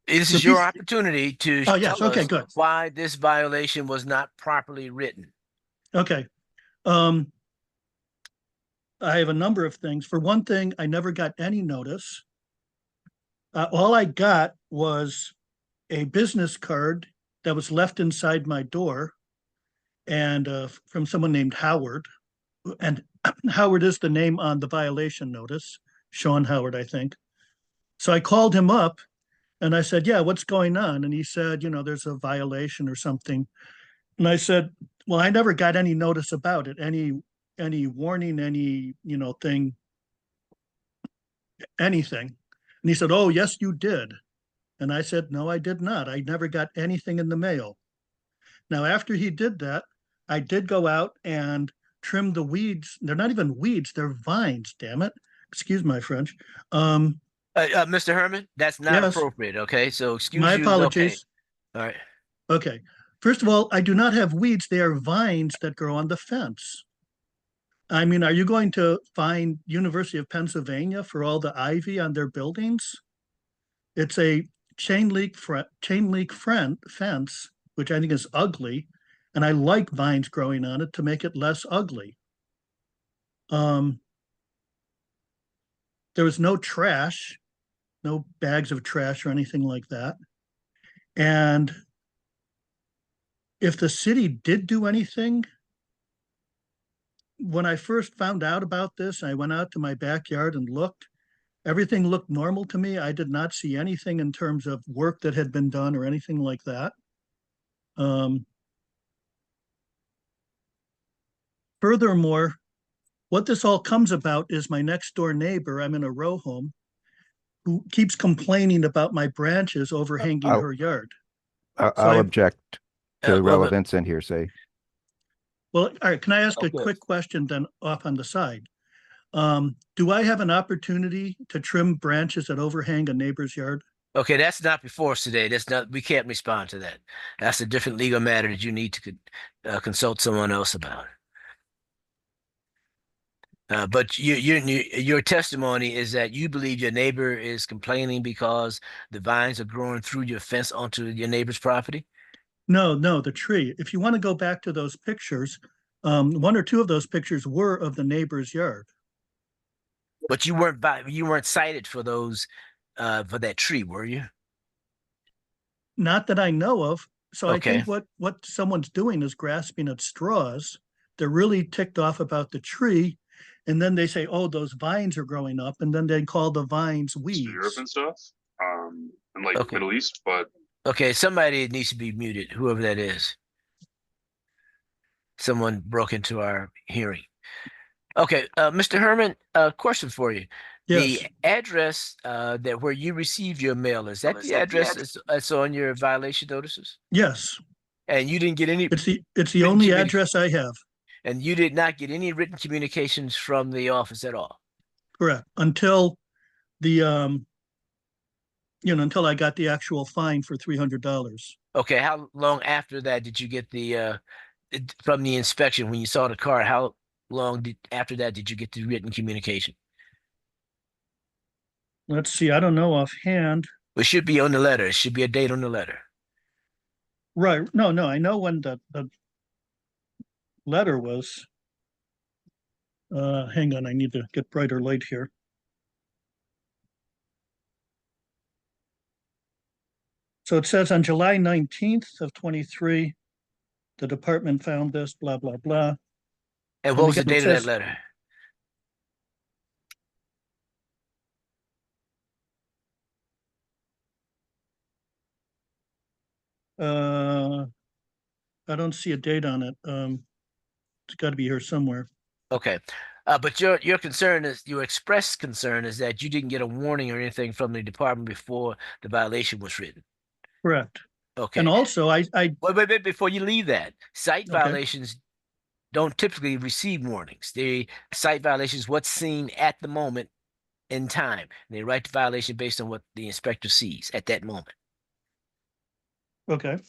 This
The
is your
piece,
opportunity to
oh, yes,
tell
okay,
us
good.
why this violation was not properly written.
Okay. I have a number of things. For one thing, I never got any notice. All I got was a business card that was left inside my door and from someone named Howard. And Howard is the name on the violation notice, Sean Howard, I think. So I called him up and I said, yeah, what's going on? And he said, there's a violation or something. And I said, well, I never got any notice about it, any warning, any, thing, anything. And he said, oh, yes, you did. And I said, no, I did not. I never got anything in the mail. Now, after he did that, I did go out and trim the weeds. They're not even weeds, they're vines, damn it. Excuse my French.
Mr. Herman, that's not
Yes,
appropriate. Okay, so
my
excuse you is okay.
apologies.
All right.
Okay. First of all, I do not have weeds. They are vines that grow on the fence. I mean, are you going to fine University of Pennsylvania for all the ivy on their buildings? It's a fence, which I think is ugly, and I like vines growing on it to make it less ugly. There was no trash, no bags of trash or anything like that. And if the city did do anything, when I first found out about this, I went out to my backyard and looked. Everything looked normal to me. I did not see anything in terms of work that had been done or anything like that. Furthermore, what this all comes about is my next door neighbor, I'm in a row home, who keeps complaining about my branches overhanging her yard.
I'll object to
well,
relevance and hearsay.
Well, all right, can I ask a quick question then off on the side? Do I have an opportunity to trim branches that overhang a neighbor's yard?
Okay, that's not before us today. That's not. We can't respond to that. That's a different legal matter that you need to consult someone else about. But your testimony is that you believe your neighbor is complaining because the vines are growing through your fence onto your neighbor's property?
No, the tree. If you want to go back to those pictures, one or two of those pictures were of the neighbor's yard.
But you weren't cited for those for that tree, were you?
Not that I know of. So I
Okay.
think what someone's doing is grasping at straws. They're really ticked off about the tree, and then they say, "Oh, those vines are growing up," and then they call the vines weeds.
Europe and stuff, and like
Okay.
Middle East, but
Okay, somebody needs to be muted, whoever that is. Someone broke into our hearing. Okay, Mr. Herman, a question for you.
Yes.
The address that where you receive your mail, is that the address that's on your violation notices?
Yes.
And you didn't get any.
It's the
written
only
communi-
address I have.
And you did not get any written communications from the office at all?
Correct. Until the until I got the actual fine for $300.
Okay, how long after that did you get the from the inspection when you saw the car? How long after that did you get the written communication?
Let's see, I don't know offhand.
It should be on the letter. It should be a date on the letter.
Right. No, I know when the letter was. Hang on, I need to get brighter light here. So it says on July 19th of 23, the department found this, blah, blah, blah.
And what was the
again,
date
it
of that
says,
letter?
I don't see a date on it. It's got to be here somewhere.
Okay. But your concern is, your expressed concern is that you didn't get a warning or anything from the department before the violation was written.
Correct.
Okay.
And also, I
wait, before you leave that, site
Okay.
violations don't typically receive warnings. The site violations what's seen at the moment in time. They write the violation based on what the inspector sees at that moment.
Okay.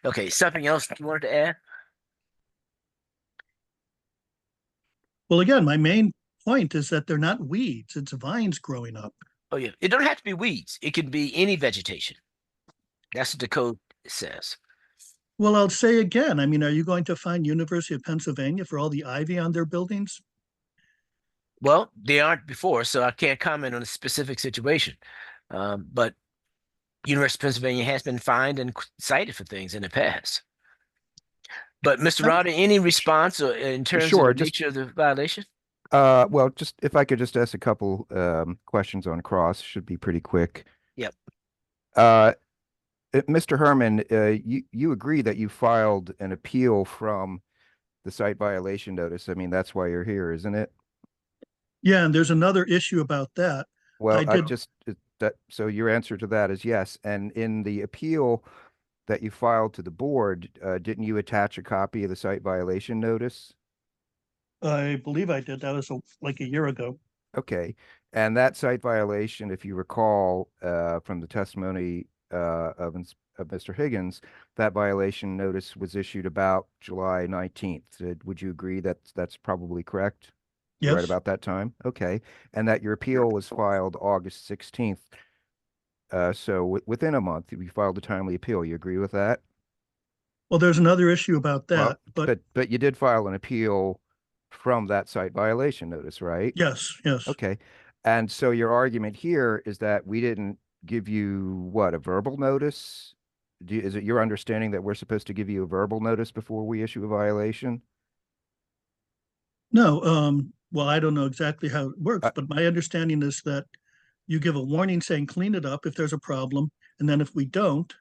Okay, something else you wanted to add?
Well, again, my main point is that they're not weeds. It's vines growing up.
Oh yeah, it don't have to be weeds. It can be any vegetation. That's what the code says.
Well, I'll say again, I mean, are you going to find University of Pennsylvania for all the ivy on their buildings?
Well, they aren't before, so I can't comment on a specific situation. But University of Pennsylvania has been fined and cited for things in the past. But Mr. Rowder, any response in terms of
Sure,
the
just
nature of the violation?
well, just if I could just ask a couple questions on cross, should be pretty quick.
Yep.
Mr. Herman, you agree that you filed an appeal from the site violation notice. I mean, that's why you're here, isn't it?
Yeah, and there's another issue about that.
Well,
I did.
So your answer to that is yes. And in the appeal that you filed to the board, didn't you attach a copy of the site violation notice?
I believe I did. That was like a year ago.
Okay. And that site violation, if you recall, from the testimony of Mr. Higgins, that violation notice was issued about July 19th. Would you agree that that's probably correct?
Yes.
Right about that time? Okay. And that your appeal was filed August 16th. So within a month, you filed a timely appeal. You agree with that?
Well, there's another issue about that,
but you did file an appeal from that site violation notice, right?
Yes, yes.
Okay. And so your argument here is that we didn't give you what, a verbal notice? Is it your understanding that we're supposed to give you a verbal notice before we issue a violation?
No, well, I don't know exactly how it works, but my understanding is that you give a warning saying clean it up if there's a problem, and then if we don't,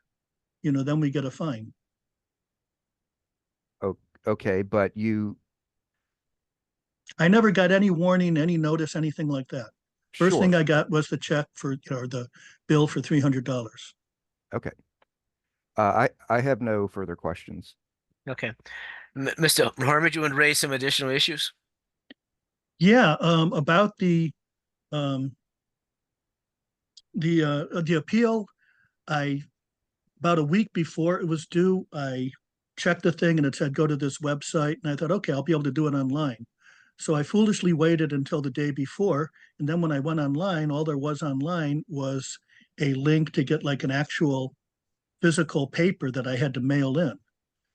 then we get a fine.
Oh, okay, but
I never got any warning, any notice, anything like that. First thing
Sure.
I got was the check for, or the bill for $300.
Okay. I have no further questions.
Okay. Mr. Herman, you want to raise some additional issues?
Yeah, about the appeal, about a week before it was due, I checked the thing and it said go to this website, and I thought, okay, I'll be able to do it online. So I foolishly waited until the day before, and then when I went online, all there was online was a link to get like an actual physical paper that I had to mail in.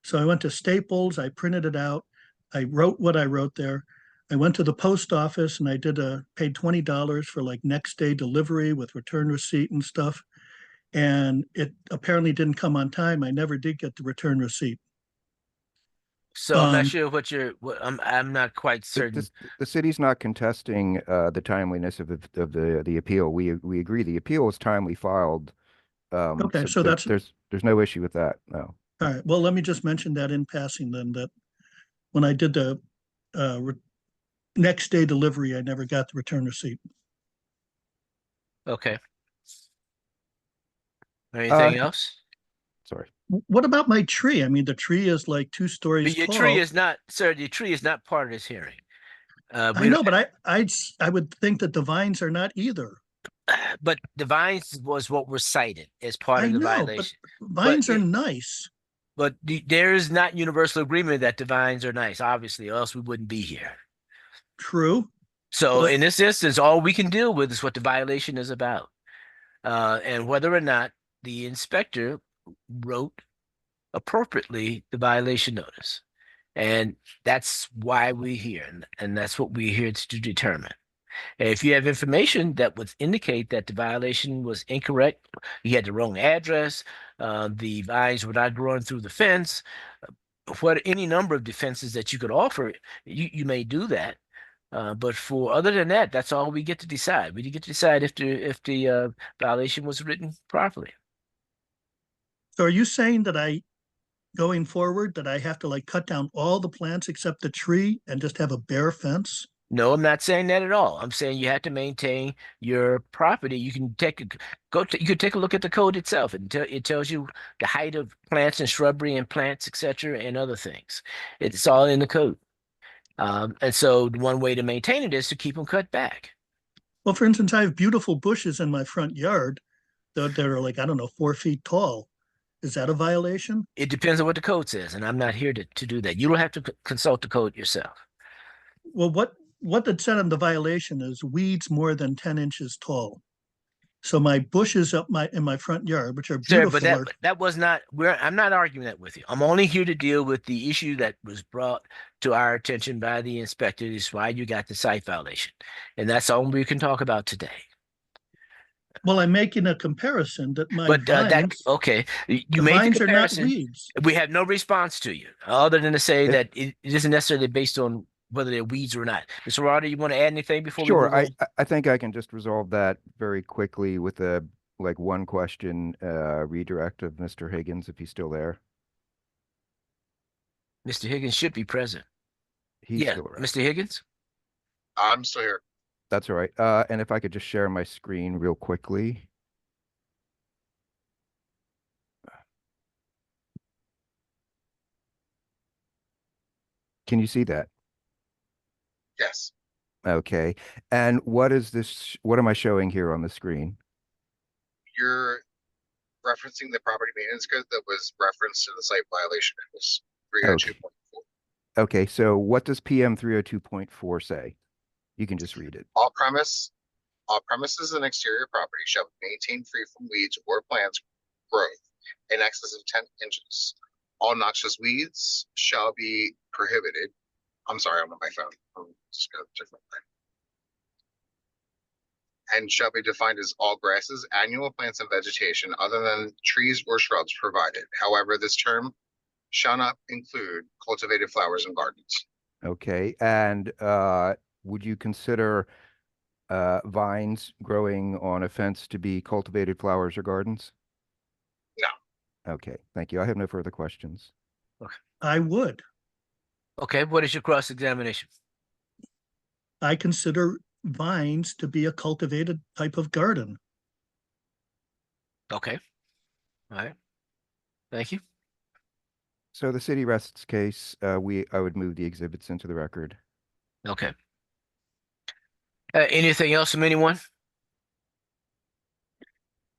So I went to Staples, I printed it out, I wrote what I wrote there. I went to the post office and I paid $20 for like next day delivery with return receipt and stuff. And it apparently didn't come on time. I never did get the return receipt.
So I'm not sure I'm not quite certain.
The city's not contesting the timeliness of the appeal. We agree the appeal is timely filed.
Okay, so that's
there's no issue with that. No.
All right. Well, let me just mention that in passing then, that when I did the next day delivery, I never got the return receipt.
Okay. Anything else?
Sorry.
What about my tree? I mean, the tree is like 2 stories
But your
tall.
tree is not, sir, your tree is not part of this hearing.
I know, but I would think that the vines are not either.
But the vines was what was cited as part of the violation.
But vines are nice.
But there is not universal agreement that the vines are nice, obviously, or else we wouldn't be here.
True.
So in this instance, all we can deal with is what the violation is about. And whether or not the inspector wrote appropriately the violation notice. And that's why we're here. And that's what we're here to determine. And if you have information that would indicate that the violation was incorrect, you had the wrong address, the vines were not growing through the fence, any number of defenses that you could offer, you may do that. But for other than that, that's all we get to decide. We get to decide if the violation was written properly.
So are you saying that going forward, that I have to like cut down all the plants except the tree and just have a bare fence?
No, I'm not saying that at all. I'm saying you have to maintain your property. You can you could take a look at the code itself, and it tells you the height of plants and shrubbery and plants, etc., and other things. It's all in the code. And so one way to maintain it is to keep them cut back.
Well, for instance, I have beautiful bushes in my front yard that are like, I don't know, 4 feet tall. Is that a violation?
It depends on what the code says, and I'm not here to do that. You don't have to consult the code yourself.
Well, what it said on the violation is weeds more than 10 inches tall. So my bushes in my front yard, which are
Sir, but
beautiful,
that was not, I'm not arguing that with you. I'm only here to deal with the issue that was brought to our attention by the inspector. This is why you got the site violation. And that's all we can talk about today.
well, I'm making a comparison that my
But
vines,
okay, you
the
made the
vines are not
comparison.
weeds.
We have no response to you other than to say that it isn't necessarily based on whether they're weeds or not. Mr. Ryder, you want to add anything before we move
Sure, I
on?
I think I can just resolve that very quickly with a one question redirect of Mr. Higgins if he's still there.
Mr. Higgins should be present.
He's
Yeah,
still around.
Mr. Higgins?
I'm still here.
That's all right. And if I could just share my screen real quickly. Can you see that?
Yes.
Okay. And what is this? What am I showing here on the screen?
You're referencing the property maintenance code that was referenced in the site violation. It was 302.4.
Okay, so what does PM 302.4 say? You can just read it.
All premises and exterior property shall be maintained free from weeds or plants growth in excess of 10 inches. All noxious weeds shall be prohibited. I'm sorry, I'm on my phone. I'm just going to different thing. And shall be defined as all grasses, annual plants, and vegetation other than trees or shrubs provided. However, this term shall not include cultivated flowers and gardens.
Okay, and would you consider vines growing on a fence to be cultivated flowers or gardens?
No.
Okay, thank you. I have no further questions.
Okay.
I would.
Okay, what is your cross-examination?
I consider vines to be a cultivated type of garden.
Okay. All right. Thank you.
So the city rests case. I would move the exhibits into the record.
Okay. Anything else from anyone?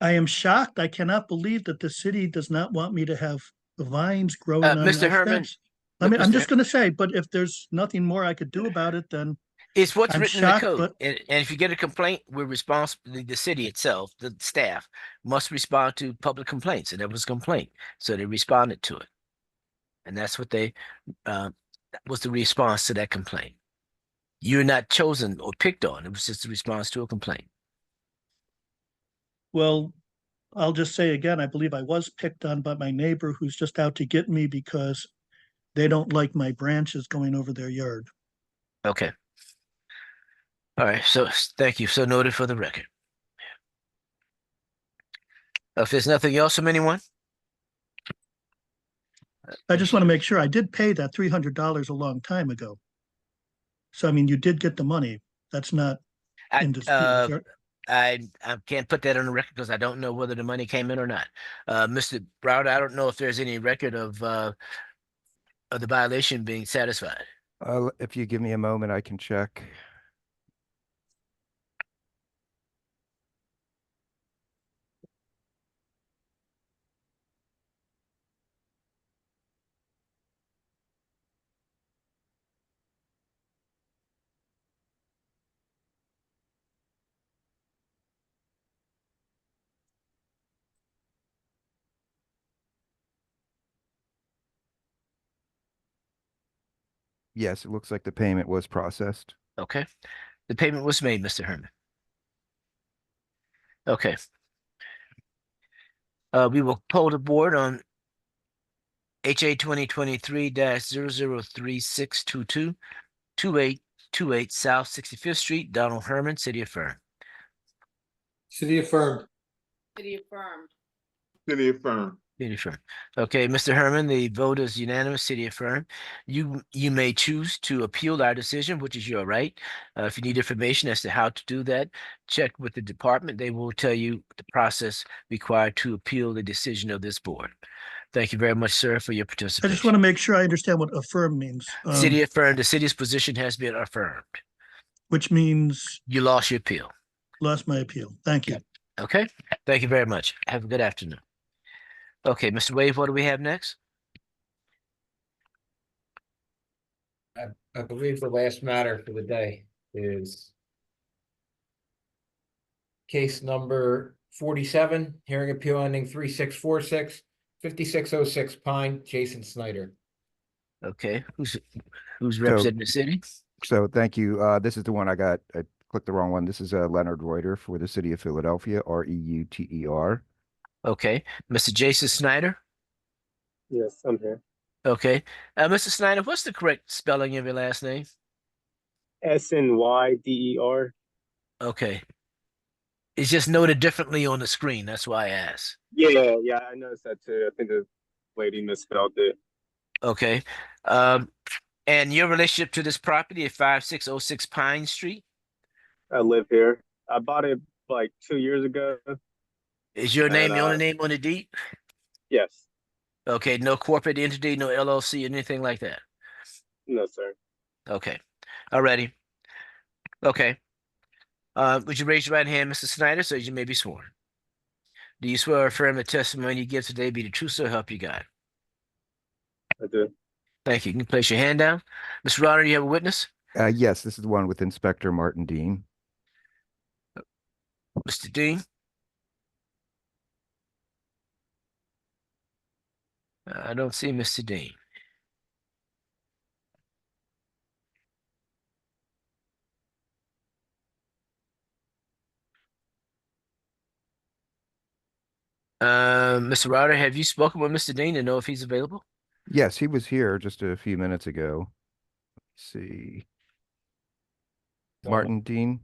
I am shocked. I cannot believe that the city does not want me to have vines growing on
Mr.
my
Herman,
fence. I mean, I'm
Mr.
just going to say, but if there's nothing more I could do about it, then
It's what's
I'm
written in the
shocked.
code.
But
And if you get a complaint, we're responsible. The city itself, the staff, must respond to public complaints. And there was a complaint, so they responded to it, and that's what that was the response to that complaint. You're not chosen or picked on. It was just a response to a complaint.
well, I'll just say again, I believe I was picked on by my neighbor who's just out to get me because they don't like my branches going over their yard.
Okay. All right. So thank you. So noted for the record. If there's nothing else from anyone,
I just want to make sure I did pay that $300 a long time ago. So, I mean, you did get the money. That's not in dispute.
I can't put that on the record because I don't know whether the money came in or not. Mr. Browder, I don't know if there's any record of the violation being satisfied.
If you give me a moment, I can check. Yes, it looks like the payment was processed.
Okay. The payment was made, Mr. Herman. Okay. We will poll the board on HA 2023-003622, 2828 South 65th Street, Donald Herman, City of Fern.
City affirmed.
City affirmed.
City affirmed.
City of Fern. Okay, Mr. Herman, the vote is unanimous, City of Fern. You may choose to appeal our decision, which is your right. If you need information as to how to do that, check with the department. They will tell you the process required to appeal the decision of this board. Thank you very much, sir, for your
I
participation.
just want to make sure I understand what affirm means.
City affirmed. The city's position has been affirmed.
Which means
you lost your appeal.
Lost my appeal. Thank you.
Okay. Thank you very much. Have a good afternoon. Okay, Mr. Wave, what do we have next?
I believe the last matter for the day is Case number 47, hearing appeal ending 3646, 5606 Pine, Jason Snyder.
Okay, who's
So,
representing the city?
so thank you. This is the one I clicked the wrong one. This is Leonard Reuter for the city of Philadelphia, Reuter.
Okay, Mr. Jason Snyder.
Yes, I'm here.
Okay, Mr. Snyder, what's the correct spelling of your last name?
Snyder.
Okay, it's just noted differently on the screen. That's why I asked.
Yeah, I noticed that too. I think the lady misspelled it.
Okay, and your relationship to this property at 5606 Pine Street?
I live here. I bought it like 2 years ago.
Is your name
And
the only name on the deed?
yes.
Okay, no corporate entity, no LLC, anything like that.
No, sir.
Okay, alrighty. Okay. Would you raise your right hand, Mr. Snyder, so you may be sworn? Do you swear or affirm the testimony you give today be the truth, so help you God?
I do.
Thank you. You can place your hand down. Mr. Rodder, you have a witness?
Yes, this is the one with Inspector Martin Dean.
Mr. Dean? I don't see Mr. Dean. Mr. Rodder, have you spoken with Mr. Dean to know if he's available?
Yes, he was here just a few minutes ago. Let's see. Martin Dean.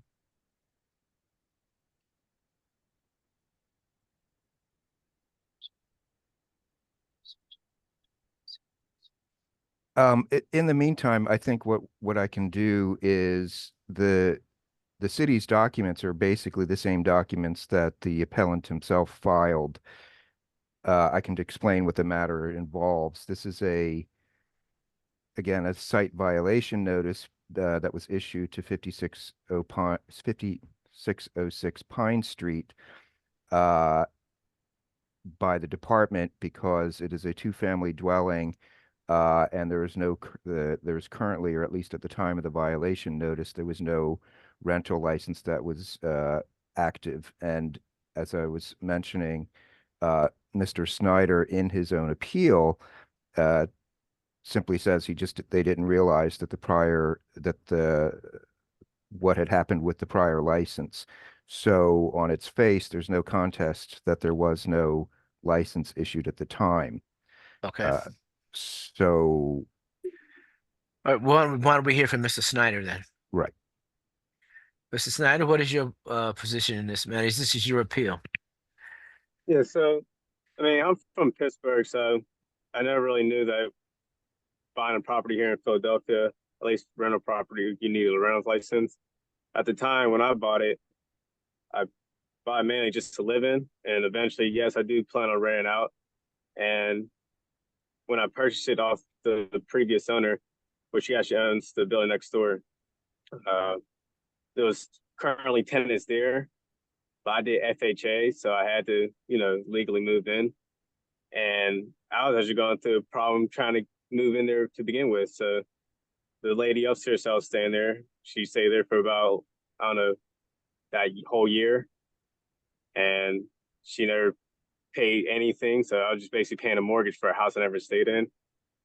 In the meantime, I think what I can do is the city's documents are basically the same documents that the appellant himself filed. I can explain what the matter involves. This is again, a site violation notice that was issued to 5606 Pine Street by the department because it is a two-family dwelling. And there's currently, or at least at the time of the violation notice, there was no rental license that was active. And as I was mentioning, Mr. Snyder, in his own appeal, simply says they didn't realize that what had happened with the prior license. So on its face, there's no contest that there was no license issued at the time.
Okay.
So,
all right, why don't we hear from Mr. Snyder then?
Right.
Mr. Snyder, what is your position in this matter? This is your appeal.
Yeah, so I mean, I'm from Pittsburgh, so I never really knew that buying a property here in Philadelphia, at least rental property, you need a rental license. At the time when I bought it, I bought it mainly just to live in, and eventually, yes, I do plan on renting out. And when I purchased it off the previous owner, which he actually owns the building next door, there was currently tenants there, but I did FHA, so I had to, legally move in. And I was actually going through a problem trying to move in there to begin with. So the lady upstairs I was staying there, she stayed there for about, I don't know, that whole year. And she never paid anything. So I was just basically paying a mortgage for a house I never stayed in.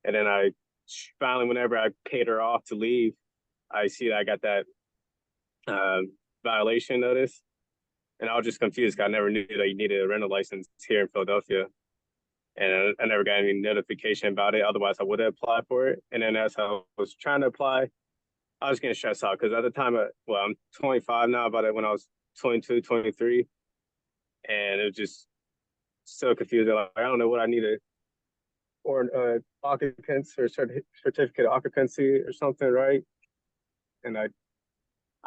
And then I finally, whenever I paid her off to leave, I see that I got that violation notice. And I was just confused because I never knew that you needed a rental license here in Philadelphia. And I never got any notification about it. Otherwise, I would have applied for it. And then as I was trying to apply, I was getting stressed out because at the time, I'm 25 now, but when I was 22, 23, and it was just so confusing. Like, I don't know what I needed, or occupants or certificate of occupancy or something, right? And I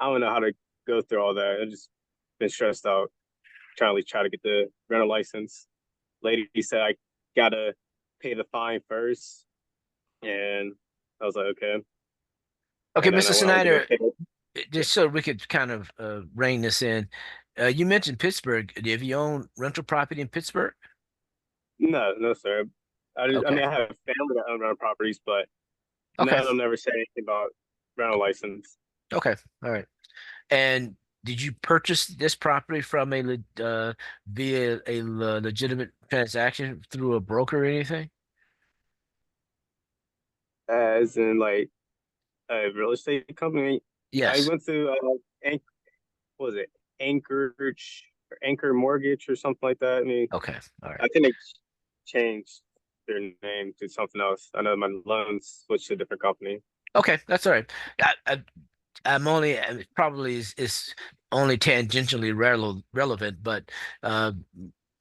don't know how to go through all that. I just been stressed out trying to get the rental license. Lady said I gotta pay the fine first, and I was like, okay.
Okay, Mr. Snyder,
Yeah.
just so we could kind of rein this in, you mentioned Pittsburgh. Have you owned rental property in Pittsburgh?
No, sir. I mean, I have family that own rental properties, but none of them never said anything about rental license.
Okay, all right. And did you purchase this property from via a legitimate transaction through a broker or anything?
As in like a real estate company. I
Yes.
went to what was it Anchor Mortgage or something like that. I mean,
Okay. All right.
I think they changed their name to something else. I know my loans switched to a different company.
Okay, that's all right. I'm only it probably is only tangentially relevant, but uh,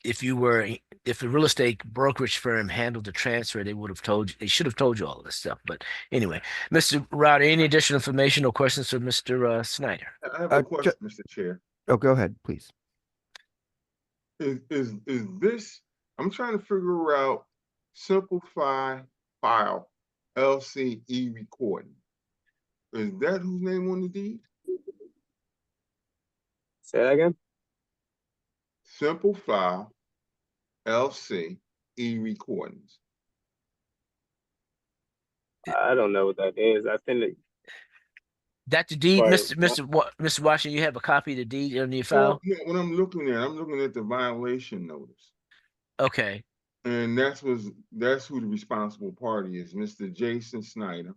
if you were if a real estate brokerage firm handled the transfer, they would have told you. They should have told you all of this stuff. But anyway, Mr. Rowder, any additional information or questions for Mr. Snyder?
I have a question, Mr. Chair.
Oh, go ahead, please.
Is this? I'm trying to figure out simplify file LCE recording. Is that whose name on the deed?
Say that again.
Simple file LCE recordings.
I don't know what that is. I think
That's the deed, Mr. Washington. You have a copy of the deed on your file.
Well, what I'm looking at the violation notice.
Okay.
And that's who the responsible party is, Mr. Jason Snyder,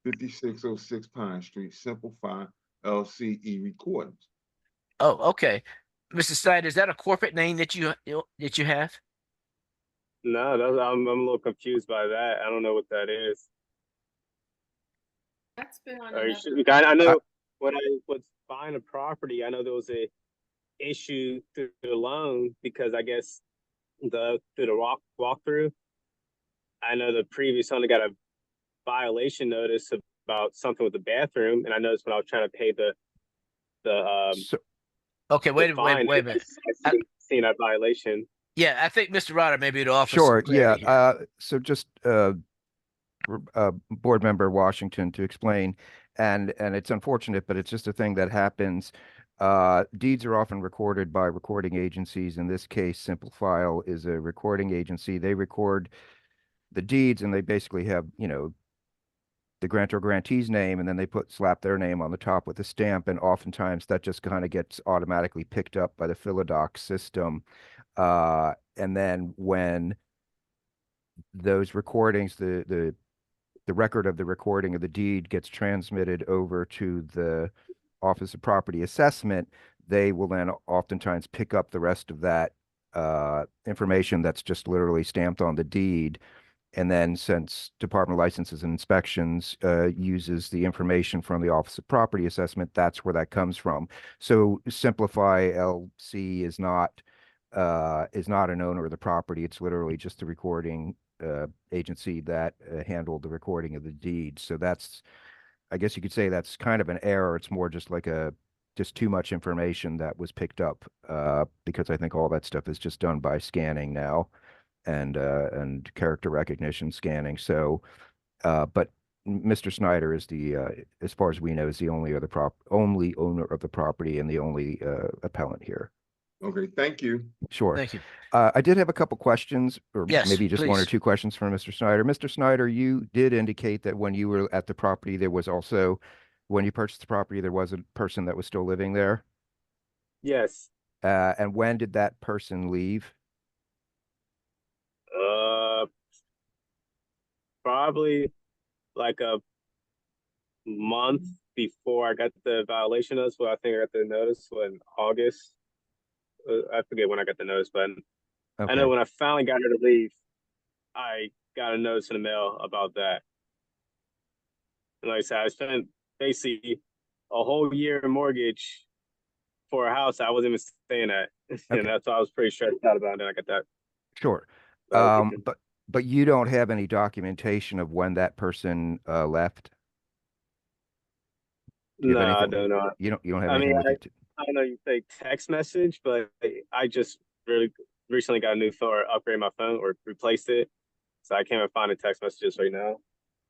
5606 Pine Street, Simple File LCE Recordings.
Oh, okay. Mr. Snyder, is that a corporate name that you have?
No, I'm a little confused by that. I don't know what that is.
That's been on
I know when I was buying a property, I know there was a issue through the loan because I guess through the walkthrough, I know the previous owner got a violation notice about something with the bathroom, and I noticed when I was trying to pay
okay, wait a minute.
I seen that violation.
Yeah, I think Mr. Rotter maybe to offer
Sure.
some clarity here.
So just board member Washington to explain, and it's unfortunate, but it's just a thing that happens. Deeds are often recorded by recording agencies. In this case, Simple File is a recording agency. They record the deeds, and they basically have, the grantor grantee's name, and then they slap their name on the top with a stamp, and oftentimes that just kind of gets automatically picked up by the Philodoc system. And then when those recordings, the record of the recording of the deed gets transmitted over to the Office of Property Assessment, they will then oftentimes pick up the rest of that information that's just literally stamped on the deed. And then since Department of Licenses and Inspections uses the information from the Office of Property Assessment, that's where that comes from. So Simplify LC is not an owner of the property. It's literally just the recording agency that handled the recording of the deed. So that's, I guess you could say that's kind of an error. It's more just like just too much information that was picked up because I think all that stuff is just done by scanning now and character recognition scanning. So, but Mr. Snyder is as far as we know, is the only owner of the property and the only appellant here.
Okay, thank you.
Sure.
Thank you.
I did have a couple questions, or
yes,
maybe just one or
please.
two questions for Mr. Snyder. Mr. Snyder, you did indicate that when you were at the property, when you purchased the property, there was a person that was still living there?
Yes.
And when did that person leave?
Probably like a month before I got the violation notice. Well, I think I got the notice in August. I forget when I got the notice, but I know when I finally got her to leave, I got a notice in the mail about that. And like I said, I spent basically a whole year mortgage for a house I wasn't even staying at. And that's why I was pretty stressed out about it. And I got that.
Sure. But you don't have any documentation of when that person left?
No, I don't know.
You don't have anything with you?
I don't know, you say text message, but I just really recently got a new phone or upgraded my phone or replaced it. So I can't even find the text messages right now.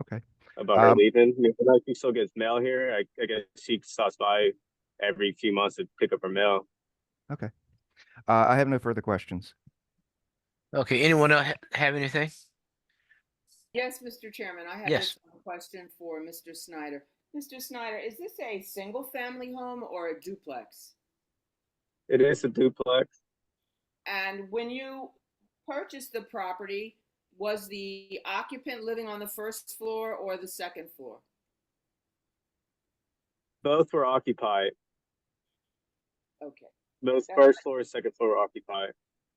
Okay.
About her leaving. I mean, she still gets mail here. I guess she stops by every few months to pick up her mail.
Okay. I have no further questions.
Okay. Anyone else have anything?
Yes, Mr. Chairman, I have
yes.
a question for Mr. Snyder. Mr. Snyder, is this a single family home or a duplex?
It is a duplex.
And when you purchased the property, was the occupant living on the first floor or the second floor?
Both were occupied.
Okay.
Both
That's
first floor and second floor were occupied.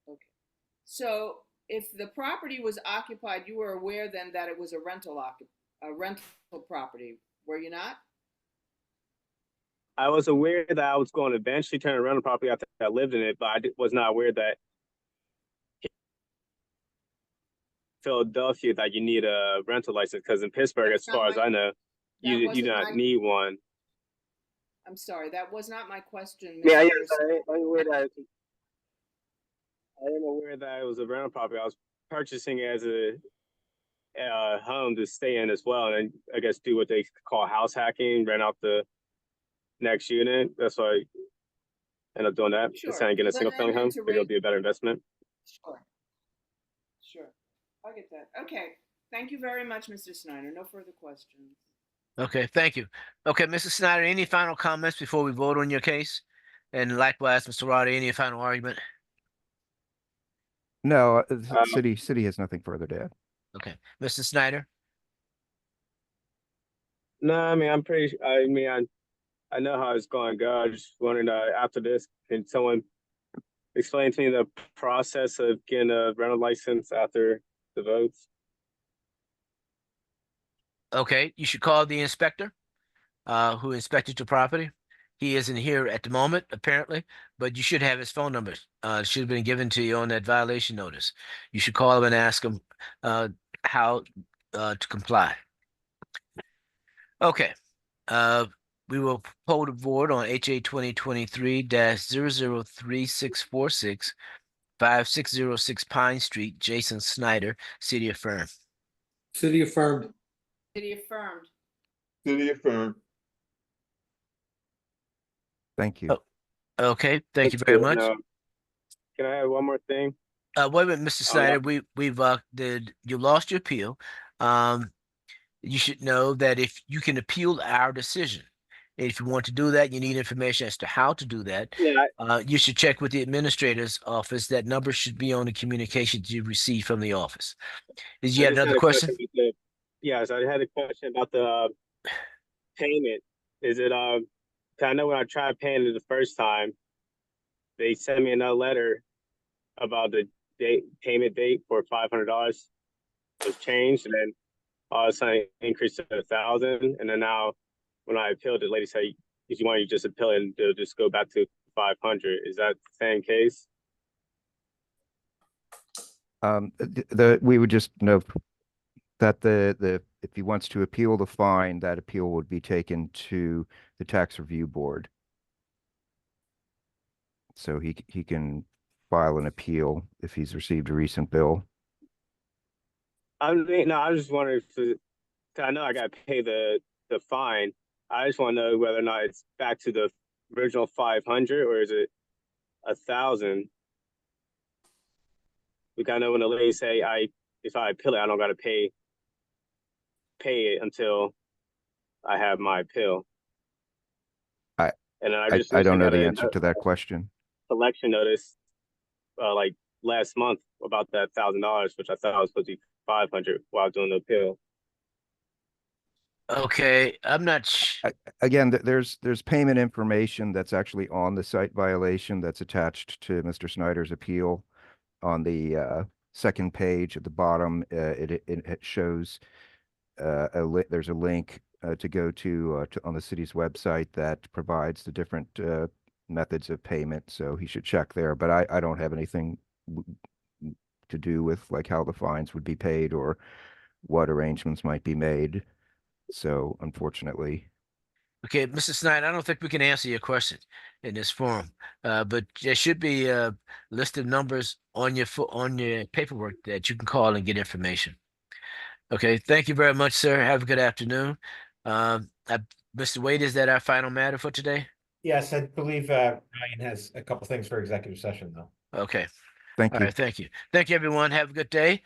okay. So if the property was occupied, you were aware then that it was a rental property, were you not?
I was aware that I was going to eventually turn around the property after I lived in it, but was not aware that Philadelphia that you need a rental license, because in Pittsburgh, as far as I know, you do not need one.
I'm sorry, that was not my question,
Yeah,
Mr.
yes, I'm aware that. I am aware that it was a rental property. I was purchasing it as a home to stay in as well, and I guess do what they call house hacking, rent out the next unit. That's why I end up doing that.
Sure.
Instead of getting a single family home, maybe it'll be a better investment.
Sure. Sure. I get that. Okay. Thank you very much, Mr. Snyder. No further questions.
Okay, thank you. Okay, Mr. Snyder, any final comments before we vote on your case? And likewise, Mr. Roddy, any final argument?
No, the city has nothing further to add.
Okay, Mr. Snyder?
No, I mean, I know how it's going to go. I just wondering, after this, can someone explain to me the process of getting a rental license after the votes?
Okay, you should call the inspector who inspected your property. He isn't here at the moment, apparently, but you should have his phone number. It should have been given to you on that violation notice. You should call him and ask him how to comply. Okay. We will hold a board on HA 2023-003646, 5606 Pine Street, Jason Snyder, City affirmed.
City affirmed.
City affirmed.
City affirmed.
Thank you.
Okay, thank you
That's
very
good.
much.
Can I add one more thing?
Wait a minute, Mr. Snyder. You lost your appeal. You should know that if you can appeal our decision, if you want to do that, you need information as to how to do that.
Yeah.
You should check with the administrator's office. That number should be on the communications you receive from the office. Did you have another question?
Yes, I had a question about the payment. Is it I know when I tried paying it the first time, they sent me another letter about the payment date for $500 was changed, and then all of a sudden it increased to 1,000, and then now when I appealed, the lady said, if you want, you just appeal it and they'll just go back to 500. Is that the same case?
We would just note that if he wants to appeal the fine, that appeal would be taken to the tax review board. So he can file an appeal if he's received a recent bill.
I was just wondering if I know I got to pay the fine. I just want to know whether or not it's back to the original 500 or is it 1,000? Because I know when the lady say if I appeal it, I don't got to pay it until I have my appeal. I
don't know the answer to that question.
Collection notice, like last month about that $1,000, which I thought was supposed to be 500 while doing the appeal.
Okay, I'm not.
Again, there's payment information that's actually on the site violation that's attached to Mr. Snyder's appeal. On the second page at the bottom, it shows there's a link to go to on the city's website that provides the different methods of payment. So he should check there. But I don't have anything to do with like how the fines would be paid or what arrangements might be made. So unfortunately.
Okay, Mr. Snyder, I don't think we can answer your question in this forum, but there should be a list of numbers on your paperwork that you can call and get information. Okay, thank you very much, sir. Have a good afternoon. Mr. Wade, is that our final matter for today?
Yes, I believe Ryan has a couple things for executive session, though.
Okay.
Thank you.
All right, thank you. Thank you, everyone. Have a good day.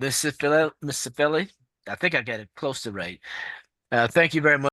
Mr. Philly, I think I got it close to right. Thank you very much.